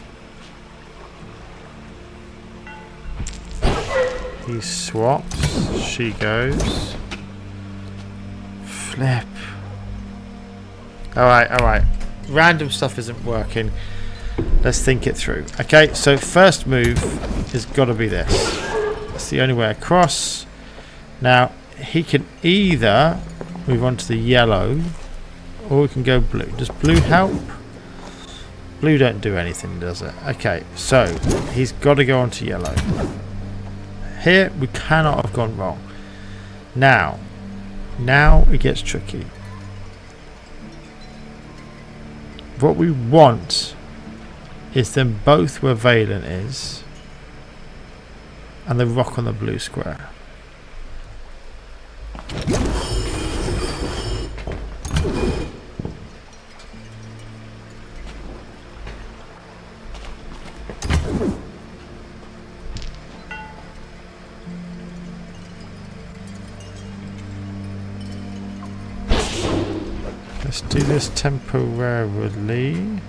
He swaps. She goes. Flip. Alright. Random stuff isn't working. Let's think it through. Okay, so first move has got to be this. That's the only way across. Now, he can either move on to the yellow, or we can go blue. Does blue help? Blue don't do anything, does it? Okay, so he's got to go on to yellow. Here, we cannot have gone wrong. Now it gets tricky. What we want is them both where Vaylin is and the rock on the blue square. Let's do this temporarily.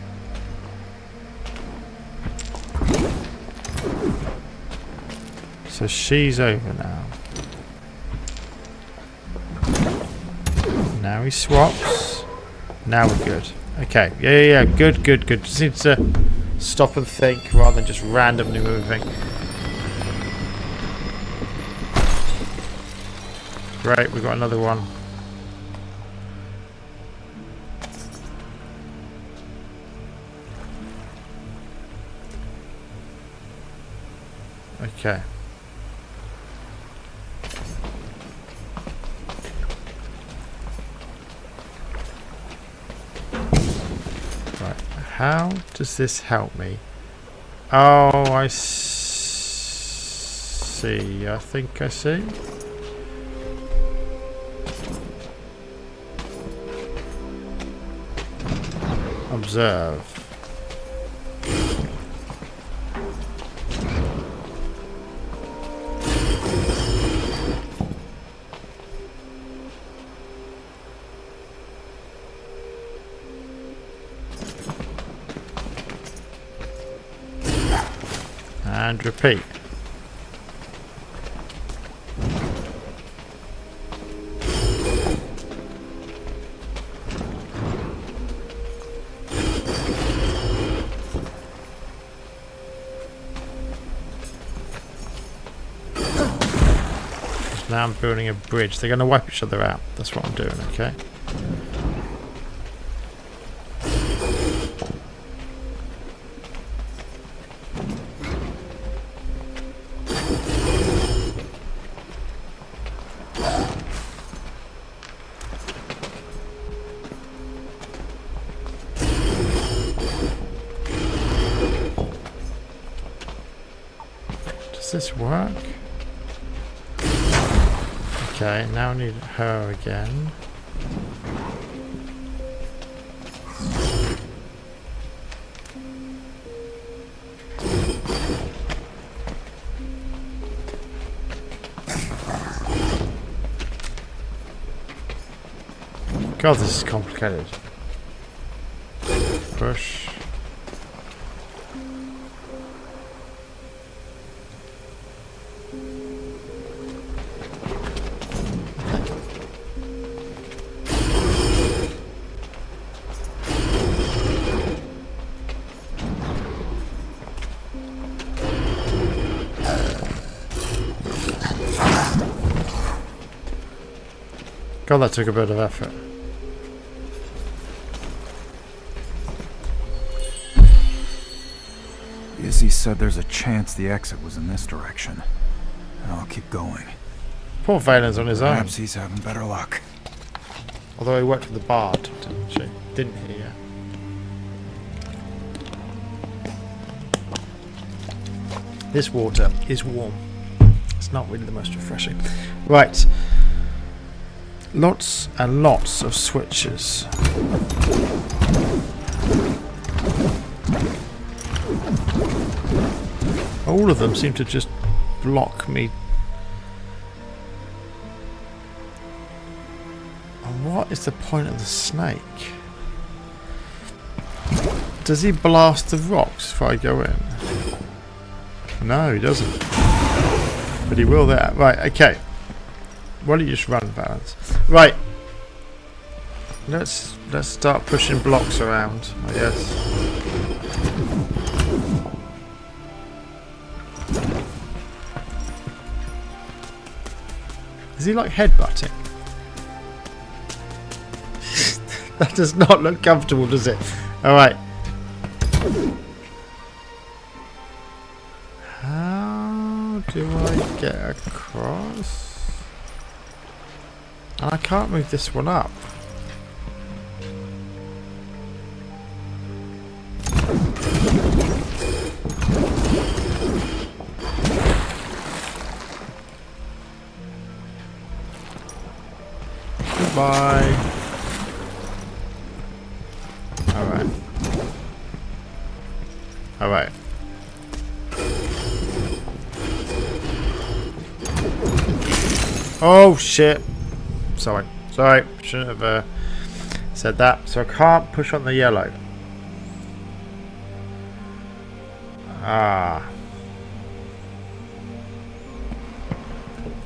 So she's over now. Now he swaps. Now we're good. Okay. Yeah. Good. Just need to stop and think rather than just randomly moving. Great, we got another one. Okay. How does this help me? Oh, I see. I think I see. Observe. And repeat. Now I'm building a bridge. They're going to wipe each other out. That's what I'm doing, okay? Does this work? Okay, now I need her again. God, this is complicated. Push. God, that took a bit of effort. Izzy said there's a chance the exit was in this direction. I'll keep going. Poor Valen's on his own. Perhaps he's having better luck. Although he worked for the Bard, didn't he? Yeah. This water is warm. It's not really the most refreshing. Right. Lots and lots of switches. All of them seem to just block me. And what is the point of the snake? Does he blast the rocks if I go in? No, he doesn't. But he will there. Right, okay. Why don't you just run, Valens? Right. Let's start pushing blocks around, I guess. Is he like headbutting? That does not look comfortable, does it? Alright. How do I get across? And I can't move this one up. Goodbye. Alright. Alright. Oh shit. Sorry, shouldn't have said that. So I can't push on the yellow. Ah.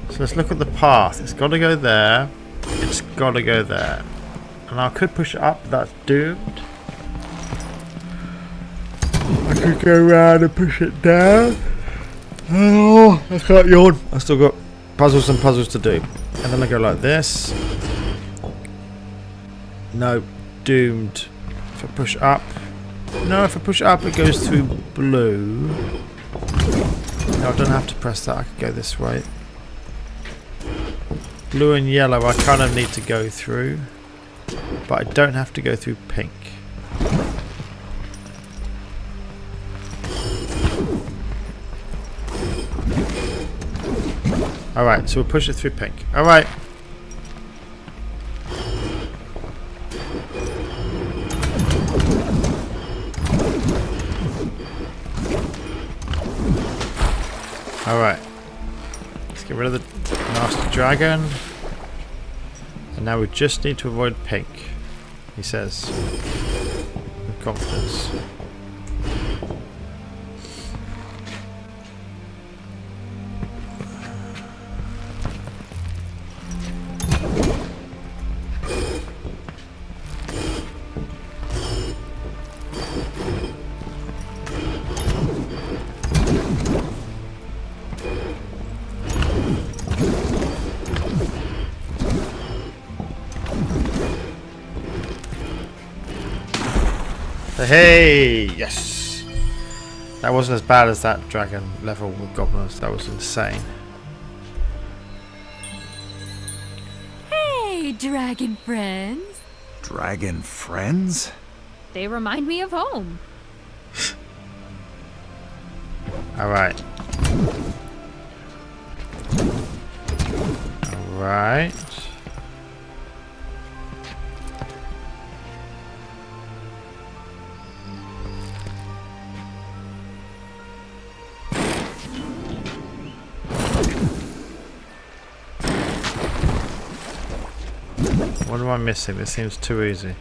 So let's look at the path. It's got to go there. It's got to go there. And I could push it up, but that's doomed. I could go around and push it down. Oh, I can't yawn. I've still got puzzles and puzzles to do. And then I go like this. No, doomed. If I push up. No, if I push up it goes through blue. No, I don't have to press that. I could go this way. Blue and yellow I kind of need to go through. But I don't have to go through pink. Alright, so we'll push it through pink. Alright. Alright. Let's get rid of the nasty dragon. And now we just need to avoid pink, he says. With confidence. Hey, yes. That wasn't as bad as that dragon level with goblins. That was insane. Hey, dragon friends. Dragon friends? They remind me of home. Alright. Right. What am I missing? This seems too easy.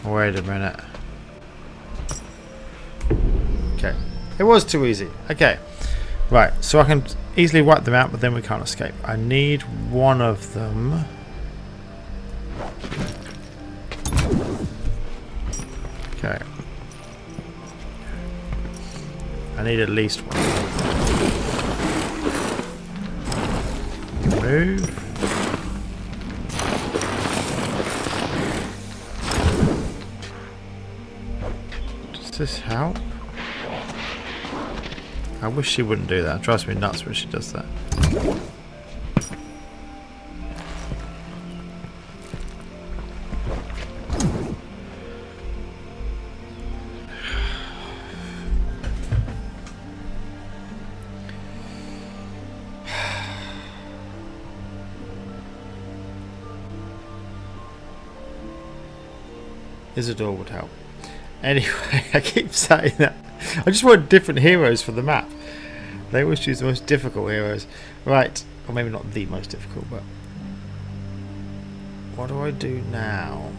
Wait a minute. Okay. It was too easy. Okay. Right. So I can easily wipe them out, but then we can't escape. I need one of them. Okay. I need at least one. Move. Does this help? I wish she wouldn't do that. It drives me nuts when she does that. Isidore would help. Anyway, I keep saying that. I just want different heroes for the map. They always choose the most difficult heroes. Right. Or maybe not the most difficult, but... what do I do now?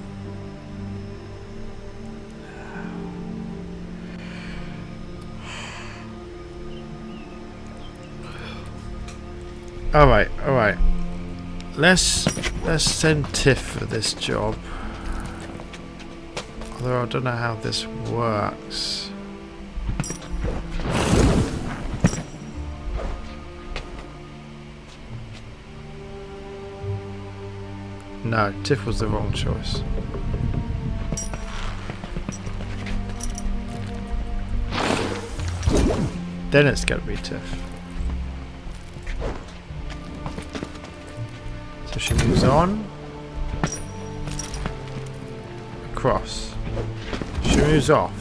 Alright, alright. Let's send Tiff for this job. Although I don't know how this works. No, Tiff was the wrong choice. Then it's got to be Tiff. So she moves on. Across. She moves off.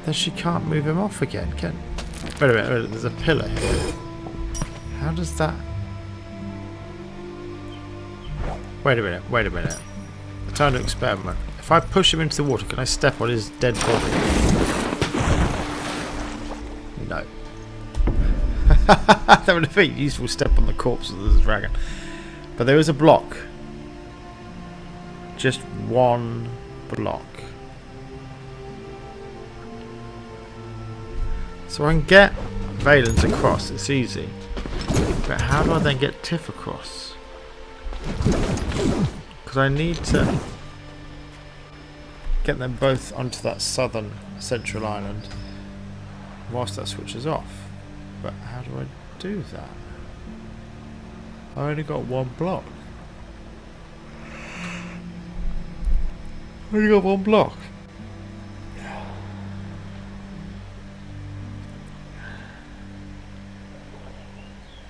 Then she can't move him off again, can? Wait a minute, there's a pillar here. How does that... wait a minute. Time to experiment. If I push him into the water, can I step on his dead body? No. That would be a useful step on the corpse of the dragon. But there is a block. Just one block. So I can get Valens across, it's easy. But how do I then get Tiff across? Because I need to get them both onto that southern central island whilst that switches off. But how do I do that? I only got one block. I only got one block.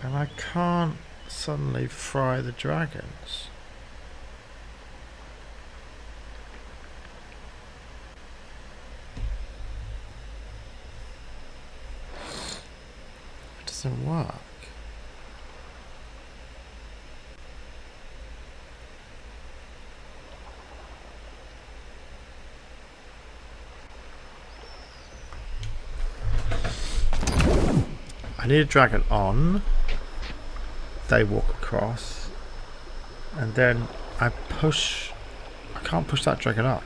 And I can't suddenly fry the dragons. It doesn't work. I need a dragon on. They walk across, and then I push. I can't push that dragon up.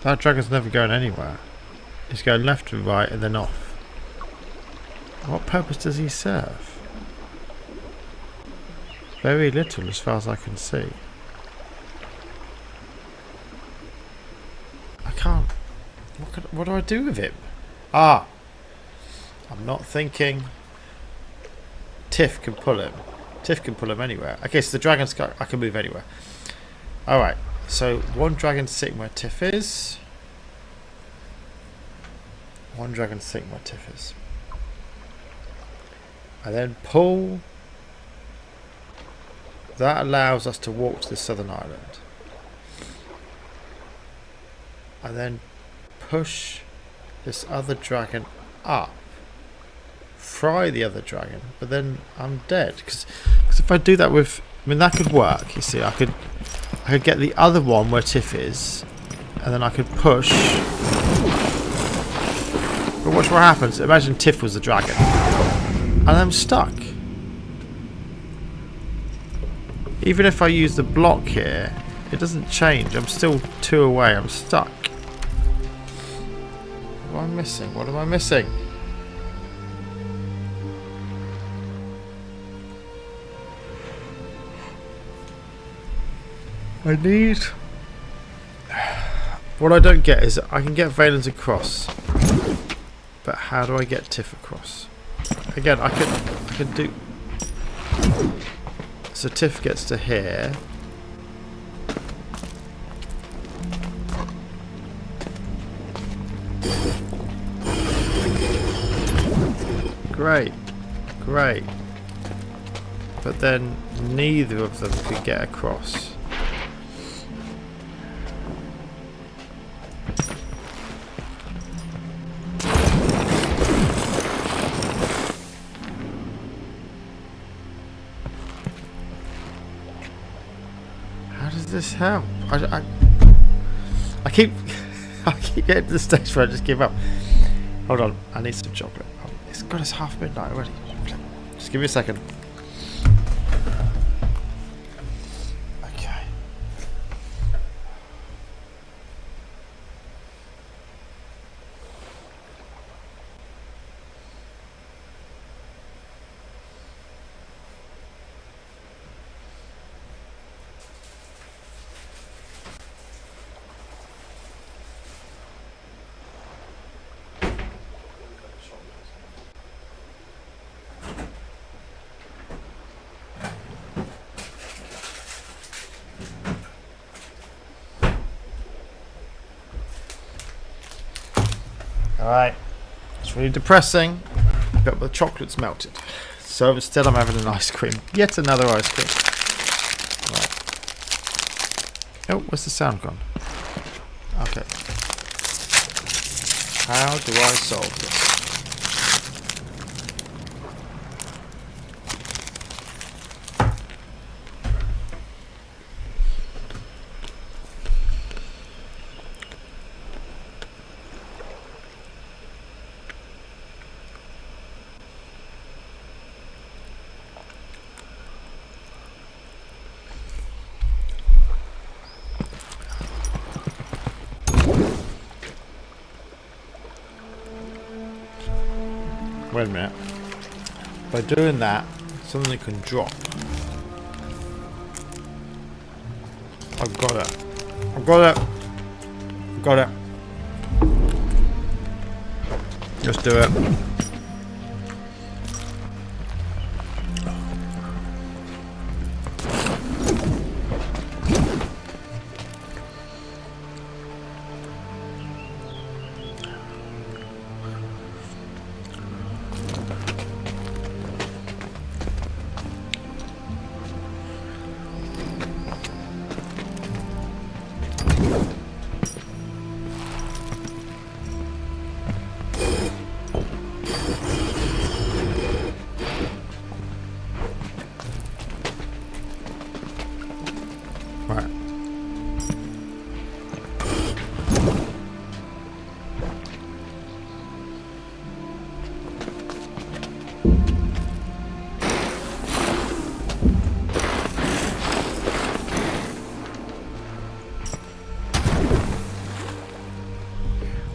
That dragon's never going anywhere. He's going left and right and then off. What purpose does he serve? Very little as far as I can see. I can't. What do I do with him? Ah! I'm not thinking. Tiff can pull him. Tiff can pull him anywhere. Okay, so the dragon's got... I can move anywhere. Alright, so one dragon's sitting where Tiff is. One dragon's sitting where Tiff is. I then pull That allows us to walk to the southern island. And then push this other dragon up. Fry the other dragon, but then I'm dead. Because if I do that with... I mean, that could work, you see. I could get the other one where Tiff is, and then I could push. But watch what happens. Imagine Tiff was the dragon. And I'm stuck. Even if I use the block here, it doesn't change. I'm still 2 away. I'm stuck. What am I missing? What am I missing? I need... What I don't get is I can get Valens across. But how do I get Tiff across? Again, I could do... So Tiff gets to here. Great. Great. But then neither of them could get across. This help? I keep getting to the stage where I just give up. Hold on, I need some chocolate. Oh, it's got us half midnight already. Just give me a second. Okay. Alright, it's really depressing, but the chocolate's melted. So instead I'm having an ice cream. Yet another ice cream. Right. Oh, where's the sound gone? Okay. How do I solve this? Wait a minute. By doing that, something can drop. I've got it. I've got it. I've got it. Just do it. Right.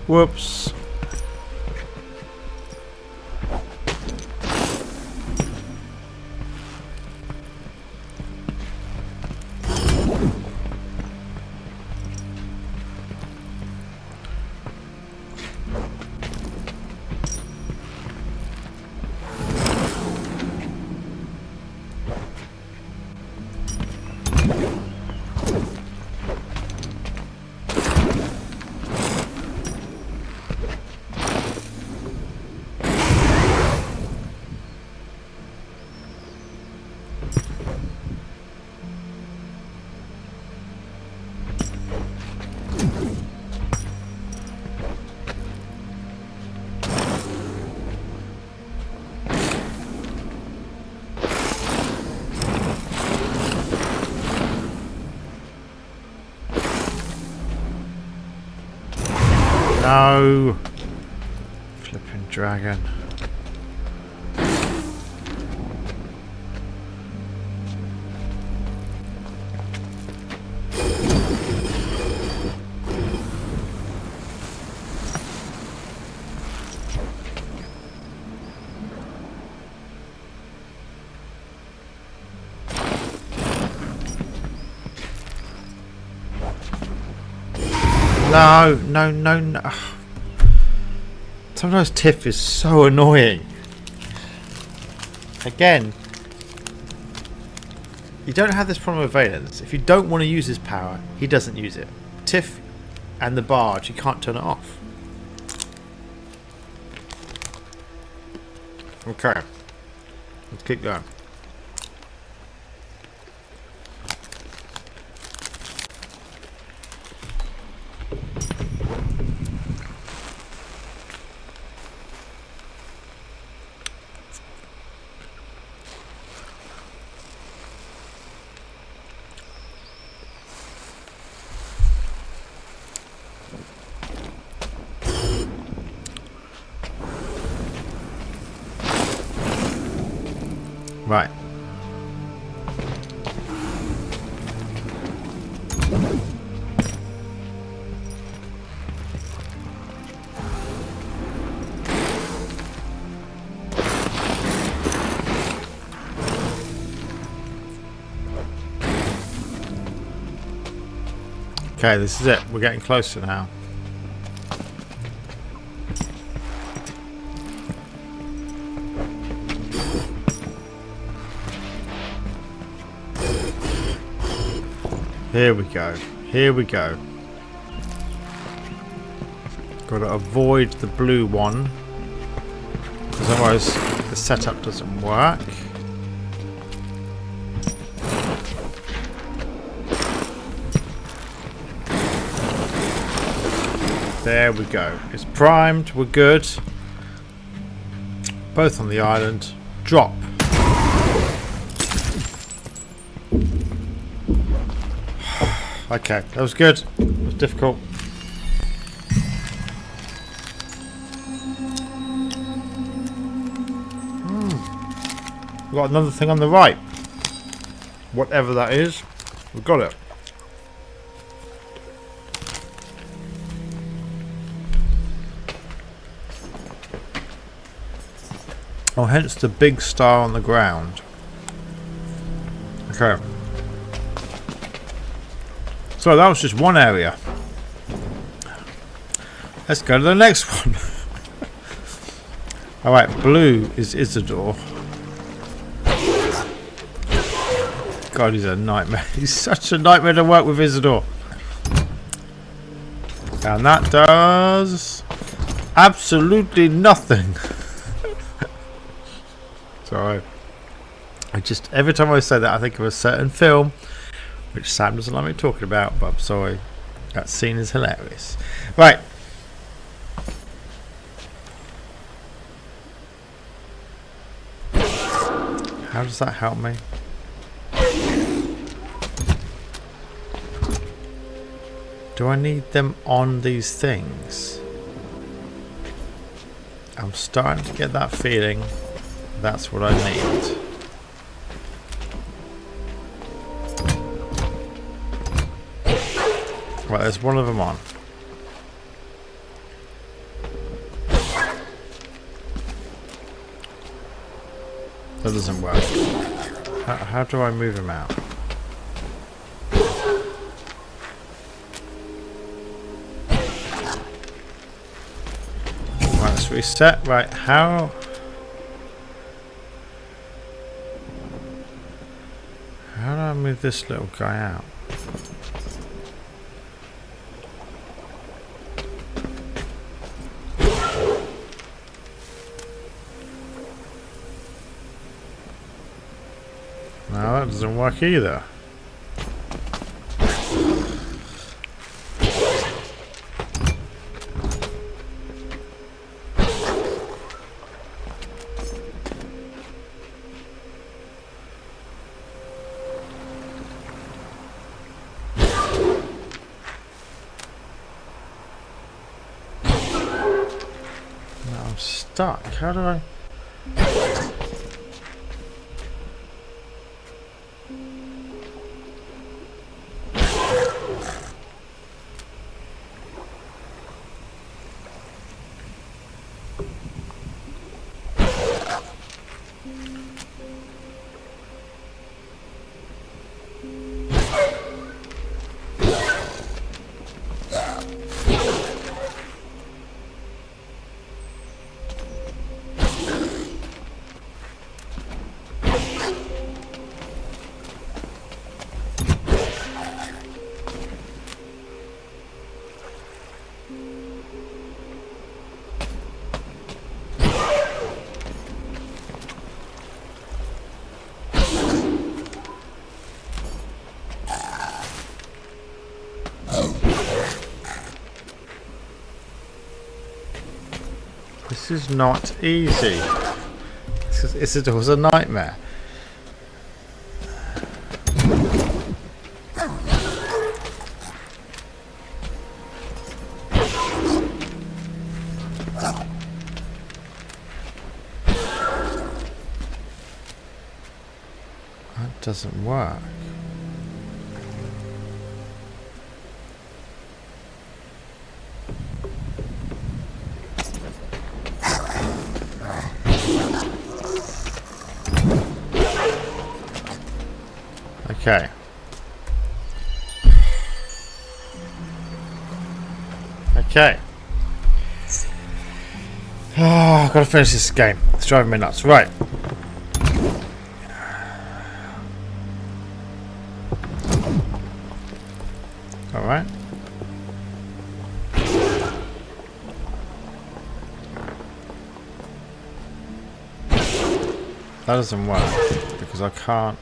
Whoops. No. Flipping dragon. No, no, no, no. Sometimes Tiff is so annoying. Again, you don't have this problem with Valence. If you don't want to use his power, he doesn't use it. Tiff and the barge, you can't turn it off. Okay. Let's keep going. Right. Okay, this is it. We're getting closer now. Here we go. Here we go. Got to avoid the blue one, because otherwise the setup doesn't work. There we go. It's primed. We're good. Both on the island. Drop. Okay, that was good. It was difficult. We've got another thing on the right. Whatever that is, we've got it. Oh, hence the big star on the ground. Okay. So that was just one area. Let's go to the next one. Alright, blue is Isidore. God, he's a nightmare. He's such a nightmare to work with, Isidore. And that does absolutely nothing. Sorry. I just, every time I say that, I think of a certain film, which Sam doesn't like me talking about, but I'm sorry. That scene is hilarious. Right. How does that help me? Do I need them on these things? I'm starting to get that feeling. That's what I need. Right, there's one of them on. That doesn't work. How do I move him out? Right, let's reset. Right, how do I move this little guy out? No, that doesn't work either. stuck. How do I... This is not easy. It was a nightmare. That doesn't work. Okay. Okay. Oh, I've got to finish this game. It's driving me nuts. Right. Alright. That doesn't work because I can't.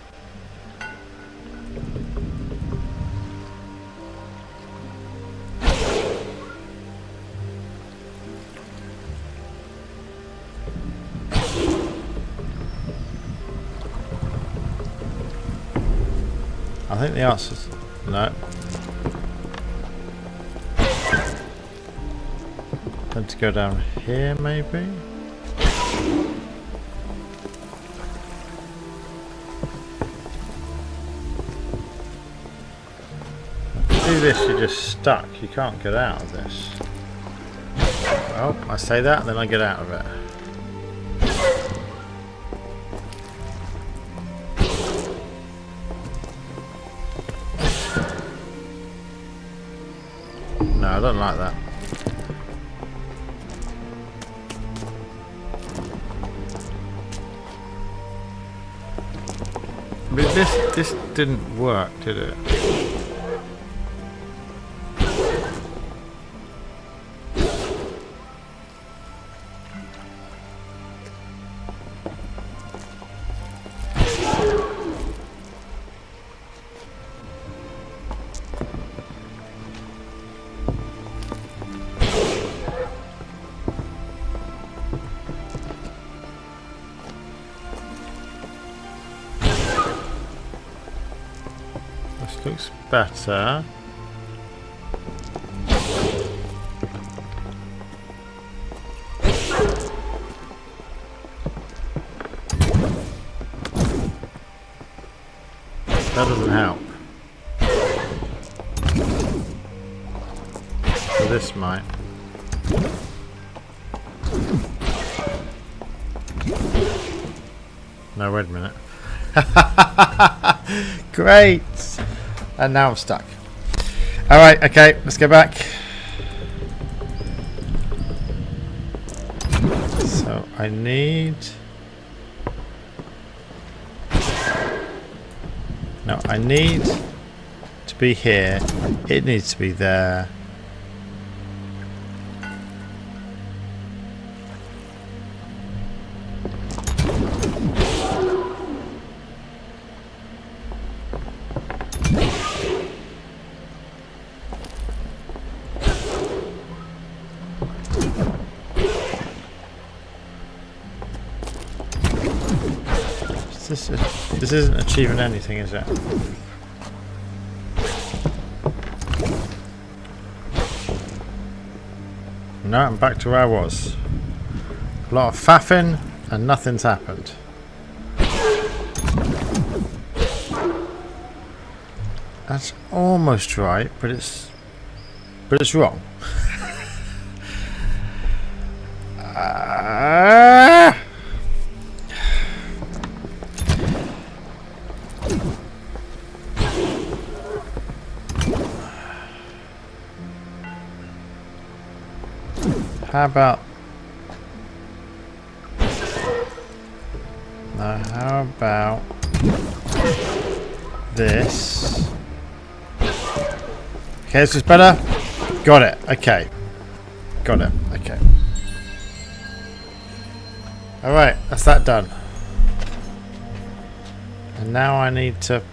I think the answer's no. Then to go down here, maybe. Do this, you're just stuck. You can't get out of this. Well, I say that, then I get out of it. No, I don't like that. But this didn't work, did it? This looks better. That doesn't help. So this might. No, wait a minute. Great! And now I'm stuck. Alright, okay, let's go back. So I need... No, I need to be here. It needs to be there. This isn't achieving anything, is it? No, I'm back to where I was. A lot of faffing and nothing's happened. That's almost right, but it's wrong. How about now? How about this? Okay, this is better. Got it. Okay. Got it. Okay. Alright, that's that done. And now I need to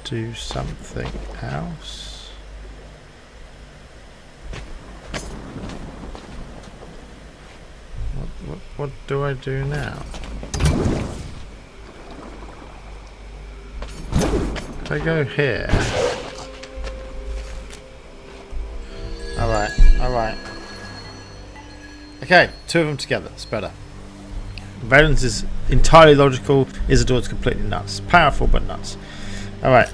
do something else. What do I do now? If I go here. Alright. Okay, two of them together. It's better. Valence is entirely logical. Isidore's completely nuts. Powerful but nuts. Alright.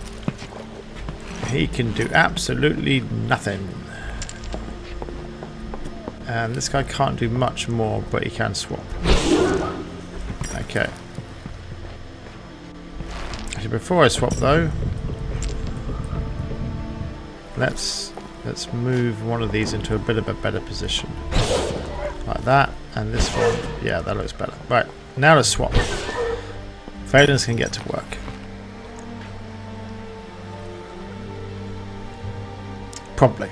He can do absolutely nothing. And this guy can't do much more, but he can swap. Okay. Actually, before I swap though, let's move one of these into a bit of a better position. Like that, and this one, yeah, that looks better. Right, now let's swap. Valence can get to work. Probably.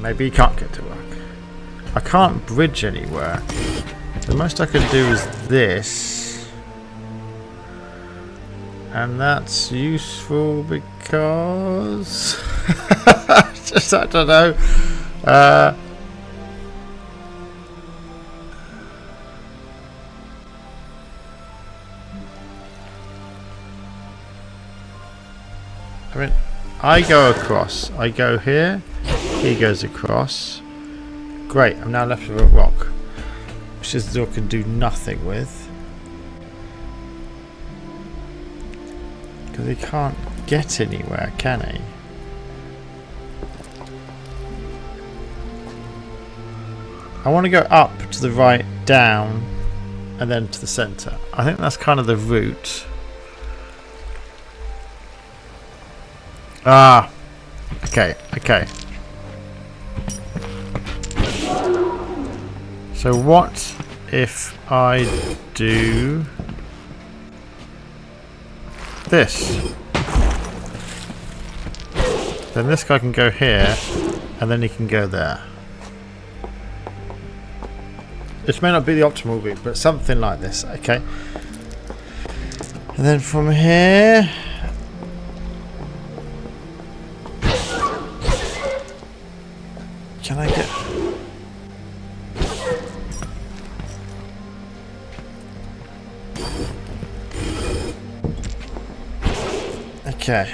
Maybe he can't get to work. I can't bridge anywhere. The most I can do is this. And that's useful because... just, I don't know. I mean, I go across. I go here. He goes across. Great, I'm now left with a rock, which Isidore can do nothing with. Because he can't get anywhere, can he? I want to go up to the right, down, and then to the centre. I think that's kind of the route. Ah, okay. So what if I do this? Then this guy can go here, and then he can go there. This may not be the optimal route, but something like this, okay. And then from here... Can I get... Okay.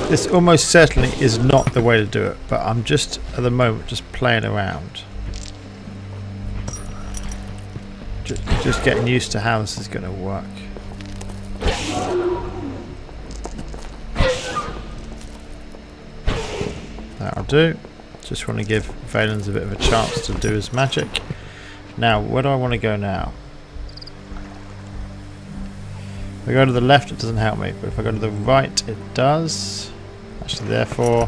This almost certainly is not the way to do it, but I'm just, at the moment, just playing around. Just getting used to how this is going to work. That'll do. Just want to give Valens a bit of a chance to do his magic. Now, where do I want to go now? If I go to the left, it doesn't help me, but if I go to the right, it does. Actually, therefore,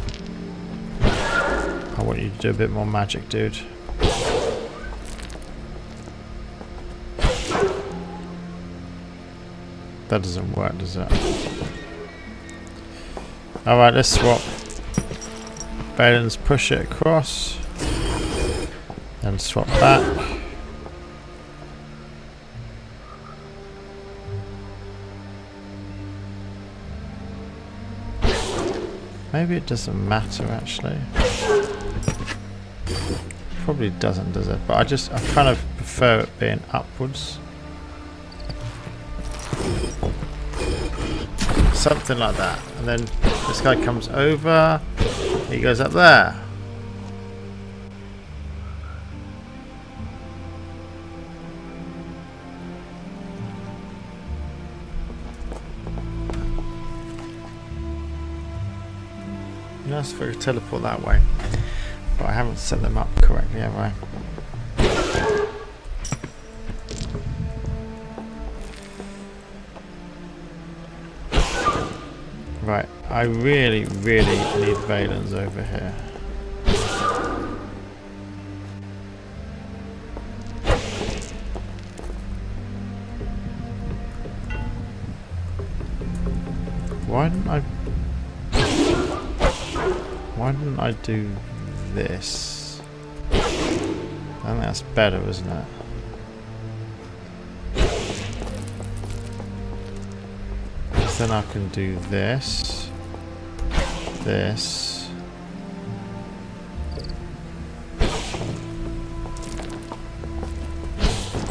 I want you to do a bit more magic, dude. That doesn't work, does it? Alright, let's swap. Valens, push it across. And swap back. Maybe it doesn't matter actually. Probably doesn't, does it? But I kind of prefer it being upwards. Something like that. And then this guy comes over. He goes up there. Nice for a teleport that way. But I haven't set them up correctly, have I? Right, I really, really need Valens over here. Why didn't I do this? I think that's better, isn't it? Then I can do this, this,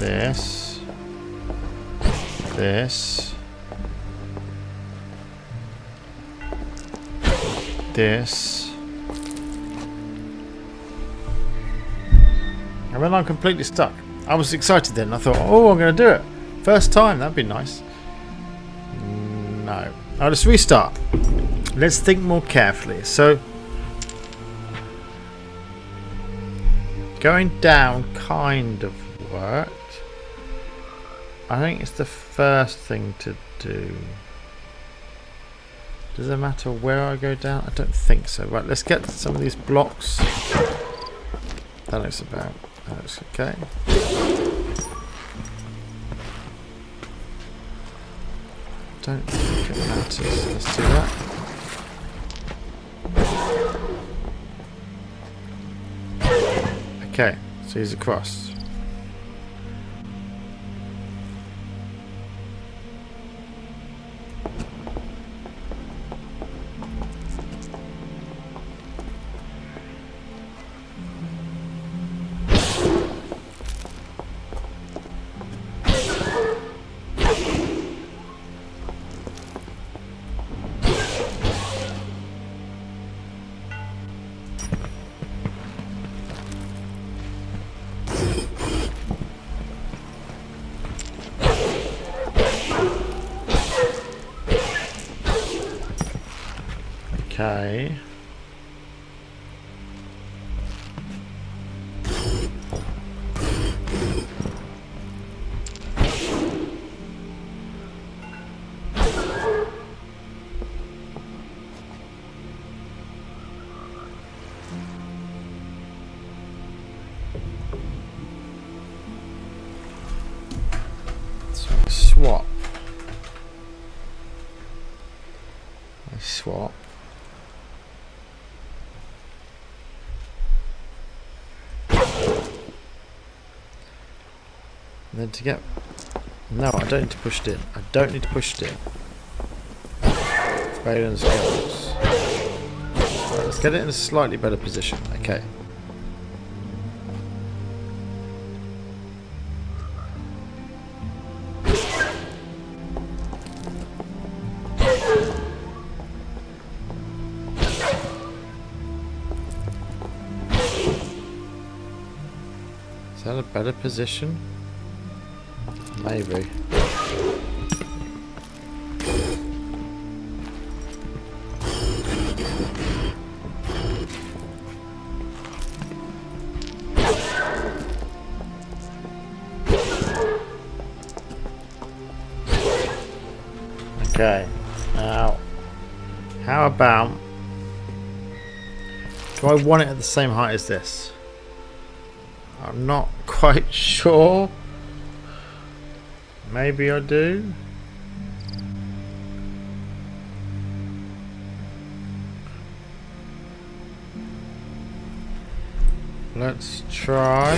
this, this, this, and then I'm completely stuck. I was excited then. I thought, oh, I'm going to do it. First time, that'd be nice. No. I'll just restart. Let's think more carefully. So, going down kind of worked. I think it's the first thing to do. Does it matter where I go down? I don't think so. Right, let's get some of these blocks. That looks about. That looks okay. Don't think it matters. Let's do that. Okay, so he's across. Okay. So I swap. And then to get... No, I don't need to push it in. I don't need to push it in. Valens goes. Right, let's get it in a slightly better position. Okay. Is that a better position? Maybe. Okay. Now, how about... Do I want it at the same height as this? I'm not quite sure. Maybe I do. Let's try.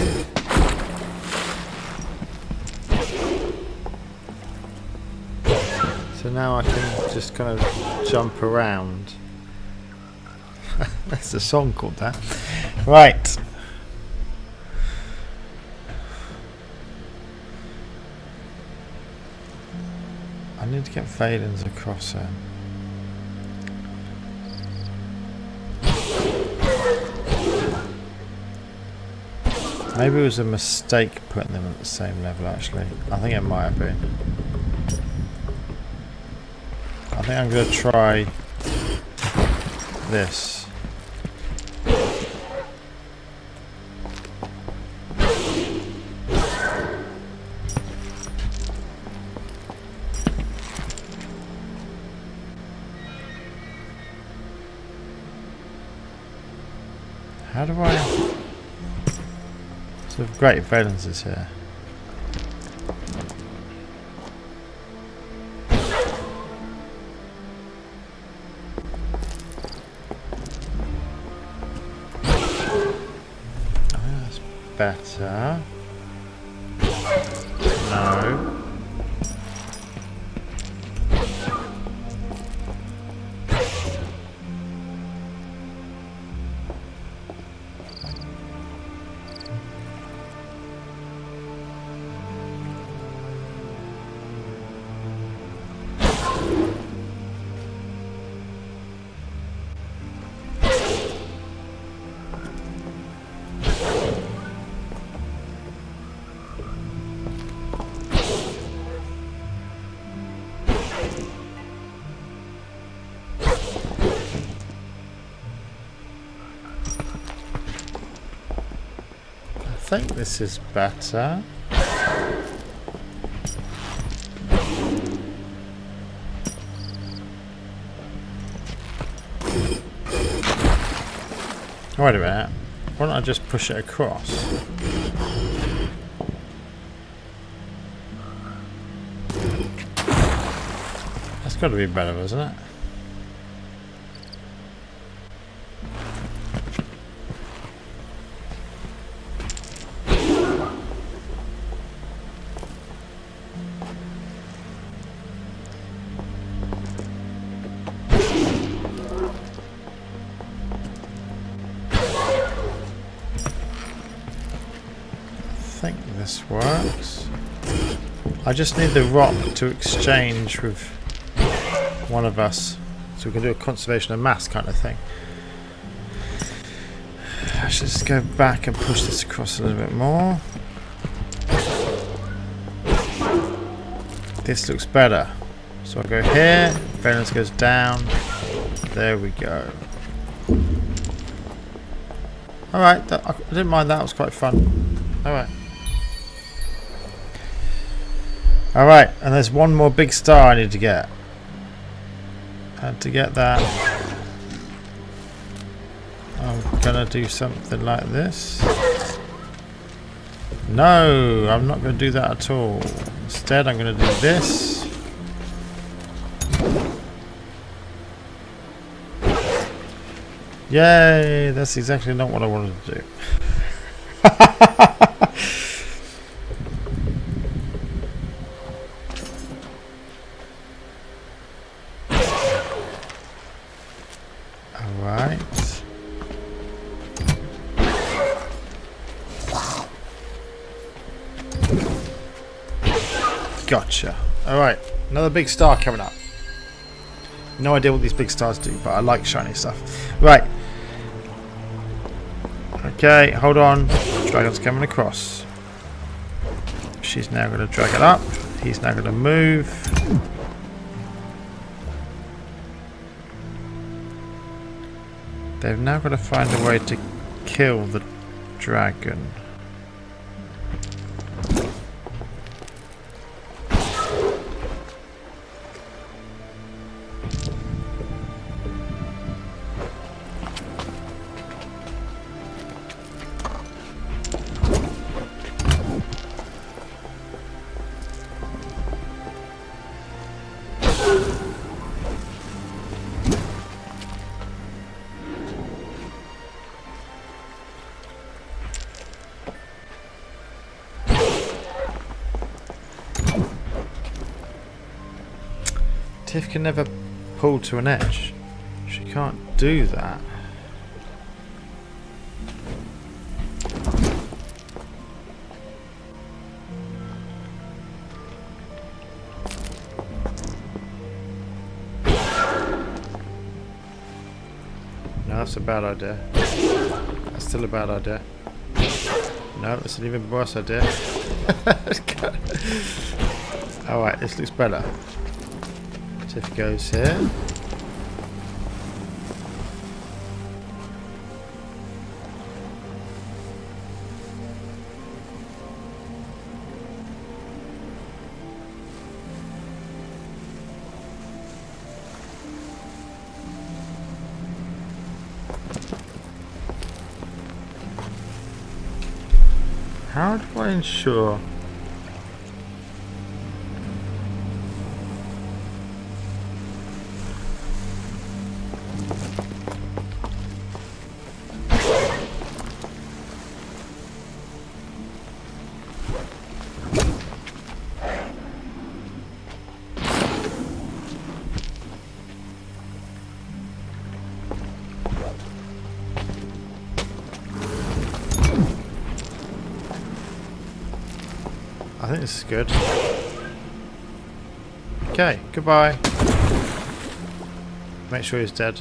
So now I can just kind of jump around. That's a song called that. Right. I need to get Valens across there. Maybe it was a mistake putting them at the same level, actually. I think it might have been. I think I'm going to try this. How do I... So great Valens is here. That's better. No. I think this is better. Wait a minute. Why don't I just push it across? That's got to be better, isn't it? I think this works. I just need the rock to exchange with one of us, so we can do a conservation of mass kind of thing. I should just go back and push this across a little bit more. This looks better. So I'll go here, Valens goes down. There we go. Alright, I didn't mind that, it was quite fun. Alright. Alright, and there's one more big star I need to get. And to get that, I'm gonna do something like this. No, I'm not gonna do that at all. Instead, I'm gonna do this. Yay, that's exactly not what I wanted to do. Alright. Gotcha. Alright, another big star coming up. No idea what these big stars do, but I like shiny stuff. Right. Okay, hold on. Dragon's coming across. She's now going to drag it up. He's now going to move. They've now got to find a way to kill the dragon. Tiff can never pull to an edge. She can't do that. No, that's a bad idea. That's still a bad idea. No, that's an even worse idea. Alright, this looks better. So if it goes here. How do I ensure? I think this is good. Okay, goodbye. Make sure he's dead.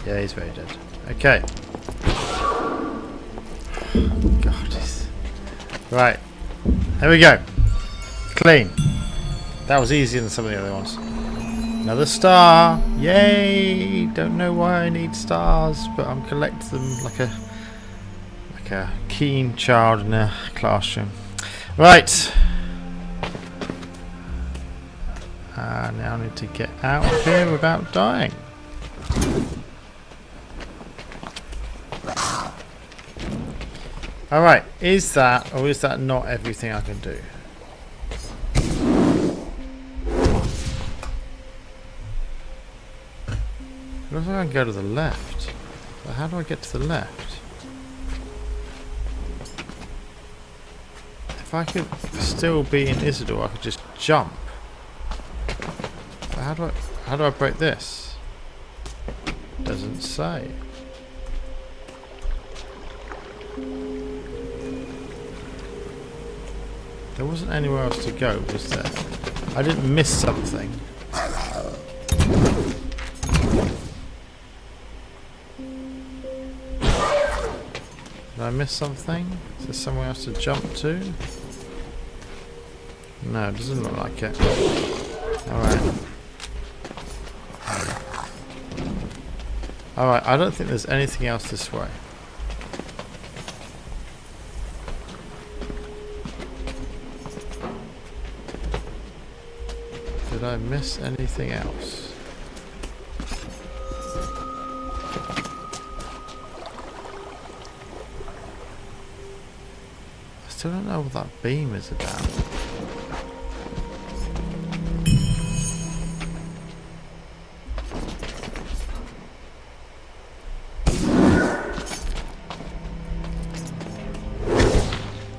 Yeah, he's very dead. Okay. God, right. There we go. Clean. That was easier than some of the other ones. Another star. Yay! Don't know why I need stars, but I'm collecting them like a keen child in a classroom. Right. Now I need to get out of here without dying. Alright, is that or is that not everything I can do? It looks like I can go to the left. But how do I get to the left? If I could still be in Isidore, I could just jump. But how do I break this? Doesn't say. There wasn't anywhere else to go, was there? I didn't miss something. Did I miss something? Is there somewhere else to jump to? No, it doesn't look like it. Alright. Alright, I don't think there's anything else this way. Did I miss anything else? I still don't know what that beam is about.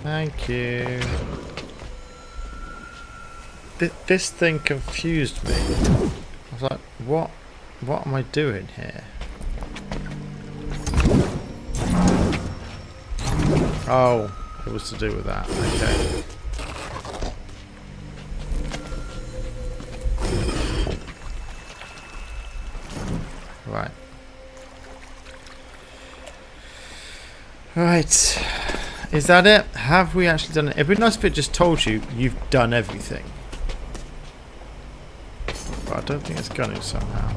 Thank you. This thing confused me. I was like, what am I doing here? Oh, it was to do with that. Okay. Right. Right. Is that it? Have we actually done it? It'd be nice if it just told you you've done everything. But I don't think it's going to somehow.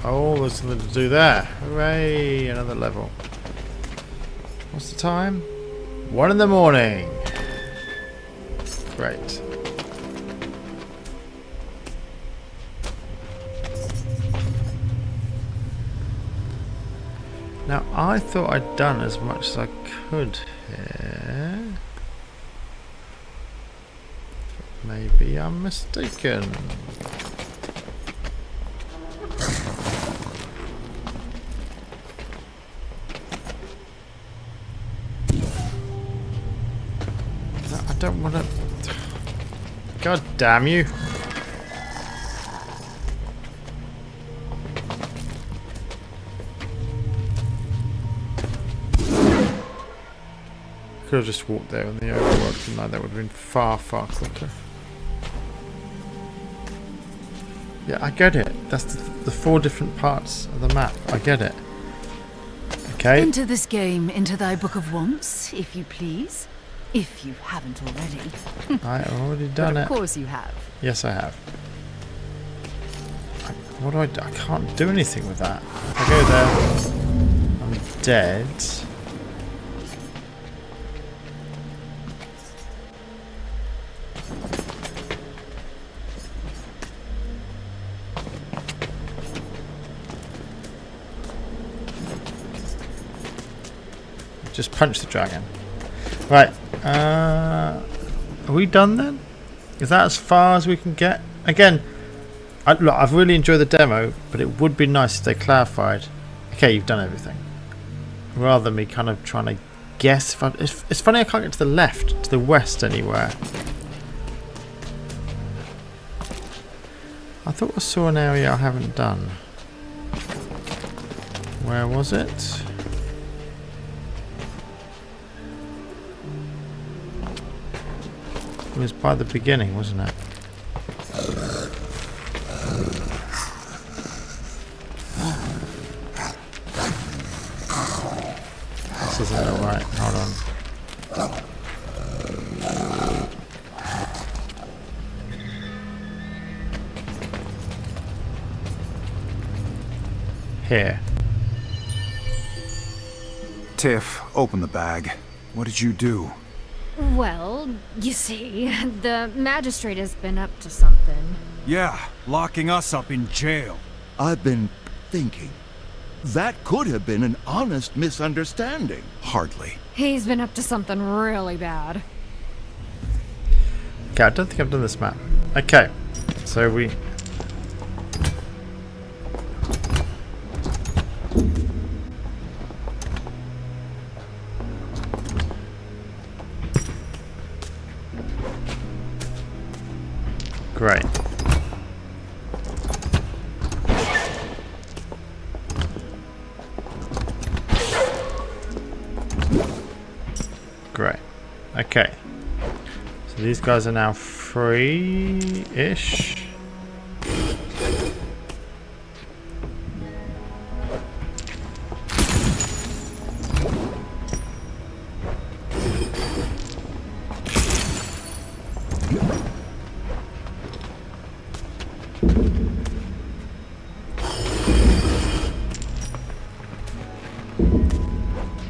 Oh, there's something to do there. Hooray! Another level. What's the time? 1 in the morning. Great. Now, I thought I'd done as much as I could here. Maybe I'm mistaken. I don't want to... God damn you. Could have just walked there in the overworld tonight. That would have been far, far quicker. Yeah, I get it. That's the 4 different parts of the map. I get it. Okay. Enter this game into thy book of wants, if you please. If you haven't already. I've already done But it. of course you have. Yes, I have. What do I do? I can't do anything with that. If I go there, I'm dead. Just punch the dragon. Right. Are we done then? Is that as far as we can get? Again, look, I've really enjoyed the demo, but it would be nice if they clarified. Okay, you've done everything. Rather than me kind of trying to guess. It's funny I can't get to the left, to the west anywhere. I thought I saw an area I haven't done. Where was it? It was by the beginning, wasn't it? This isn't alright. Hold on. Here. Tiff, open the bag. What did you do? Well, you see, the magistrate has been up to something. Yeah, locking us up in jail. I've been thinking. That could have been an honest misunderstanding. Hardly. He's been up to something really bad. Okay, I don't think I've done this map. Okay, so we... Great. Great. Okay. So these guys are now free-ish.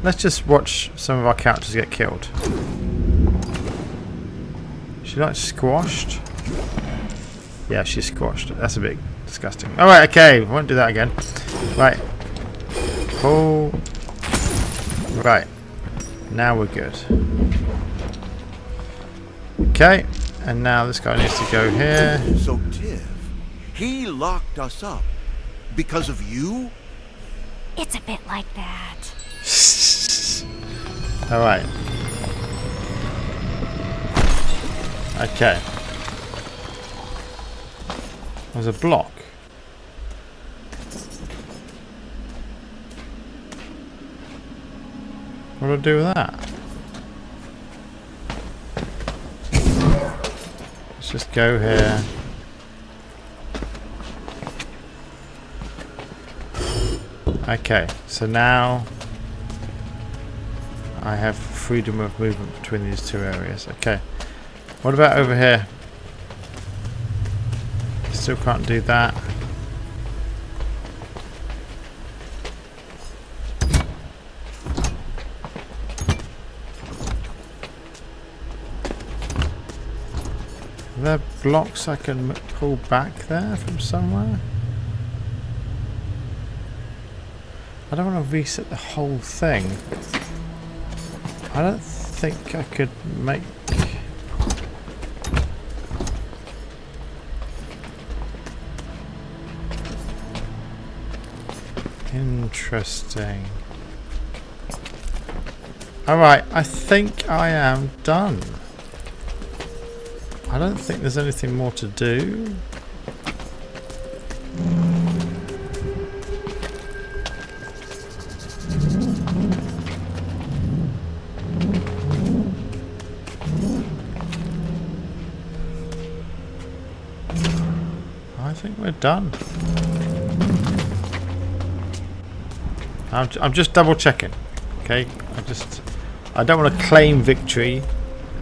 Let's just watch some of our characters get killed. She like squashed? Yeah, she's squashed. That's a bit disgusting. Alright, okay. Won't do that again. Right. Pull. Right. Now we're good. Okay. And now this guy needs to go here. So, Tiff, he locked us up because of you? It's a bit like that. Alright. Okay. There's a block. What do I do with that? Let's just go here. Okay, so now I have freedom of movement between these two areas. Okay. What about over here? Still can't do that. Are there blocks I can pull back there from somewhere? I don't want to reset the whole thing. I don't think I could make... Interesting. Alright, I think I am done. I don't think there's anything more to do. I think we're done. I'm just double checking. Okay, I don't want to claim victory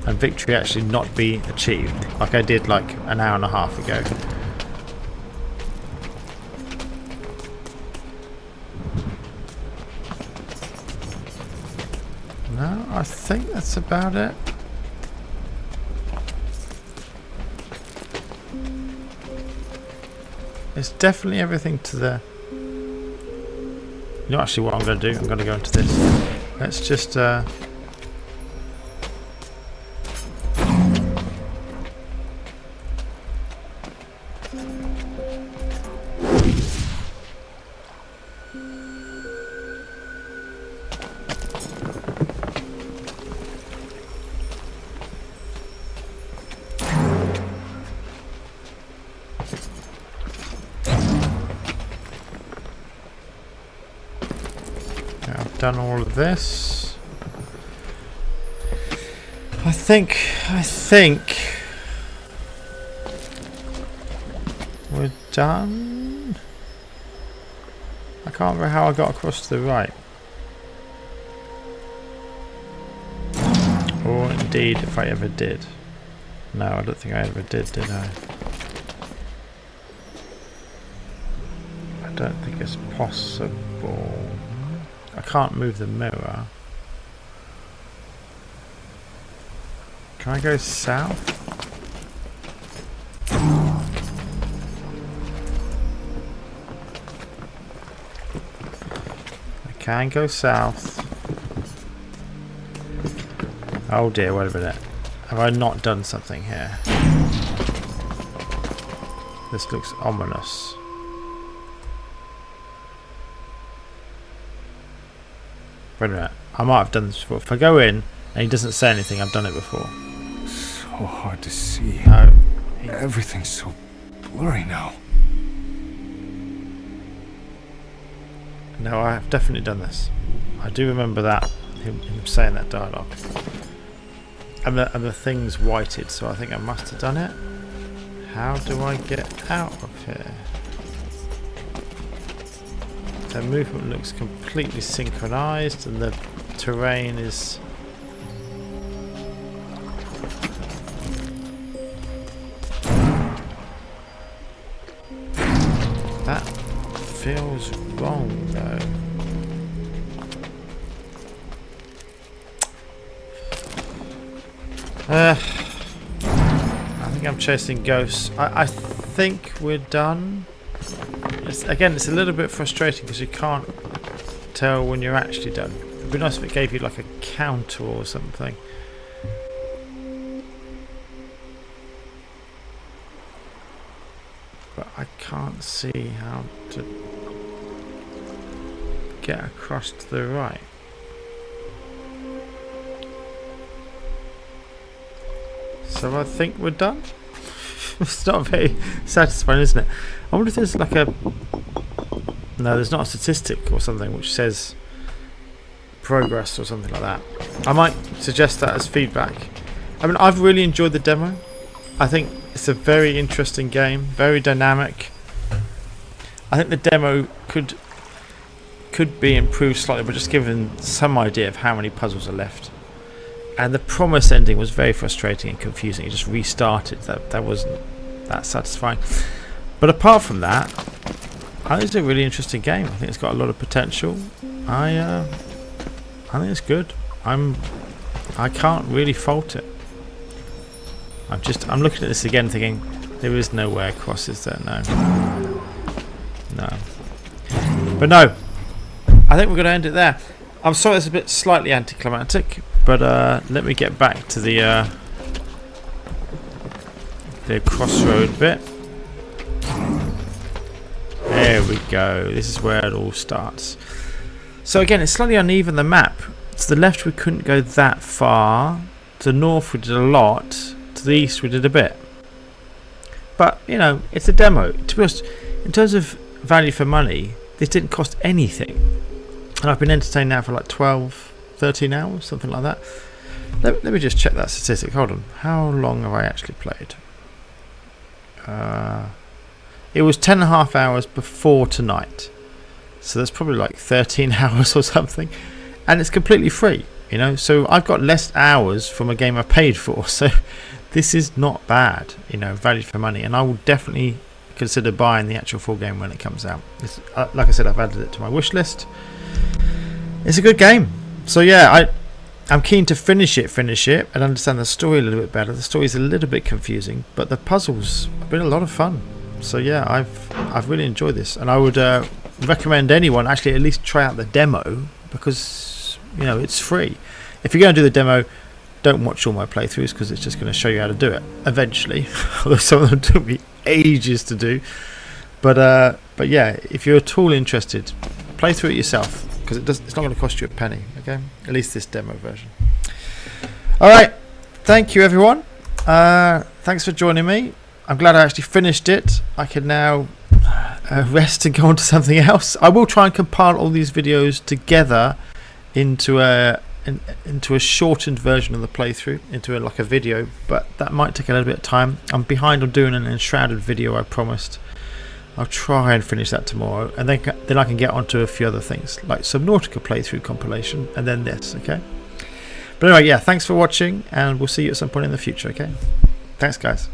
and victory actually not be achieved like I did like an hour and a half ago. No, I think that's about it. It's definitely everything to the... You know actually what I'm going to do? I'm going to go into this. Let's just... done all of this. I think we're done. I can't remember how I got across to the right. Or indeed if I ever did. No, I don't think I ever did I? I don't think it's possible. I can't move the mirror. Can I go south? I can go south. Oh dear, wait a minute. Have I not done something here? This looks ominous. Wait a minute, I might have done this before. If I go in and he doesn't say anything, I've done it before. So hard to see. No. Everything's so blurry now. No, I have definitely done this. I do remember that, him saying that dialogue. And the thing's whited, so I think I must have done it. How do I get out of here? The movement looks completely synchronized and the terrain is... That feels wrong though. I think I'm chasing ghosts. I think we're done. Again, it's a little bit frustrating because you can't tell when you're actually done. It'd be nice if it gave you like a counter or something. But I can't see how to get across to the right. So I think we're done. It's not very satisfying, isn't it? I wonder if there's like a... No, there's not a statistic or something which says progress or something like that. I might suggest that as feedback. I mean, I've really enjoyed the demo. I think it's a very interesting game, very dynamic. I think the demo could be improved slightly, but just given some idea of how many puzzles are left. And the promise ending was very frustrating and confusing. It just restarted. That wasn't that satisfying. But apart from that, I think it's a really interesting game. I think it's got a lot of potential. I think it's good. I can't really fault it. I'm looking at this again, thinking there is no way across, is there? No. But no, I think we're going to end it there. I'm sorry it's a bit slightly anticlimactic, but let me get back to the crossroad bit. There we go. This is where it all starts. So again, it's slightly uneven, the map. To the left we couldn't go that far. To the north we did a lot. To the east we did a bit. But, you know, it's a demo. To be honest, in terms of value for money, this didn't cost anything. And I've been entertained now for like 12, 13 hours, something like that. Let me just check that statistic. Hold on. How long have I actually played? It was 10.5 hours before tonight, so that's probably like 13 hours or something, and it's completely free, you know. So I've got less hours from a game I paid for, so this is not bad, you know, value for money. And I will definitely consider buying the actual full game when it comes out. Like I said, I've added it to my wish list. It's a good game, so yeah, I'm keen to finish it and understand the story a little bit better. The story is a little bit confusing, but the puzzles have been a lot of fun. So yeah, I've really enjoyed this, and I would recommend anyone actually at least try out the demo, because you know it's free. If you're going to do the demo, don't watch all my playthroughs, because it's just going to show you how to do it eventually. Although some of them took me ages to do, but yeah, if you're at all interested, play through it yourself, because it's not going to cost you a penny. Okay, at least this demo version. All right, thank you everyone. Thanks for joining me. I'm glad I actually finished it. I can now rest and go on to something else. I will try and compile all these videos together into a shortened version of the playthrough, into like a video, but that might take a little bit of time. I'm behind on doing an enshrouded video I promised. I'll try and finish that tomorrow, and then I can get onto a few other things like Subnautica playthrough compilation, and then this. Okay, but anyway, yeah, thanks for watching, and we'll see you at some point in the future. Okay, thanks guys.